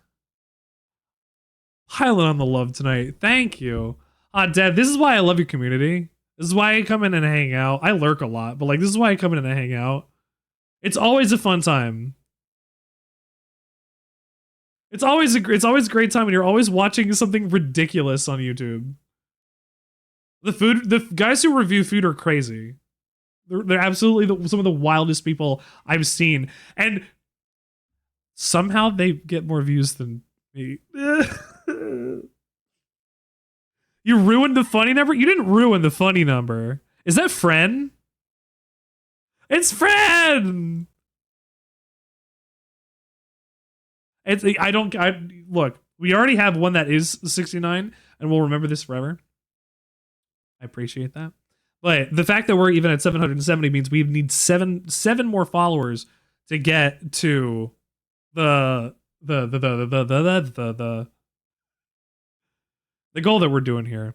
Piling on the love tonight. Thank you. Dad, this is why I love your community. This is why I come in and hang out. I lurk a lot, but like this is why I come in and hang out. It's always a fun time. It's always a great time, and you're always watching something ridiculous on YouTube. The guys who review food are crazy. They're absolutely some of the wildest people I've seen, and somehow they get more views than me. You ruined the funny number? You didn't ruin the funny number. Is that Fren? It's Fren! Look, we already have one that is 69, and we'll remember this forever. I appreciate that. But the fact that we're even at 770 means we need seven more followers to get to the goal that we're doing here.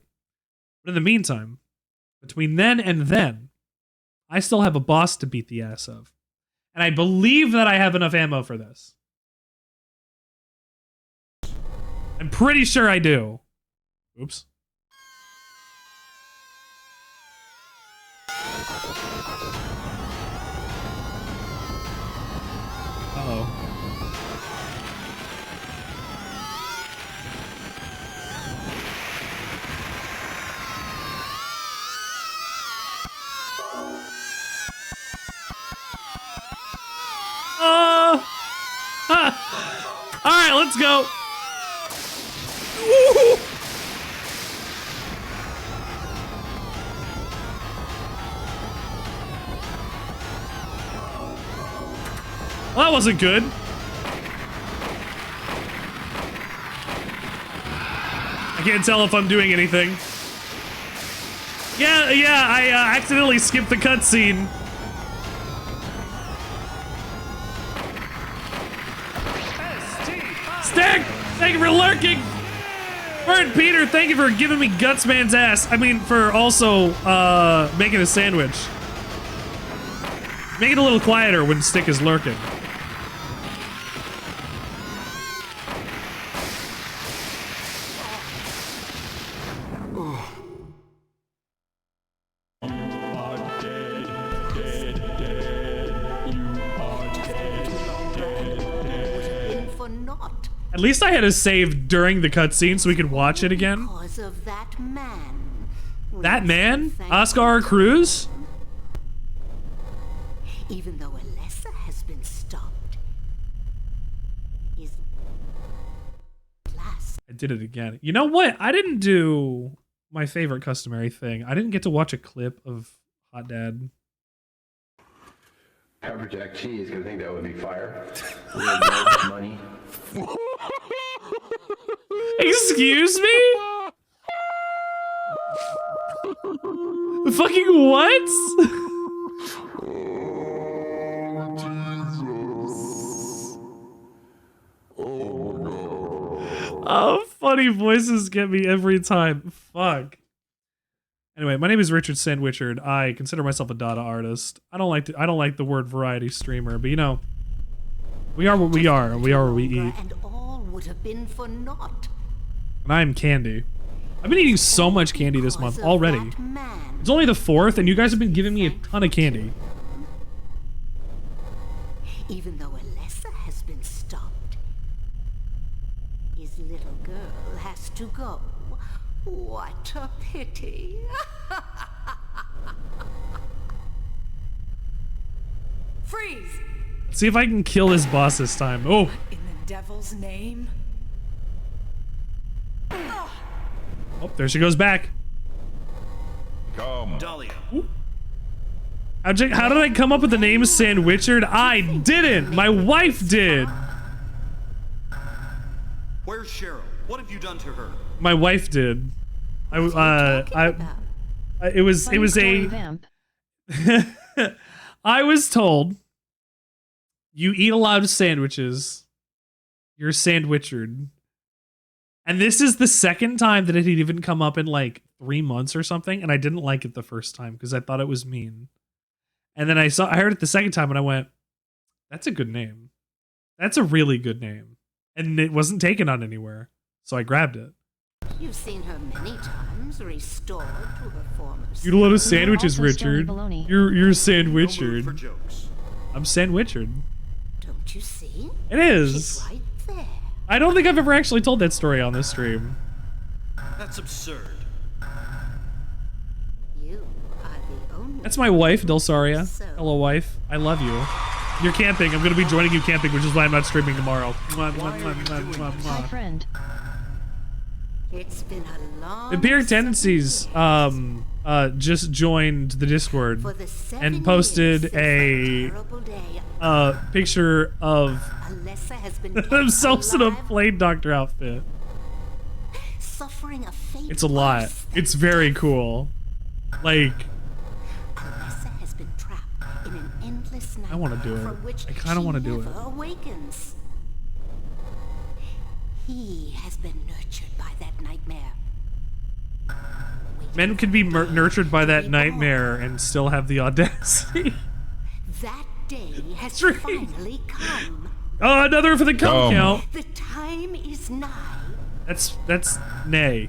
But in the meantime, between then and then, I still have a boss to beat the ass of. And I believe that I have enough ammo for this. I'm pretty sure I do. Oops. Uh-oh. All right, let's go. Woo! Well, that wasn't good. I can't tell if I'm doing anything. Yeah, I accidentally skipped the cutscene. Stick! Thank you for lurking! Bird Peter, thank you for giving me Gutsman's ass. I mean, for also making a sandwich. Make it a little quieter when Stick is lurking. At least I had a save during the cutscene so we could watch it again. Because of that man. That man? Oscar Cruz? Even though Alessa has been stopped, his last. I did it again. You know what? I didn't do my favorite customary thing. I didn't get to watch a clip of Hot Dad. Pepperjack cheese, gonna think that would be fire. Money. Excuse me? Fucking what? Oh, funny voices get me every time. Fuck. Anyway, my name is Richard Sandwichard. I consider myself a data artist. I don't like the word variety streamer, but you know, we are what we are, and we are what we eat. And all would have been for naught. And I'm candy. I've been eating so much candy this month already. It's only the 4th, and you guys have been giving me a ton of candy. Even though Alessa has been stopped, his little girl has to go. What a pity. Freeze! Let's see if I can kill this boss this time. Oh. In the devil's name. Oh, there she goes back. Come. Dahlia. How did I come up with the name Sandwichard? I didn't. My wife did. Where's Cheryl? What have you done to her? My wife did. It was a. I was told you eat a lot of sandwiches. You're Sandwichard. And this is the second time that it had even come up in like 3 months or something, and I didn't like it the first time because I thought it was mean. And then I heard it the second time and I went, that's a good name. That's a really good name. And it wasn't taken on anywhere. So I grabbed it. You've seen her many times, restored to her former Eat a lot of sandwiches, Also stony Richard. baloney. You're No move Sandwichard. for jokes. I'm Sandwichard. Don't you see? It is. She's right there. I don't think I've ever actually told that story on this stream. That's absurd. You are the only. That's my wife, Delsaria. Hello, wife. I love you. You're camping. I'm going to be joining you camping, which is why I'm not streaming tomorrow. Mwah, mwah, mwah, mwah, mwah, My mwah. friend. It's been a long. Empiric Tendencies just joined the Discord For the 7 and posted years since a that terrible day, picture of Alessa has been themselves in a alive, Blade Doctor outfit. suffering a fate. It's a lot. It's very cool. Like, Alessa has been trapped in an endless night. I want to do it. From which I kind of she want to do it. never awakens. He has been nurtured by that nightmare. Men can be nurtured by that nightmare and still have the audacity. That day has Dream. finally come. Oh, another for the cum count. The time is nigh. That's nay.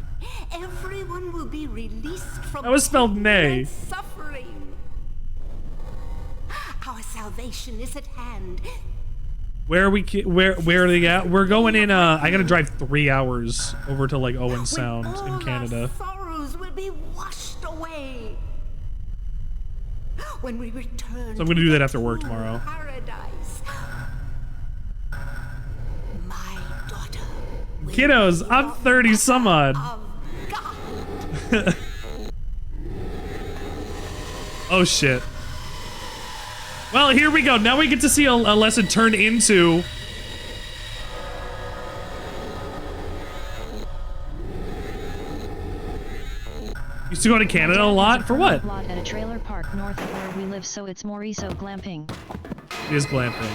Everyone will be released from That was spelled pain nay. and suffering. Our salvation is at hand. Where are we? Where are they at? We're going in. I gotta drive 3 hours over to like Owen Sound in Canada. Sorrows will be washed away. When we return. So I'm gonna do that after work tomorrow. Paradise. My daughter. Kiddos, I'm 30 some odd. Oh shit. Well, here we go. Now we get to see a lesson turned into. Used to go to Canada a lot? For what? Lot at a trailer park north of where we live, so it's more ESO glamping. It is glamping.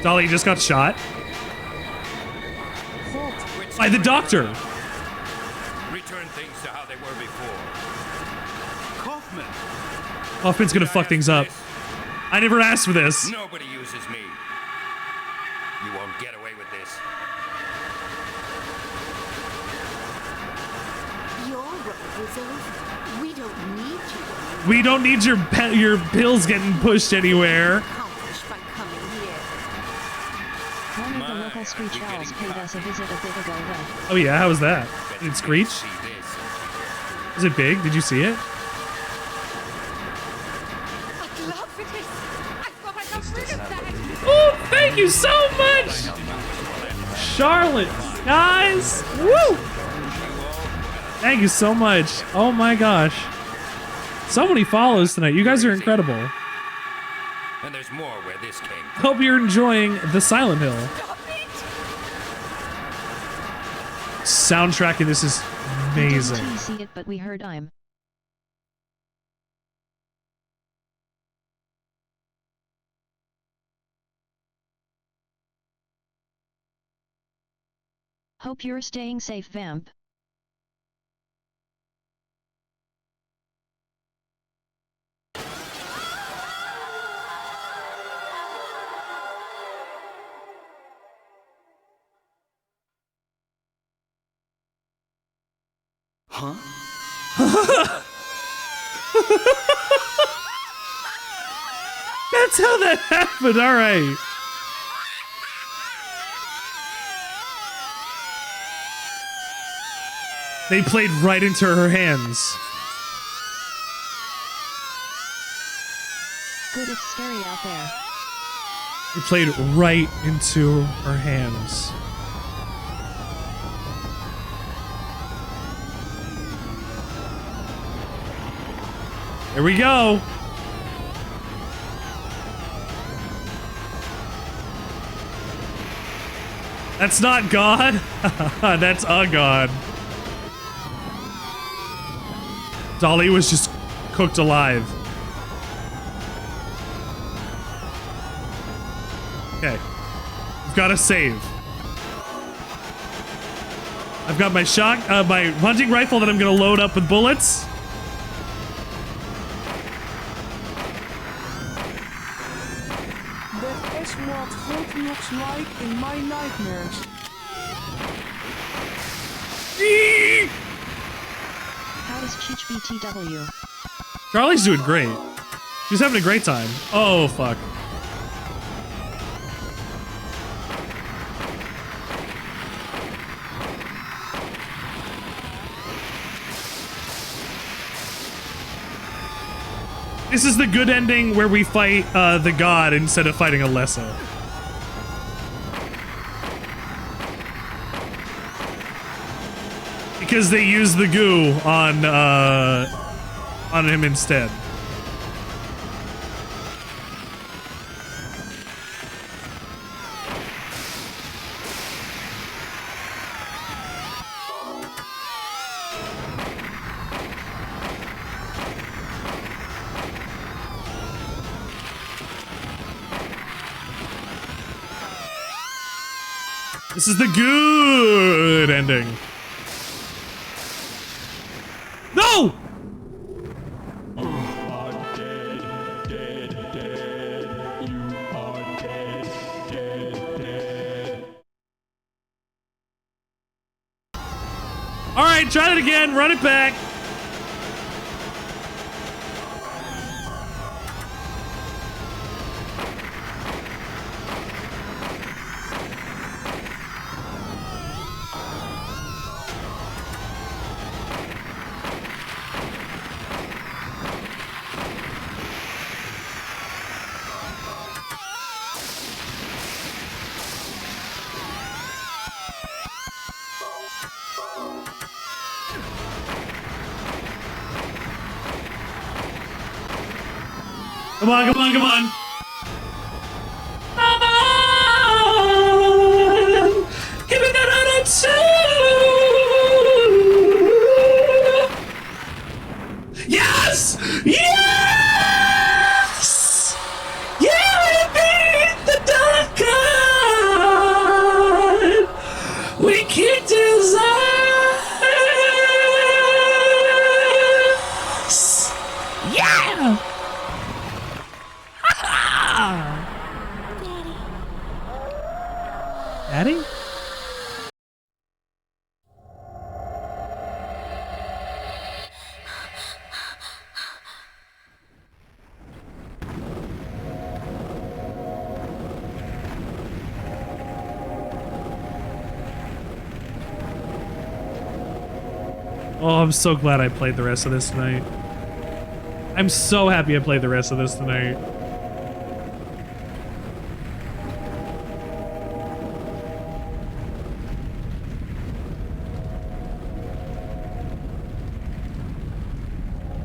Dolly just got shot. By the doctor. Return things to how they were before. Kaufman. Hoffman's gonna fuck things up. I never asked for this. Nobody uses me. You won't get away with this. Your road is over. We don't need you. We don't need your pills getting pushed anywhere. Accomplished by coming here. One of the local screech owls paid us a visit a bit ago though. Oh yeah, how was that? Did it screech? Was it big? Did you see it? Oh, thank you so much! Charlotte, guys! Woo! Thank you so much. Oh my gosh. So many follows tonight. You guys are incredible. And there's more where this came from. Hope you're enjoying the Silent Hill. Soundtrack in this is amazing. We didn't see it, but we heard I'm. Hope you're staying safe, Vamp. Huh? That's how that happened. All right. They played right into her hands. Good, it's scary out there. They played right into her hands. Here we go. That's not God. That's a God. Dolly was just cooked alive. Okay. We've got to save. I've got my my hunting rifle that I'm gonna load up with bullets. That is what God looks like in my nightmares. How is Cheech BTW? Charlie's doing great. She's having a great time. Oh, fuck. This is the good ending where we fight the god instead of fighting Alessa. Because they use the goo on him instead. This is the good ending. No! All right, try it again. Run it back. Come on, come on, come on. Come on. Give me that attitude. Yes! Yes! Yeah, we beat the dark god. We kicked his ass. Yeah! Daddy? Oh, I'm so glad I played the rest of this tonight. I'm so happy I played the rest of this tonight.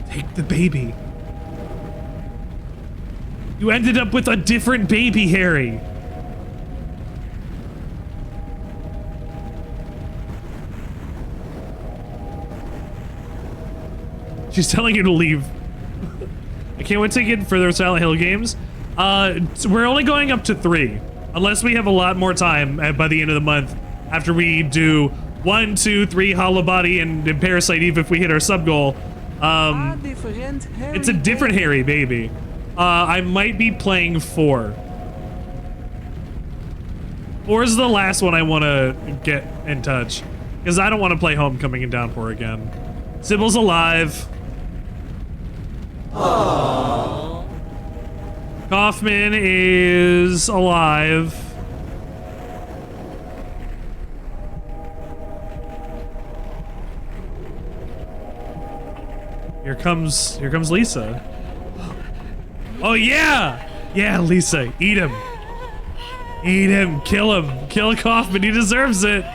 Take the baby. You ended up with a different baby, Harry. She's telling you to leave. I can't wait to get further Silent Hill games. We're only going up to 3. Unless we have a lot more time by the end of the month. After we do 1, 2, 3 Hollow Body and Parasite Eve if we hit our sub goal. It's a different Harry baby. I might be playing 4. 4 is the last one I want to get in touch. Because I don't want to play Homecoming and Downpour again. Sybil's alive. Aww. Kaufman is alive. Here comes Lisa. Oh yeah! Yeah, Lisa, eat him. Eat him, kill him. Kill Kaufman, he deserves it.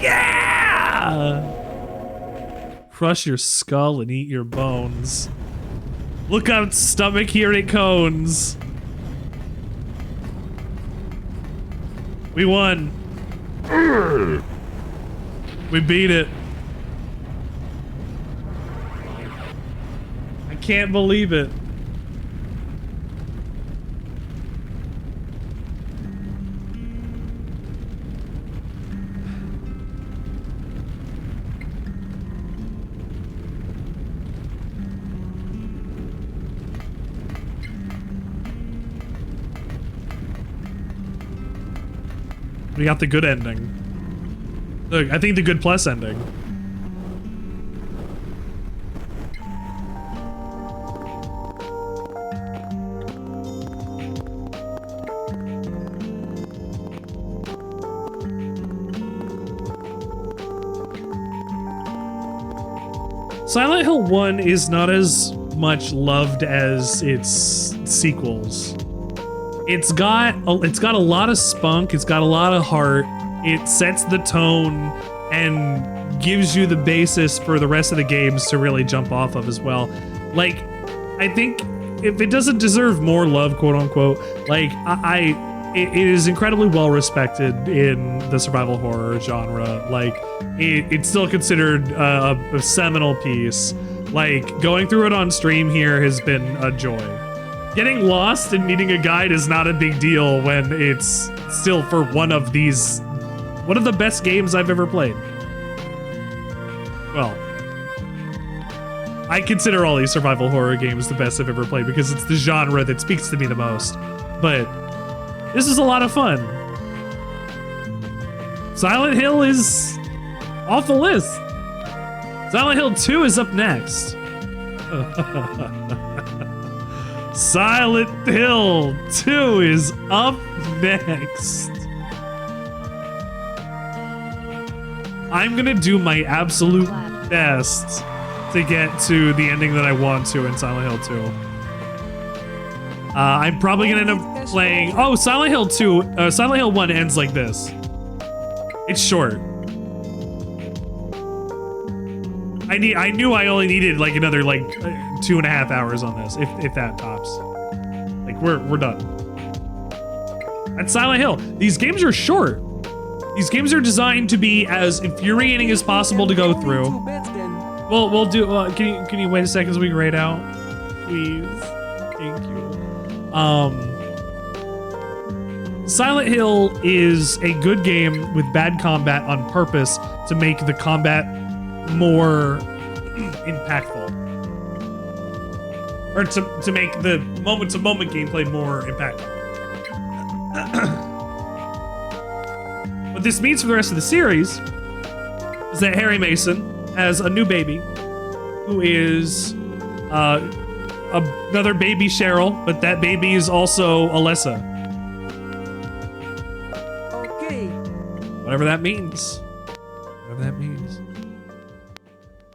Yeah! crush your skull and eat your bones. Look out, stomach, here it cones. We won. We beat it. I can't believe it. We got the good ending. Look, I think the good plus ending. Silent Hill 1 is not as much loved as its sequels. It's got a lot of spunk, it's got a lot of heart, it sets the tone and gives you the basis for the rest of the games to really jump off of as well. Like, I think if it doesn't deserve more love, quote unquote, like it is incredibly well respected in the survival horror genre. Like, it's still considered a seminal piece. Like, going through it on stream here has been a joy. Getting lost and needing a guide is not a big deal when it's still for one of the best games I've ever played. Well, I consider all these survival horror games the best I've ever played because it's the genre that speaks to me the most. But this is a lot of fun. Silent Hill is off the list. Silent Hill 2 is up next. Silent Hill 2 is up next. I'm gonna do my absolute best to get to the ending that I want to in Silent Hill 2. I'm probably gonna end up playing... Oh, Silent Hill 2, Silent Hill 1 ends like this. It's short. I knew I only needed like another like 2.5 hours on this, if that tops. Like we're done. At Silent Hill, these games are short. These games are designed to be as infuriating as possible to go through. We'll do. Can you wait a second so we can rate out, please? Thank you. Silent Hill is a good game with bad combat on purpose to make the combat more impactful, or to make the moment-to-moment gameplay more impactful. What this means for the rest of the series is that Harry Mason has a new baby who is another baby Cheryl, but that baby is also Alessa. Okay. Whatever that means. Whatever that means.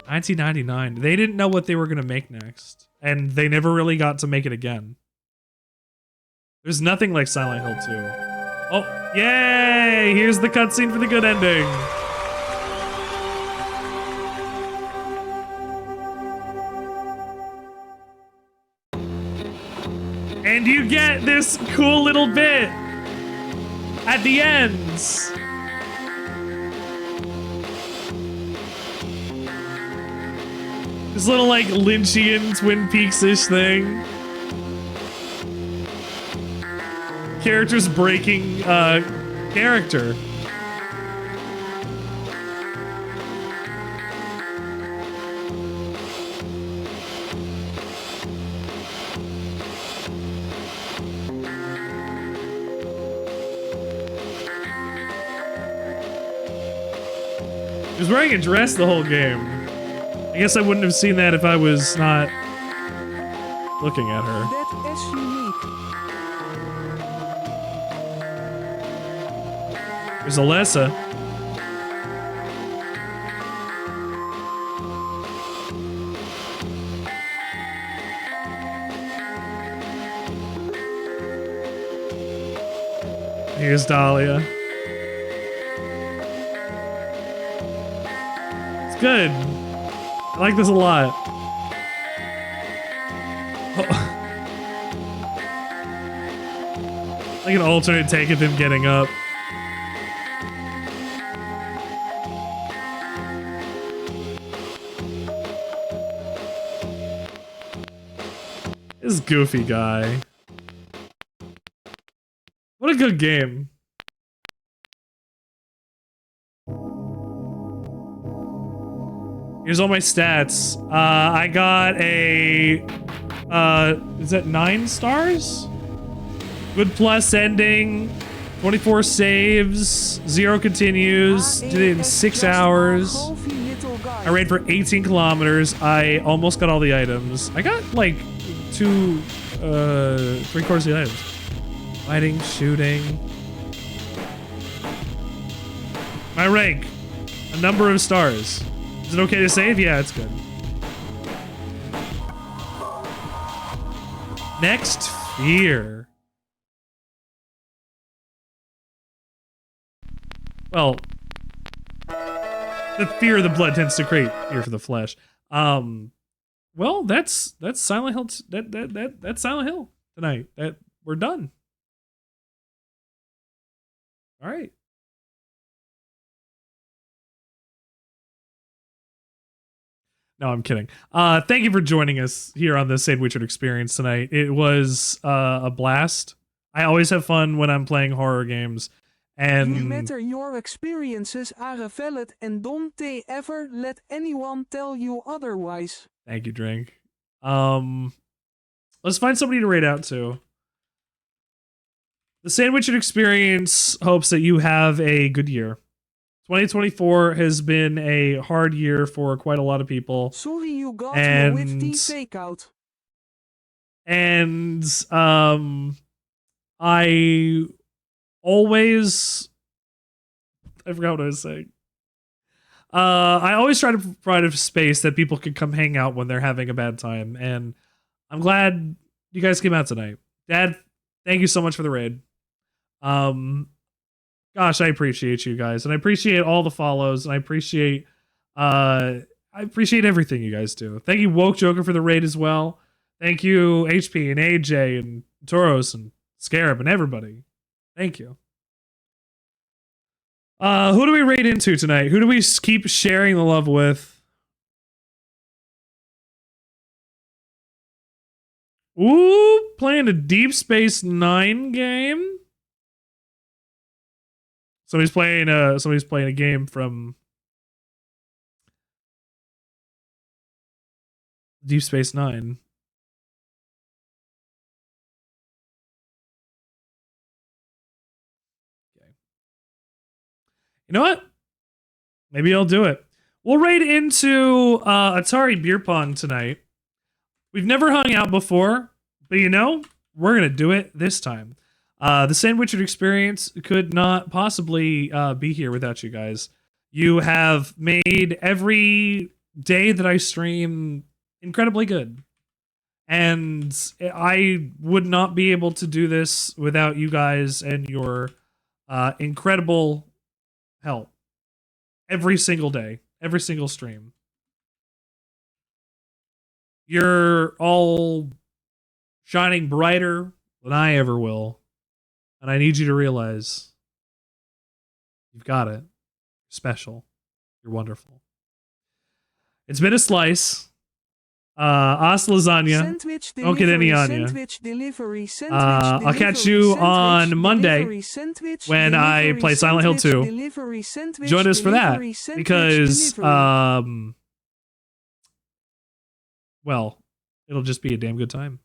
1999. They didn't know what they were going to make next, and they never really got to make it again. There's nothing like Silent Hill 2. Oh, yay! Here's the cutscene for the good ending. And you get this cool little bit at the end. This little like Lynchian Twin Peaks-ish thing. Characters breaking character. He was wearing a dress the whole game. I guess I wouldn't have seen that if I was not looking at her. That is unique. There's Alessa. Here's Dahlia. It's good. I like this a lot. Like an alternate take of him getting up. This goofy guy. What a good game. Here's all my stats. I got a, is that 9 stars? Good plus ending, 24 saves, 0 continues, did it in 6 hours. I ran for 18 kilometers. I almost got all the items. I got like 3/4 of the items. Fighting, shooting. My rank, a number of stars. Is it okay to save? Yeah, it's good. Next fear. Well, the fear of the blood tends to create fear for the flesh. Well, that's Silent Hill. That's Silent Hill tonight. We're done. All right. No, I'm kidding. Thank you for joining us here on the Sandwichard experience tonight. It was a blast. I always have fun when I'm playing horror games. And no matter your experiences are valid and don't they ever let anyone tell you otherwise. Thank you, Drink. Let's find somebody to rate out to. The Sandwichard experience hopes that you have a good year. 2024 has been a hard year for quite a lot of people. Sorry you got me with the takeout. And I always, I forgot what I was saying. I always try to provide a space that people can come hang out when they're having a bad time, and I'm glad you guys came out tonight. Dad, thank you so much for the raid. Gosh, I appreciate you guys, and I appreciate all the follows, and I appreciate everything you guys do. Thank you, Woke Joker, for the raid as well. Thank you, HP and AJ and Toros and Scarab and everybody. Thank you. Who do we raid into tonight? Who do we keep sharing the love with? Ooh, playing a Deep Space Nine game. Somebody's playing a game from Deep Space Nine. Okay. You know what? Maybe I'll do it. We'll raid into Atari Beer Pong tonight. We've never hung out before, but you know, we're gonna do it this time. The Sandwichard experience could not possibly be here without you guys. You have made every day that I stream incredibly good. And I would not be able to do this without you guys and your incredible help. Every single day, every single stream. You're all shining brighter than I ever will. And I need you to realize you've got it. You're special. You're wonderful. It's been a slice. As lasagna. Don't get any on you. I'll catch you on Monday when I play Silent Hill 2. Join us for that. Because, well, it'll just be a damn good time.